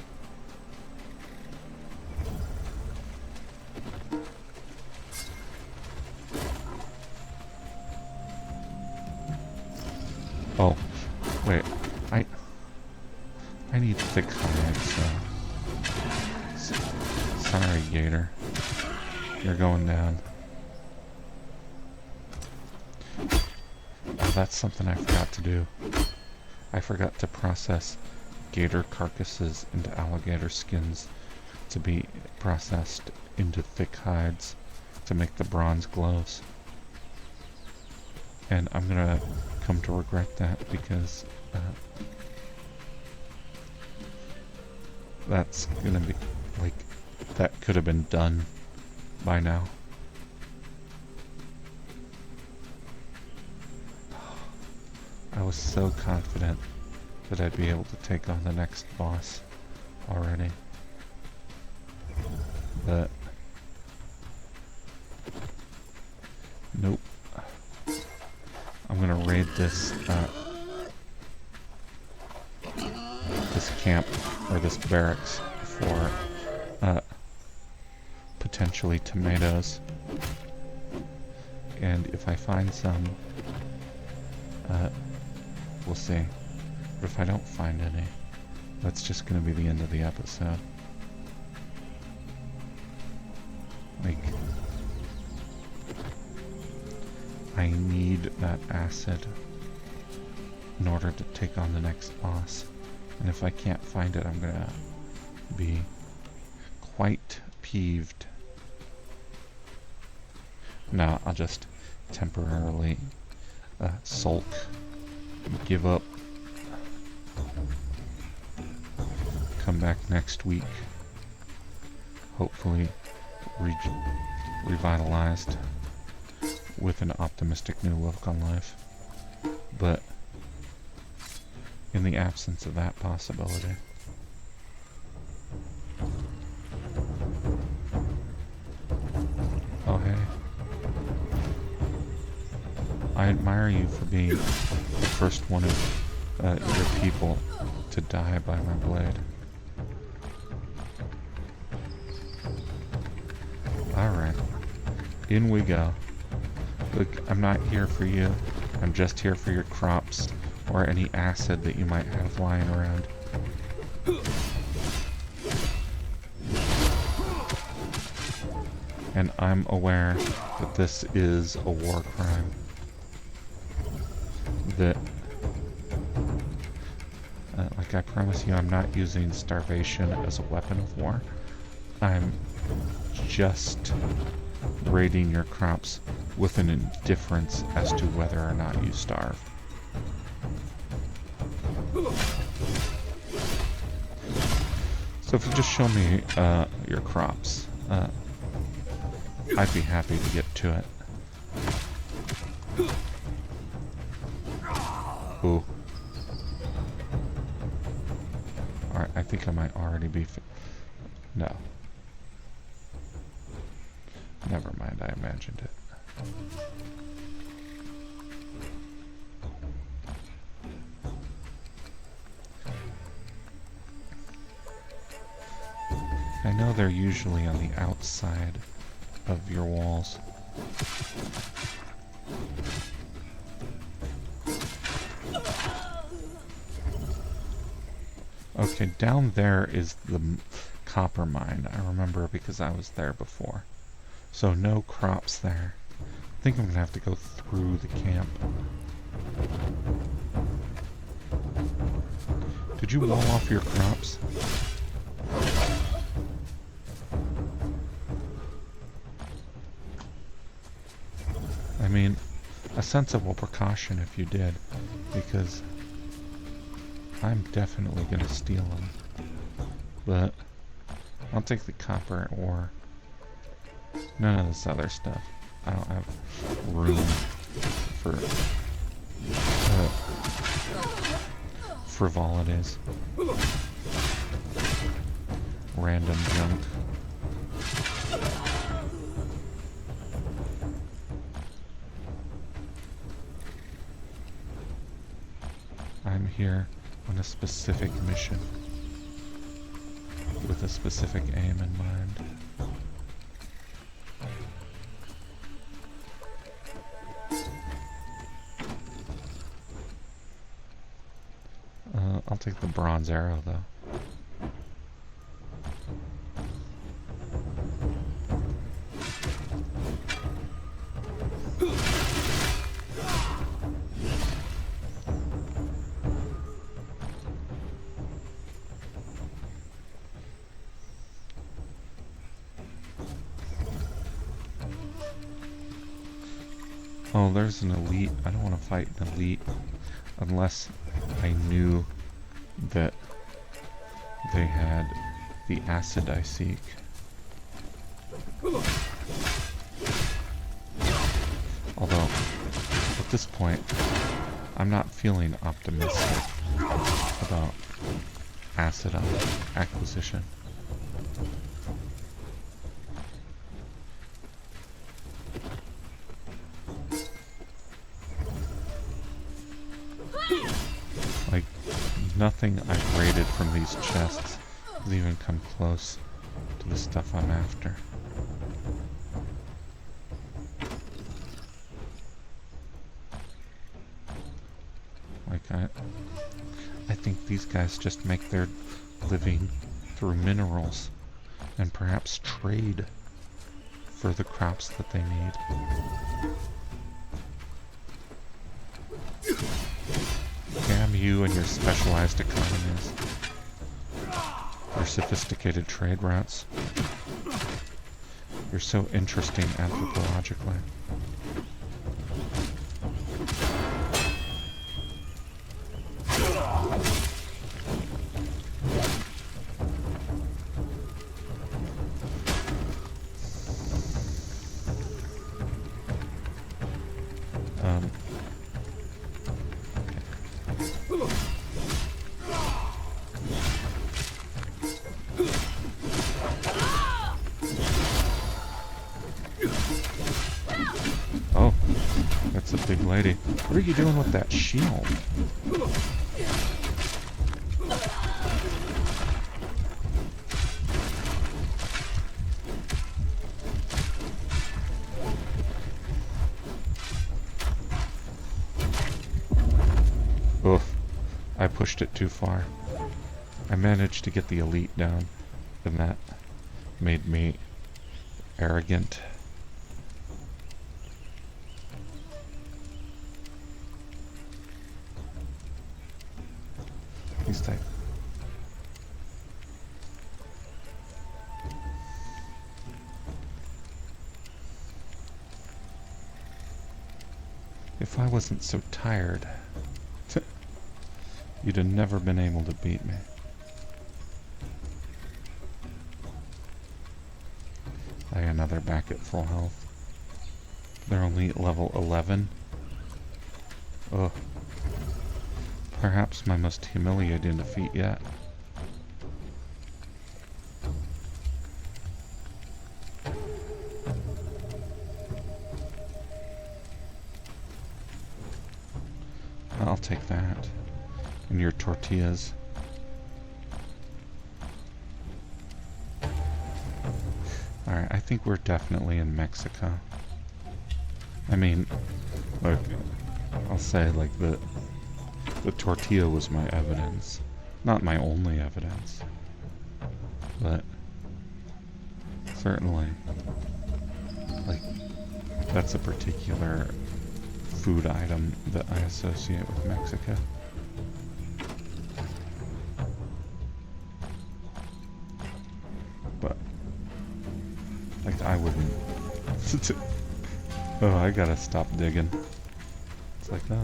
Oh, wait. I need thick hides, so... Sorry, Gator. You're going down. Oh, that's something I forgot to do. I forgot to process gator carcasses into alligator skins to be processed into thick hides to make the bronze gloves. And I'm gonna come to regret that because that's gonna be like, that could have been done by now. I was so confident that I'd be able to take on the next boss already. But nope. I'm gonna raid this this camp or this barracks for potentially tomatoes, and if I find some, we'll see. But if I don't find any, that's just gonna be the end of the episode. Like, I need that acid in order to take on the next boss. And if I can't find it, I'm gonna be quite peeved. No, I'll just temporarily sulk, give up, come back next week, hopefully revitalized with an optimistic new look on life. But in the absence of that possibility, oh hey, I admire you for being the first one of your people to die by my blade. Alright, in we go. Look, I'm not here for you. I'm just here for your crops or any acid that you might have lying around. And I'm aware that this is a war crime. That, like I promise you, I'm not using starvation as a weapon of war. I'm just raiding your crops with an indifference as to whether or not you starve. So if you just show me your crops, I'd be happy to get to it. Ooh. Alright, I think I might already be no. Never mind, I imagined it. I know they're usually on the outside of your walls. Okay, down there is the copper mine. I remember because I was there before. So no crops there. I think I'm gonna have to go through the camp. Did you wall off your crops? I mean, a sensible precaution if you did, because I'm definitely gonna steal them. But I'll take the copper ore. None of this other stuff. I don't have room for frivolities. Random junk. I'm here on a specific mission with a specific aim in mind. I'll take the bronze arrow though. Oh, there's an elite. I don't want to fight an elite unless I knew that they had the acid I seek. Although, at this point, I'm not feeling optimistic about acid acquisition. Like, nothing I've raided from these chests has even come close to the stuff I'm after. Like, I think these guys just make their living through minerals and perhaps trade for the crops that they need. Damn you and your specialized economies. Your sophisticated trade routes. You're so interesting anthropologically. Oh, that's a big lady. What are you doing with that shield? Oof, I pushed it too far. I managed to get the elite down, and that made me arrogant. He's tight. If I wasn't so tired, you'd have never been able to beat me. now they're back at full health. They're only level 11. Ugh. Perhaps my most humiliating defeat yet. I'll take that. And your tortillas. Alright, I think we're definitely in Mexico. I mean, look, I'll say, like, the tortilla was my evidence. Not my only evidence. But certainly, like, that's a particular food item that I associate with Mexico. But, like, I wouldn't... Oh, I gotta stop digging. It's like, oh.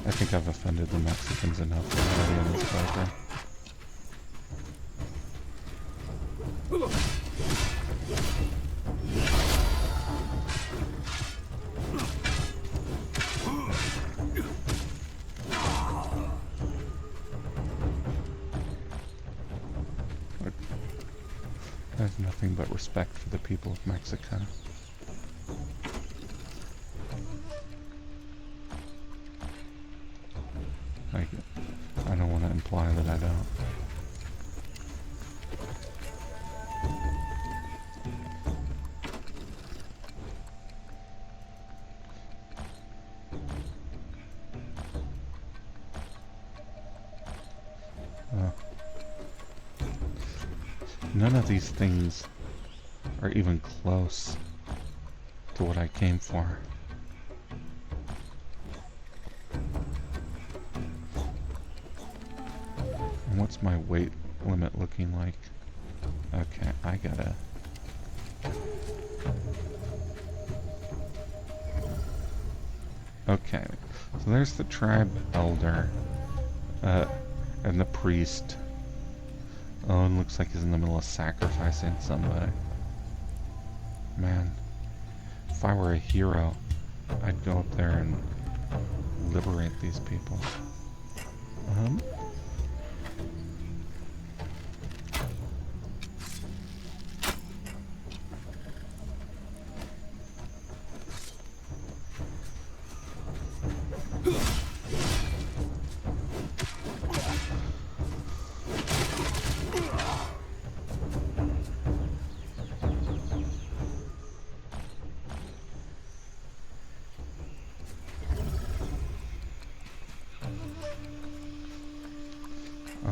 I think I've offended the Mexicans enough already in this program. I have nothing but respect for the people of Mexico. I don't want to imply that I don't. None of these things are even close to what I came for. And what's my weight limit looking like? Okay, I gotta... Okay, so there's the tribe elder, and the priest. Oh, and looks like he's in the middle of sacrificing somebody. Man, if I were a hero, I'd go up there and liberate these people.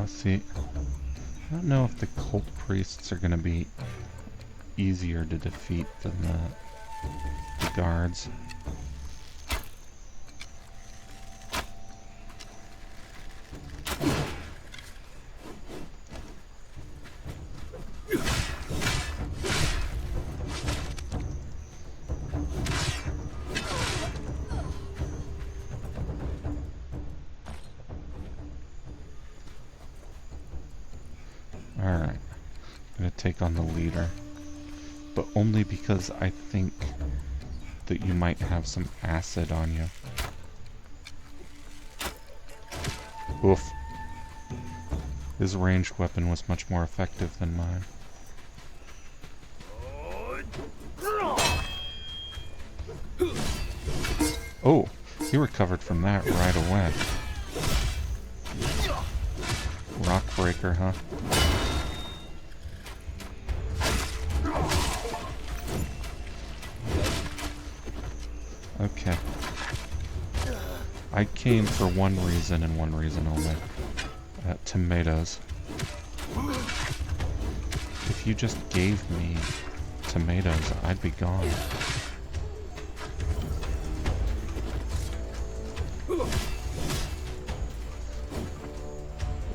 See, I don't know if the cult priests are going to be easier to defeat than the guards. Alright, I'm gonna take on the leader, but only because I think that you might have some acid on you. Oof. His ranged weapon was much more effective than mine. Oh, he recovered from that right away. Rock breaker, huh? Okay. I came for one reason and one reason only. Tomatoes. If you just gave me tomatoes, I'd be gone.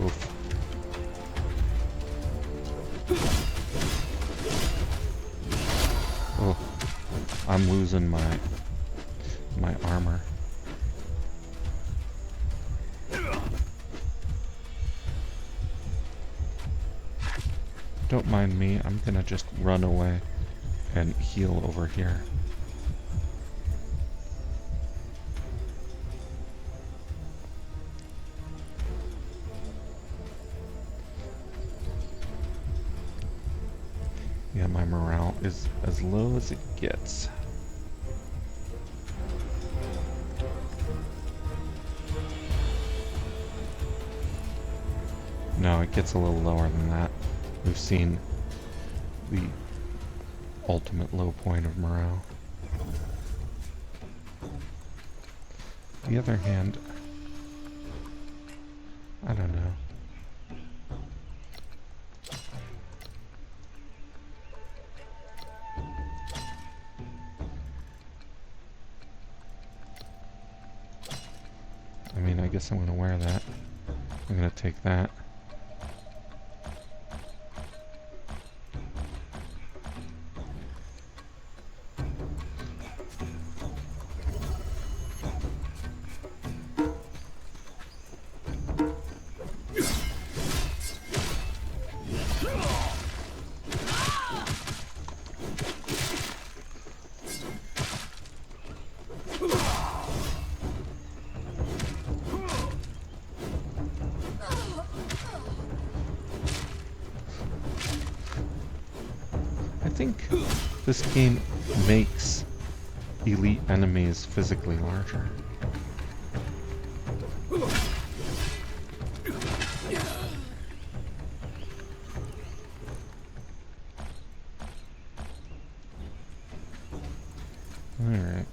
Oof. Oh, I'm losing my armor. Don't mind me, I'm gonna just run away and heal over here. Yeah, my morale is as low as it gets. No, it gets a little lower than that. We've seen the ultimate low point of morale. On the other hand, I don't know. I mean, I guess I'm gonna wear that. I'm gonna take that. I think this game makes elite enemies physically larger. Alright.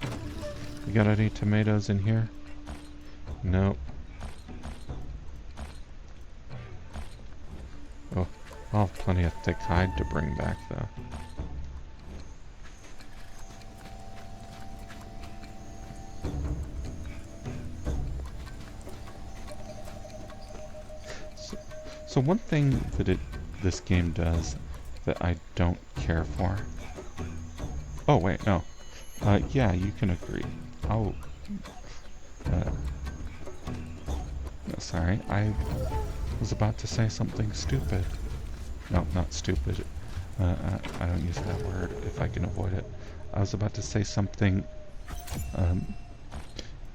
You got any tomatoes in here? Nope. Oh, I'll have plenty of thick hide to bring back though. So one thing that this game does that I don't care for. Oh wait, no. Yeah, you can agree. I'll. No, sorry, I was about to say something stupid. No, not stupid. I don't use that word if I can avoid it. I was about to say something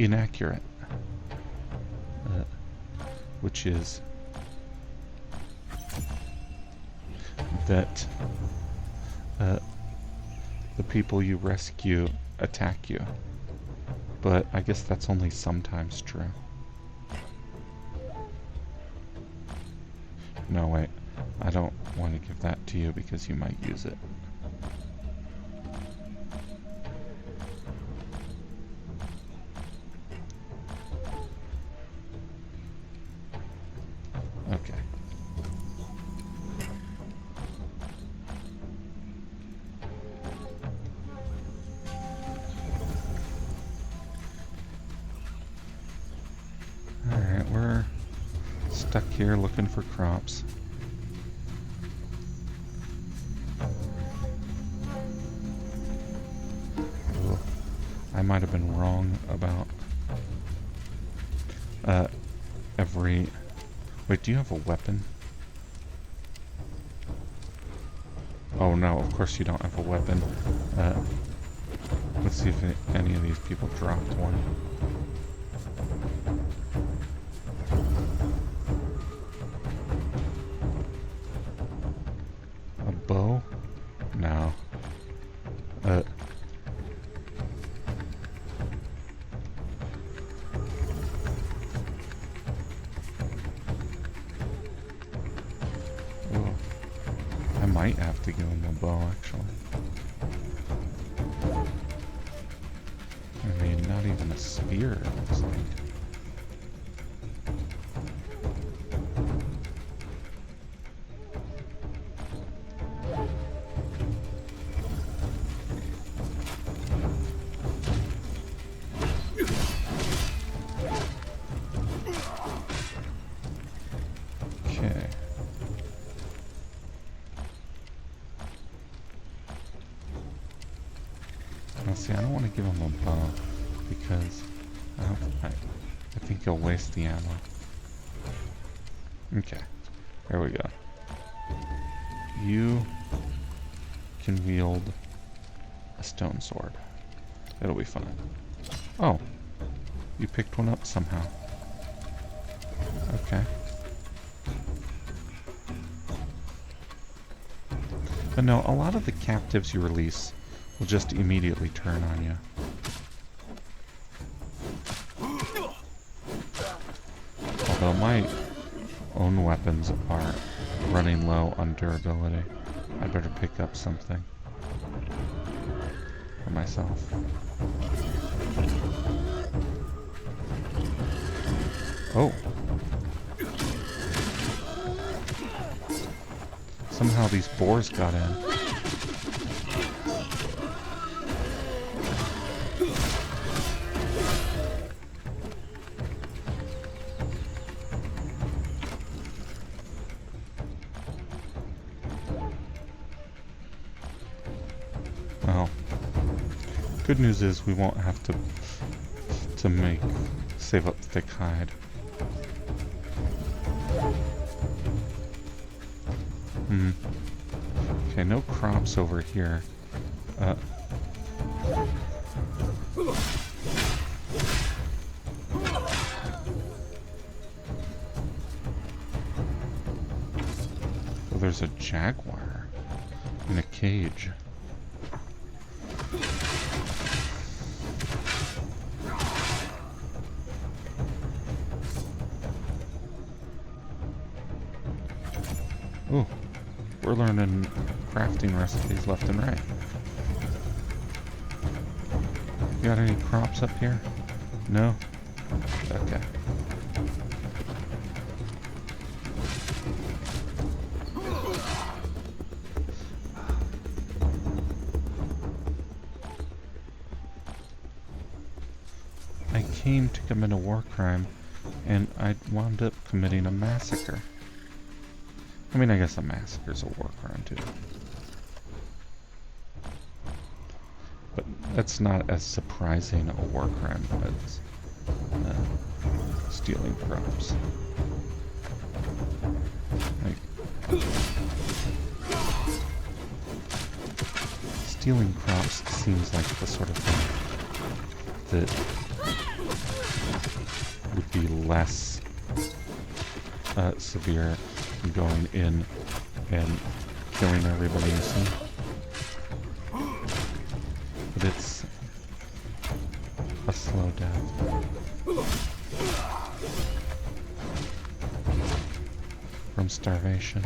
inaccurate, which is that the people you rescue attack you. But I guess that's only sometimes true. No, wait. I don't want to give that to you because you might use it. Okay. Alright, we're stuck here looking for crops. Ugh. I might have been wrong about every... Wait, do you have a weapon? Oh no, of course you don't have a weapon. Let's see if any of these people dropped one. A bow? No. Oh, I might have to give him a bow, actually. I mean, not even a spear, it looks like. Okay. Now see, I don't want to give him a bow because I think he'll waste the ammo. Okay, there we go. you can wield a stone sword. It'll be fun. Oh, you picked one up somehow. Okay. But no, a lot of the captives you release will just immediately turn on you. Although my own weapons are running low on durability. I'd better pick up something for myself. Oh. Somehow these boars got in. Well, good news is we won't have to save up thick hide. Okay, no crops over here. Oh, there's a jaguar in a cage. Ooh, we're learning crafting recipes left and right. You got any crops up here? No? Okay. I came to commit a war crime, and I wound up committing a massacre. I mean, I guess a massacre's a war crime, too. But that's not as surprising a war crime as stealing crops. Like, stealing crops seems like the sort of thing that would be less severe than going in and killing everybody you see. But it's a slow death. From starvation.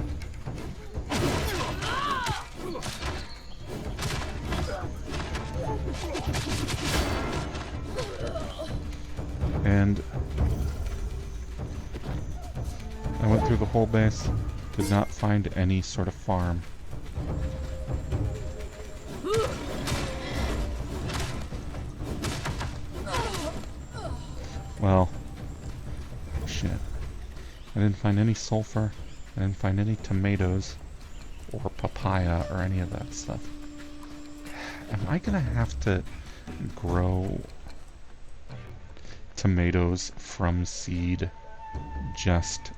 And I went through the whole base, did not find any sort of farm. Well, shit. I didn't find any sulfur, I didn't find any tomatoes, or papaya, or any of that stuff. Am I gonna have to grow tomatoes from seed just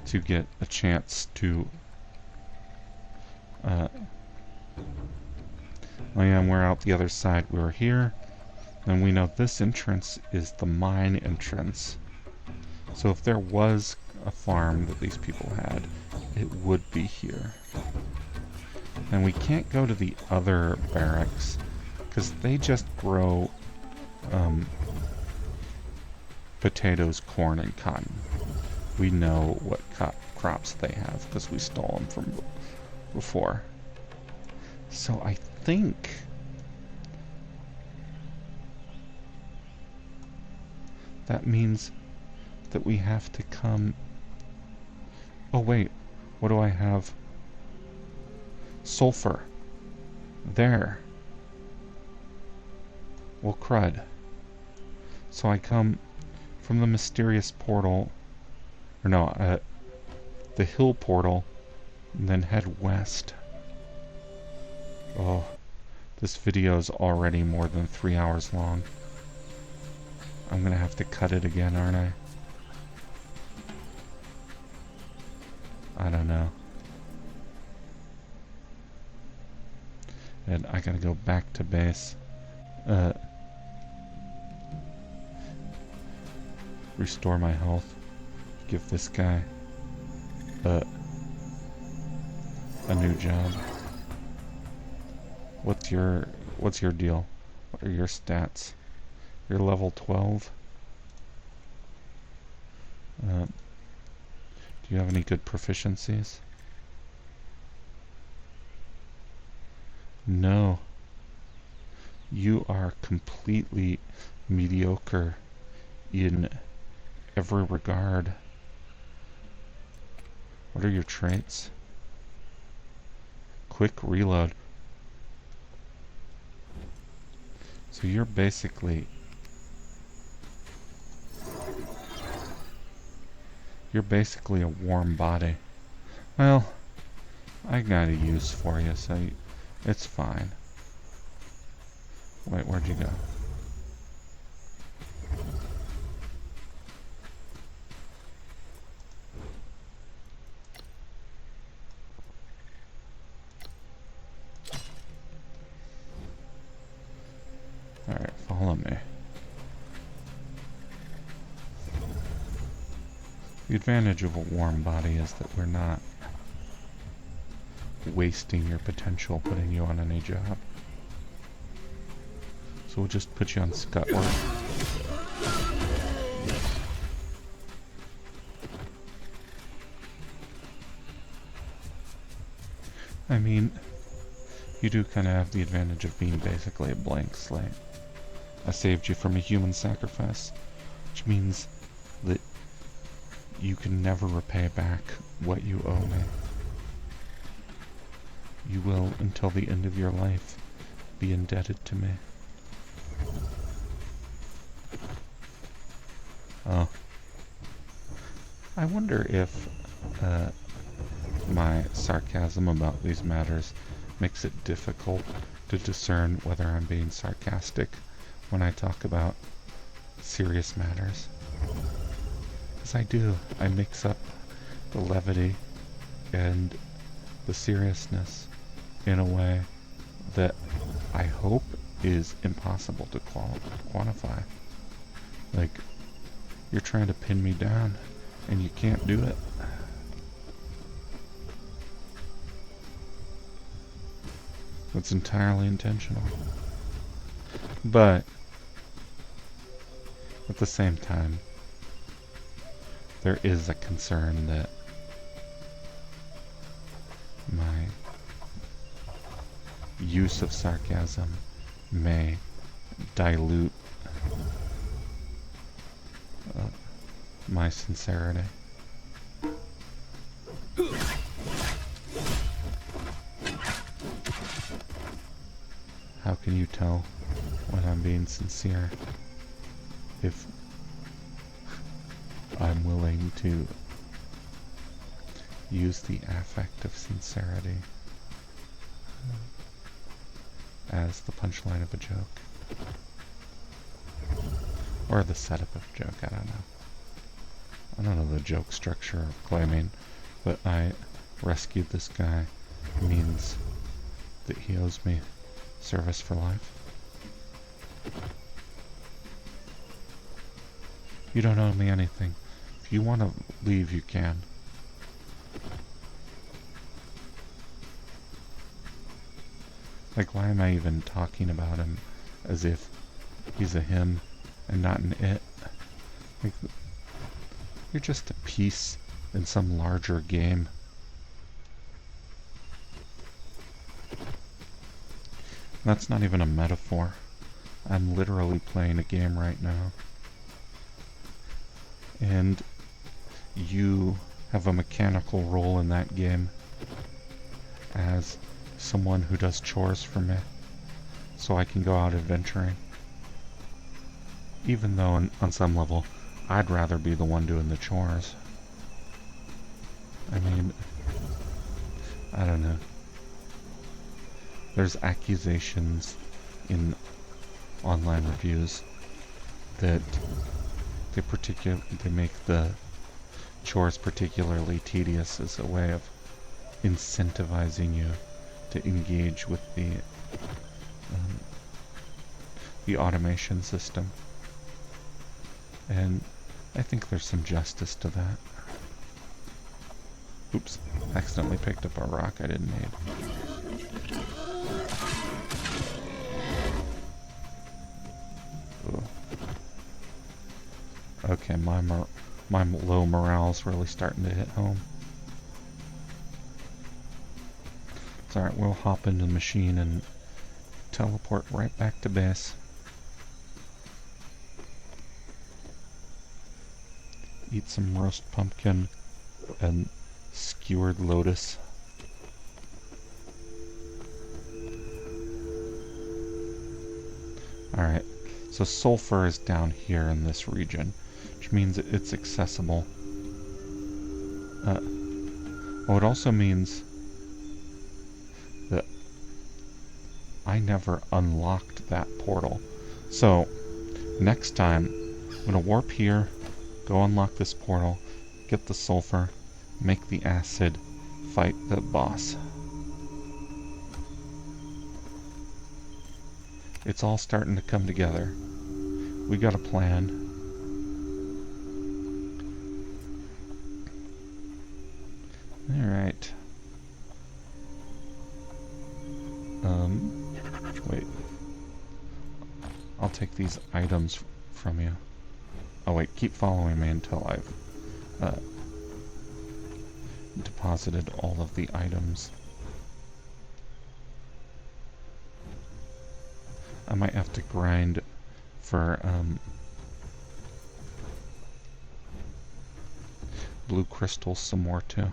to get a chance to oh yeah, and we're out the other side. We were here, and we know this entrance is the mine entrance. So if there was a farm that these people had, it would be here. And we can't go to the other barracks because they just grow potatoes, corn, and cotton. We know what crops they have because we stole them from before. So I think that means that we have to come... Oh wait, what do I have? Sulfur. There. Well, crud. So I come from the mysterious portal, or no, the hill portal, and then head west. Oh, this video is already more than 3 hours long. I'm gonna have to cut it again, aren't I? I don't know. And I gotta go back to base. Restore my health. Give this guy a new job. What's your deal? What are your stats? You're level 12. Do you have any good proficiencies? No. You are completely mediocre in every regard. What are your traits? Quick reload. So you're basically a warm body. Well, I got a use for you, so it's fine. Wait, where'd you go? Alright, follow me. The advantage of a warm body is that we're not wasting your potential putting you on any job. So we'll just put you on scut work. I mean, you do kind of have the advantage of being basically a blank slate. I saved you from a human sacrifice, which means that you can never repay back what you owe me. You will, until the end of your life, be indebted to me. Oh. I wonder if my sarcasm about these matters makes it difficult to discern whether I'm being sarcastic when I talk about serious matters. Because I do. I mix up the levity and the seriousness in a way that I hope is impossible to quantify. Like, you're trying to pin me down and you can't do it. It's entirely intentional. But at the same time, there is a concern that my use of sarcasm may dilute my sincerity. How can you tell when I'm being sincere if I'm willing to use the affect of sincerity as the punchline of a joke? Or the setup of a joke, I don't know. I don't know the joke structure of claiming that I rescued this guy means that he owes me service for life. You don't owe me anything. If you want to leave, you can. Like, why am I even talking about him as if he's a him and not an it? Like, you're just a piece in some larger game. That's not even a metaphor. I'm literally playing a game right now. And you have a mechanical role in that game as someone who does chores for me, so I can go out adventuring. Even though on some level, I'd rather be the one doing the chores. I mean, I don't know. There's accusations in online reviews that they make the chores particularly tedious as a way of incentivizing you to engage with the the automation system. And I think there's some justice to that. Oops, accidentally picked up a rock I didn't need. Ooh. Okay, my low morale's really starting to hit home. It's alright, we'll hop into the machine and teleport right back to base. Eat some roast pumpkin and skewered lotus. Alright, so sulfur is down here in this region, which means it's accessible. Oh, it also means that I never unlocked that portal. So, next time, I'm going to warp here, go unlock this portal, get the sulfur, make the acid, fight the boss. It's all starting to come together. We got a plan. Alright. Wait. I'll take these items from you. Oh wait, keep following me until I've deposited all of the items. I might have to grind for blue crystals some more too.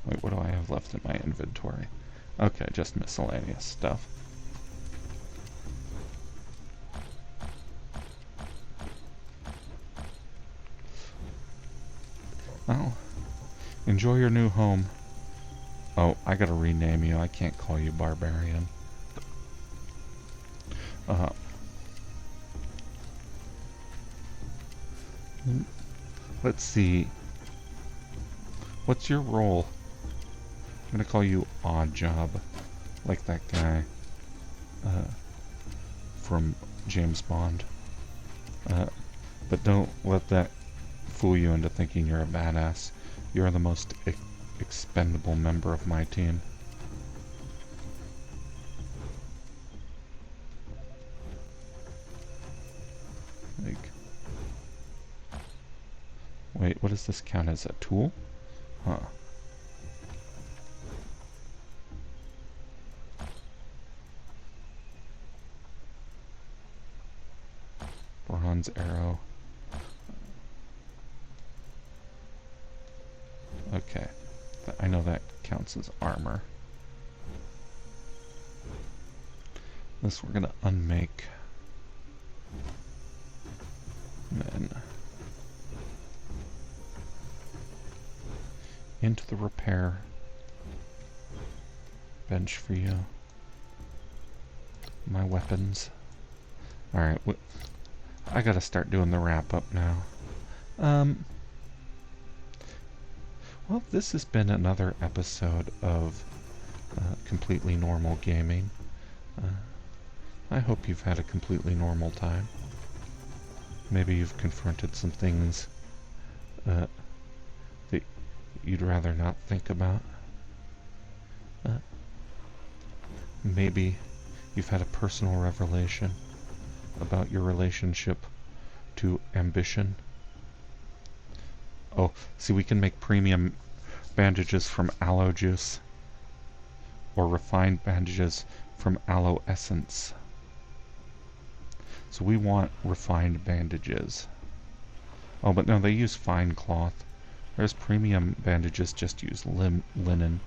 Wait, what do I have left in my inventory? Okay, just miscellaneous stuff. Well, enjoy your new home. Oh, I gotta rename you. I can't call you Barbarian. Let's see. What's your role? I'm gonna call you Odd Job, like that guy from James Bond. But don't let that fool you into thinking you're a badass. You're the most expendable member of my team. Like, wait, what does this count as? A tool? Huh. Bronze arrow. Okay. I know that counts as armor. This we're gonna unmake. And then into the repair bench for you. My weapons. Alright, I gotta start doing the wrap up now. Well, this has been another episode of Completely Normal Gaming. I hope you've had a completely normal time. Maybe you've confronted some things that you'd rather not think about. Maybe you've had a personal revelation about your relationship to ambition. Oh, see, we can make premium bandages from aloe juice, or refined bandages from aloe essence. So we want refined bandages. Oh, but no, they use fine cloth. There's premium bandages, just use linen.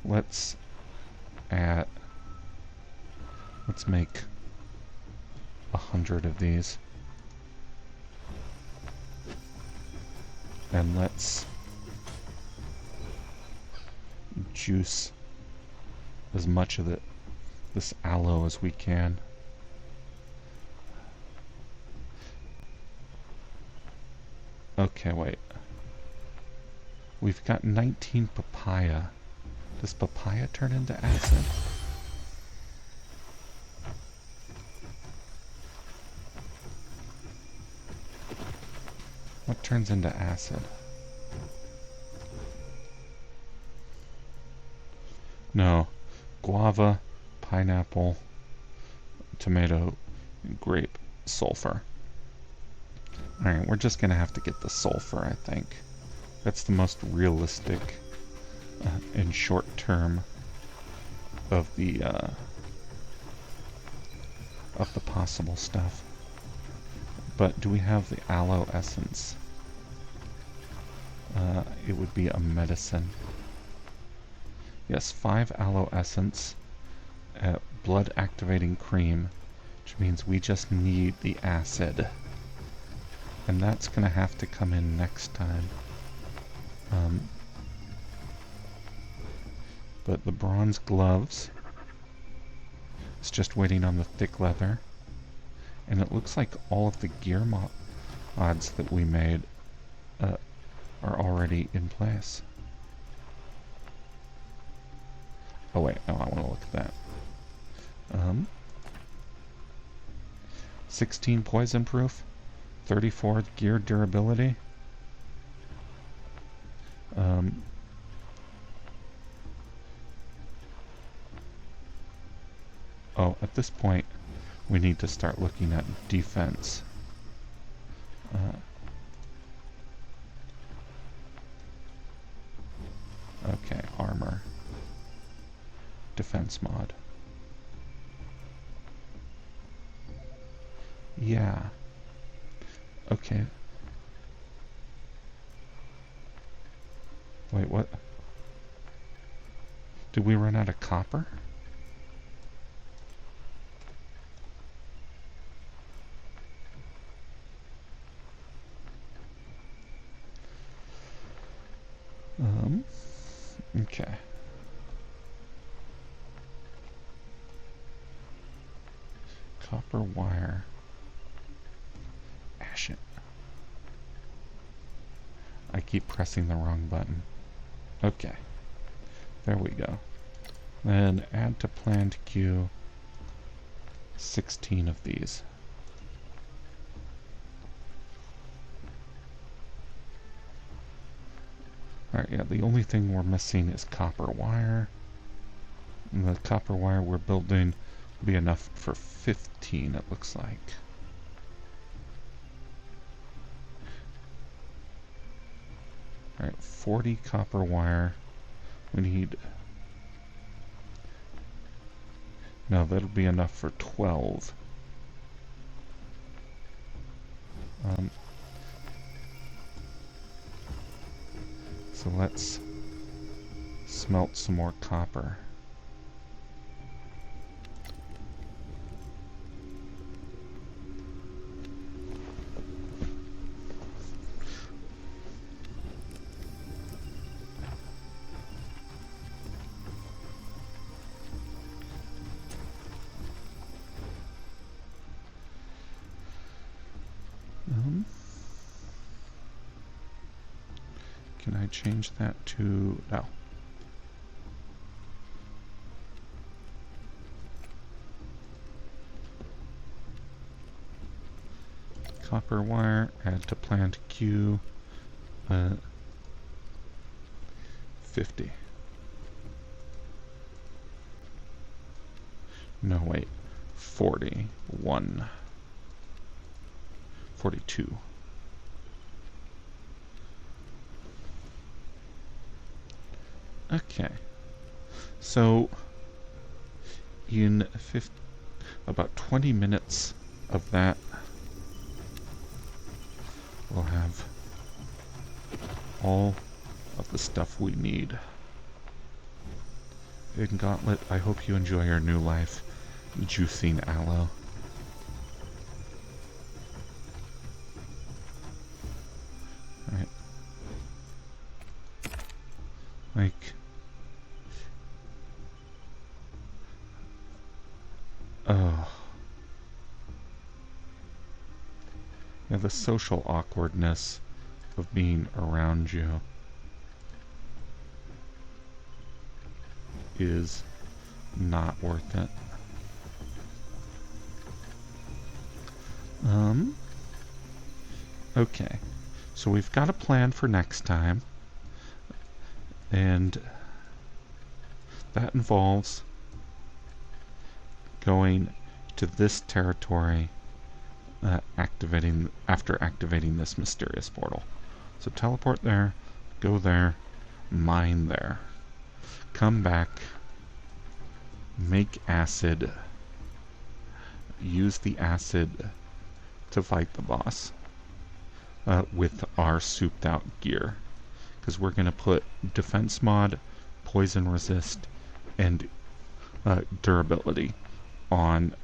Let's make 100 of these. And let's juice as much of this aloe as we can. Okay, wait. We've got 19 papaya. Does papaya turn into acid? What turns into acid? No. Guava, pineapple, tomato, grape, sulfur. Alright, we're just gonna have to get the sulfur, I think. That's the most realistic and short term of the possible stuff. But do we have the aloe essence? It would be a medicine. Yes, 5 aloe essence, blood activating cream, which means we just need the acid. And that's gonna have to come in next time. But the bronze gloves is just waiting on the thick leather. And it looks like all of the gear mods that we made are already in place. Oh wait, no, I want to look at that. 16 poison proof, 34 gear durability. Oh, at this point, we need to start looking at defense. Okay, armor. Defense mod. Yeah. Okay. Wait, what? Did we run out of copper? Okay. Copper wire. Ashen. I keep pressing the wrong button. Okay. There we go. Then add to planned queue 16 of these. Alright, yeah, the only thing we're missing is copper wire. And the copper wire we're building will be enough for 15, it looks like. Alright, 40 copper wire. We need... No, that'll be enough for 12. So let's smelt some more copper. Can I change that to... no. Copper wire, add to planned queue, 50. No, wait. 41. 42. Okay. So, in about 20 minutes of that, we'll have all of the stuff we need. In Gauntlet, I hope you enjoy your new life, juicing aloe. Alright. Like, oh. Yeah, the social awkwardness of being around you is not worth it. Okay. So we've got a plan for next time. And that involves going to this territory after activating this mysterious portal. So teleport there, go there, mine there, come back, make acid, use the acid to fight the boss with our souped out gear, because we're going to put defense mod, poison resist, and durability on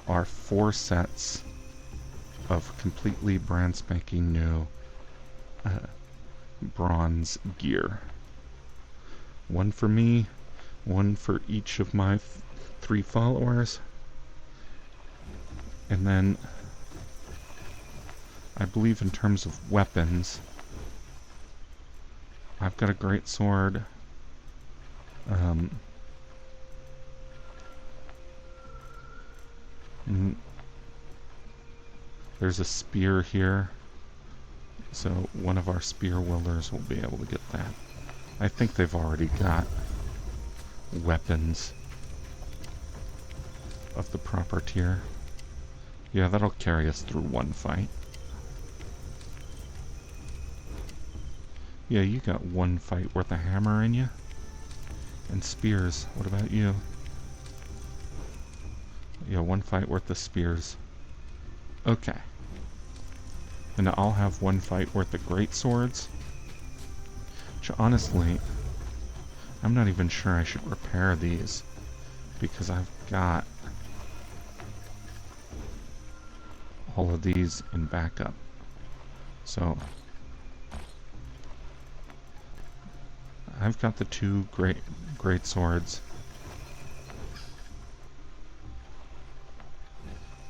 our 4 sets of completely brand spanking new bronze gear. 1 for me, 1 for each of my 3 followers, and then I believe in terms of weapons, I've got a great sword. There's a spear here, so one of our spear wielders will be able to get that. I think they've already got weapons of the proper tier. Yeah, that'll carry us through 1 fight. Yeah, you got 1 fight worth of hammer in you. And spears. What about you? Yeah, 1 fight worth of spears. Okay. And I'll have 1 fight worth of great swords. Which honestly, I'm not even sure I should repair these, because I've got all of these in backup. So I've got the 2 great swords.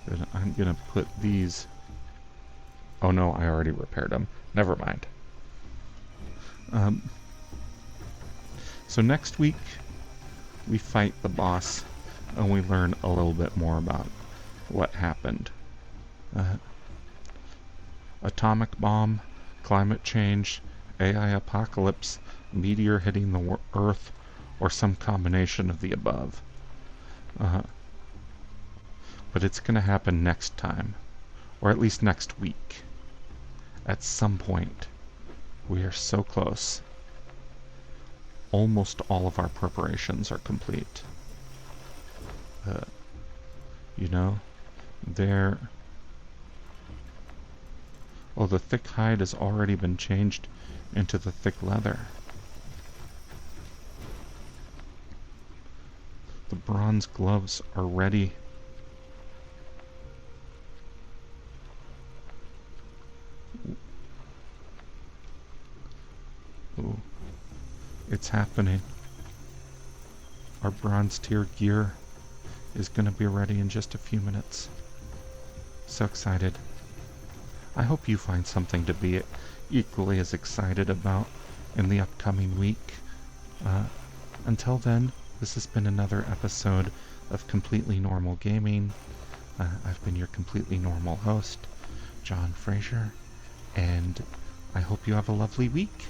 And I'm gonna put these. Oh no, I already repaired them. Never mind. So next week we fight the boss and we learn a little bit more about what happened. Atomic bomb, climate change, AI apocalypse, meteor hitting the Earth, or some combination of the above. But it's going to happen next time, or at least next week. At some point. We are so close. Almost all of our preparations are complete. You know, there... Oh, the thick hide has already been changed into the thick leather. The bronze gloves are ready. Ooh. It's happening. Our bronze tier gear is going to be ready in just a few minutes. So excited. I hope you find something to be equally as excited about in the upcoming week. Until then, this has been another episode of Completely Normal Gaming. I've been your completely normal host, John Fraser, and I hope you have a lovely week.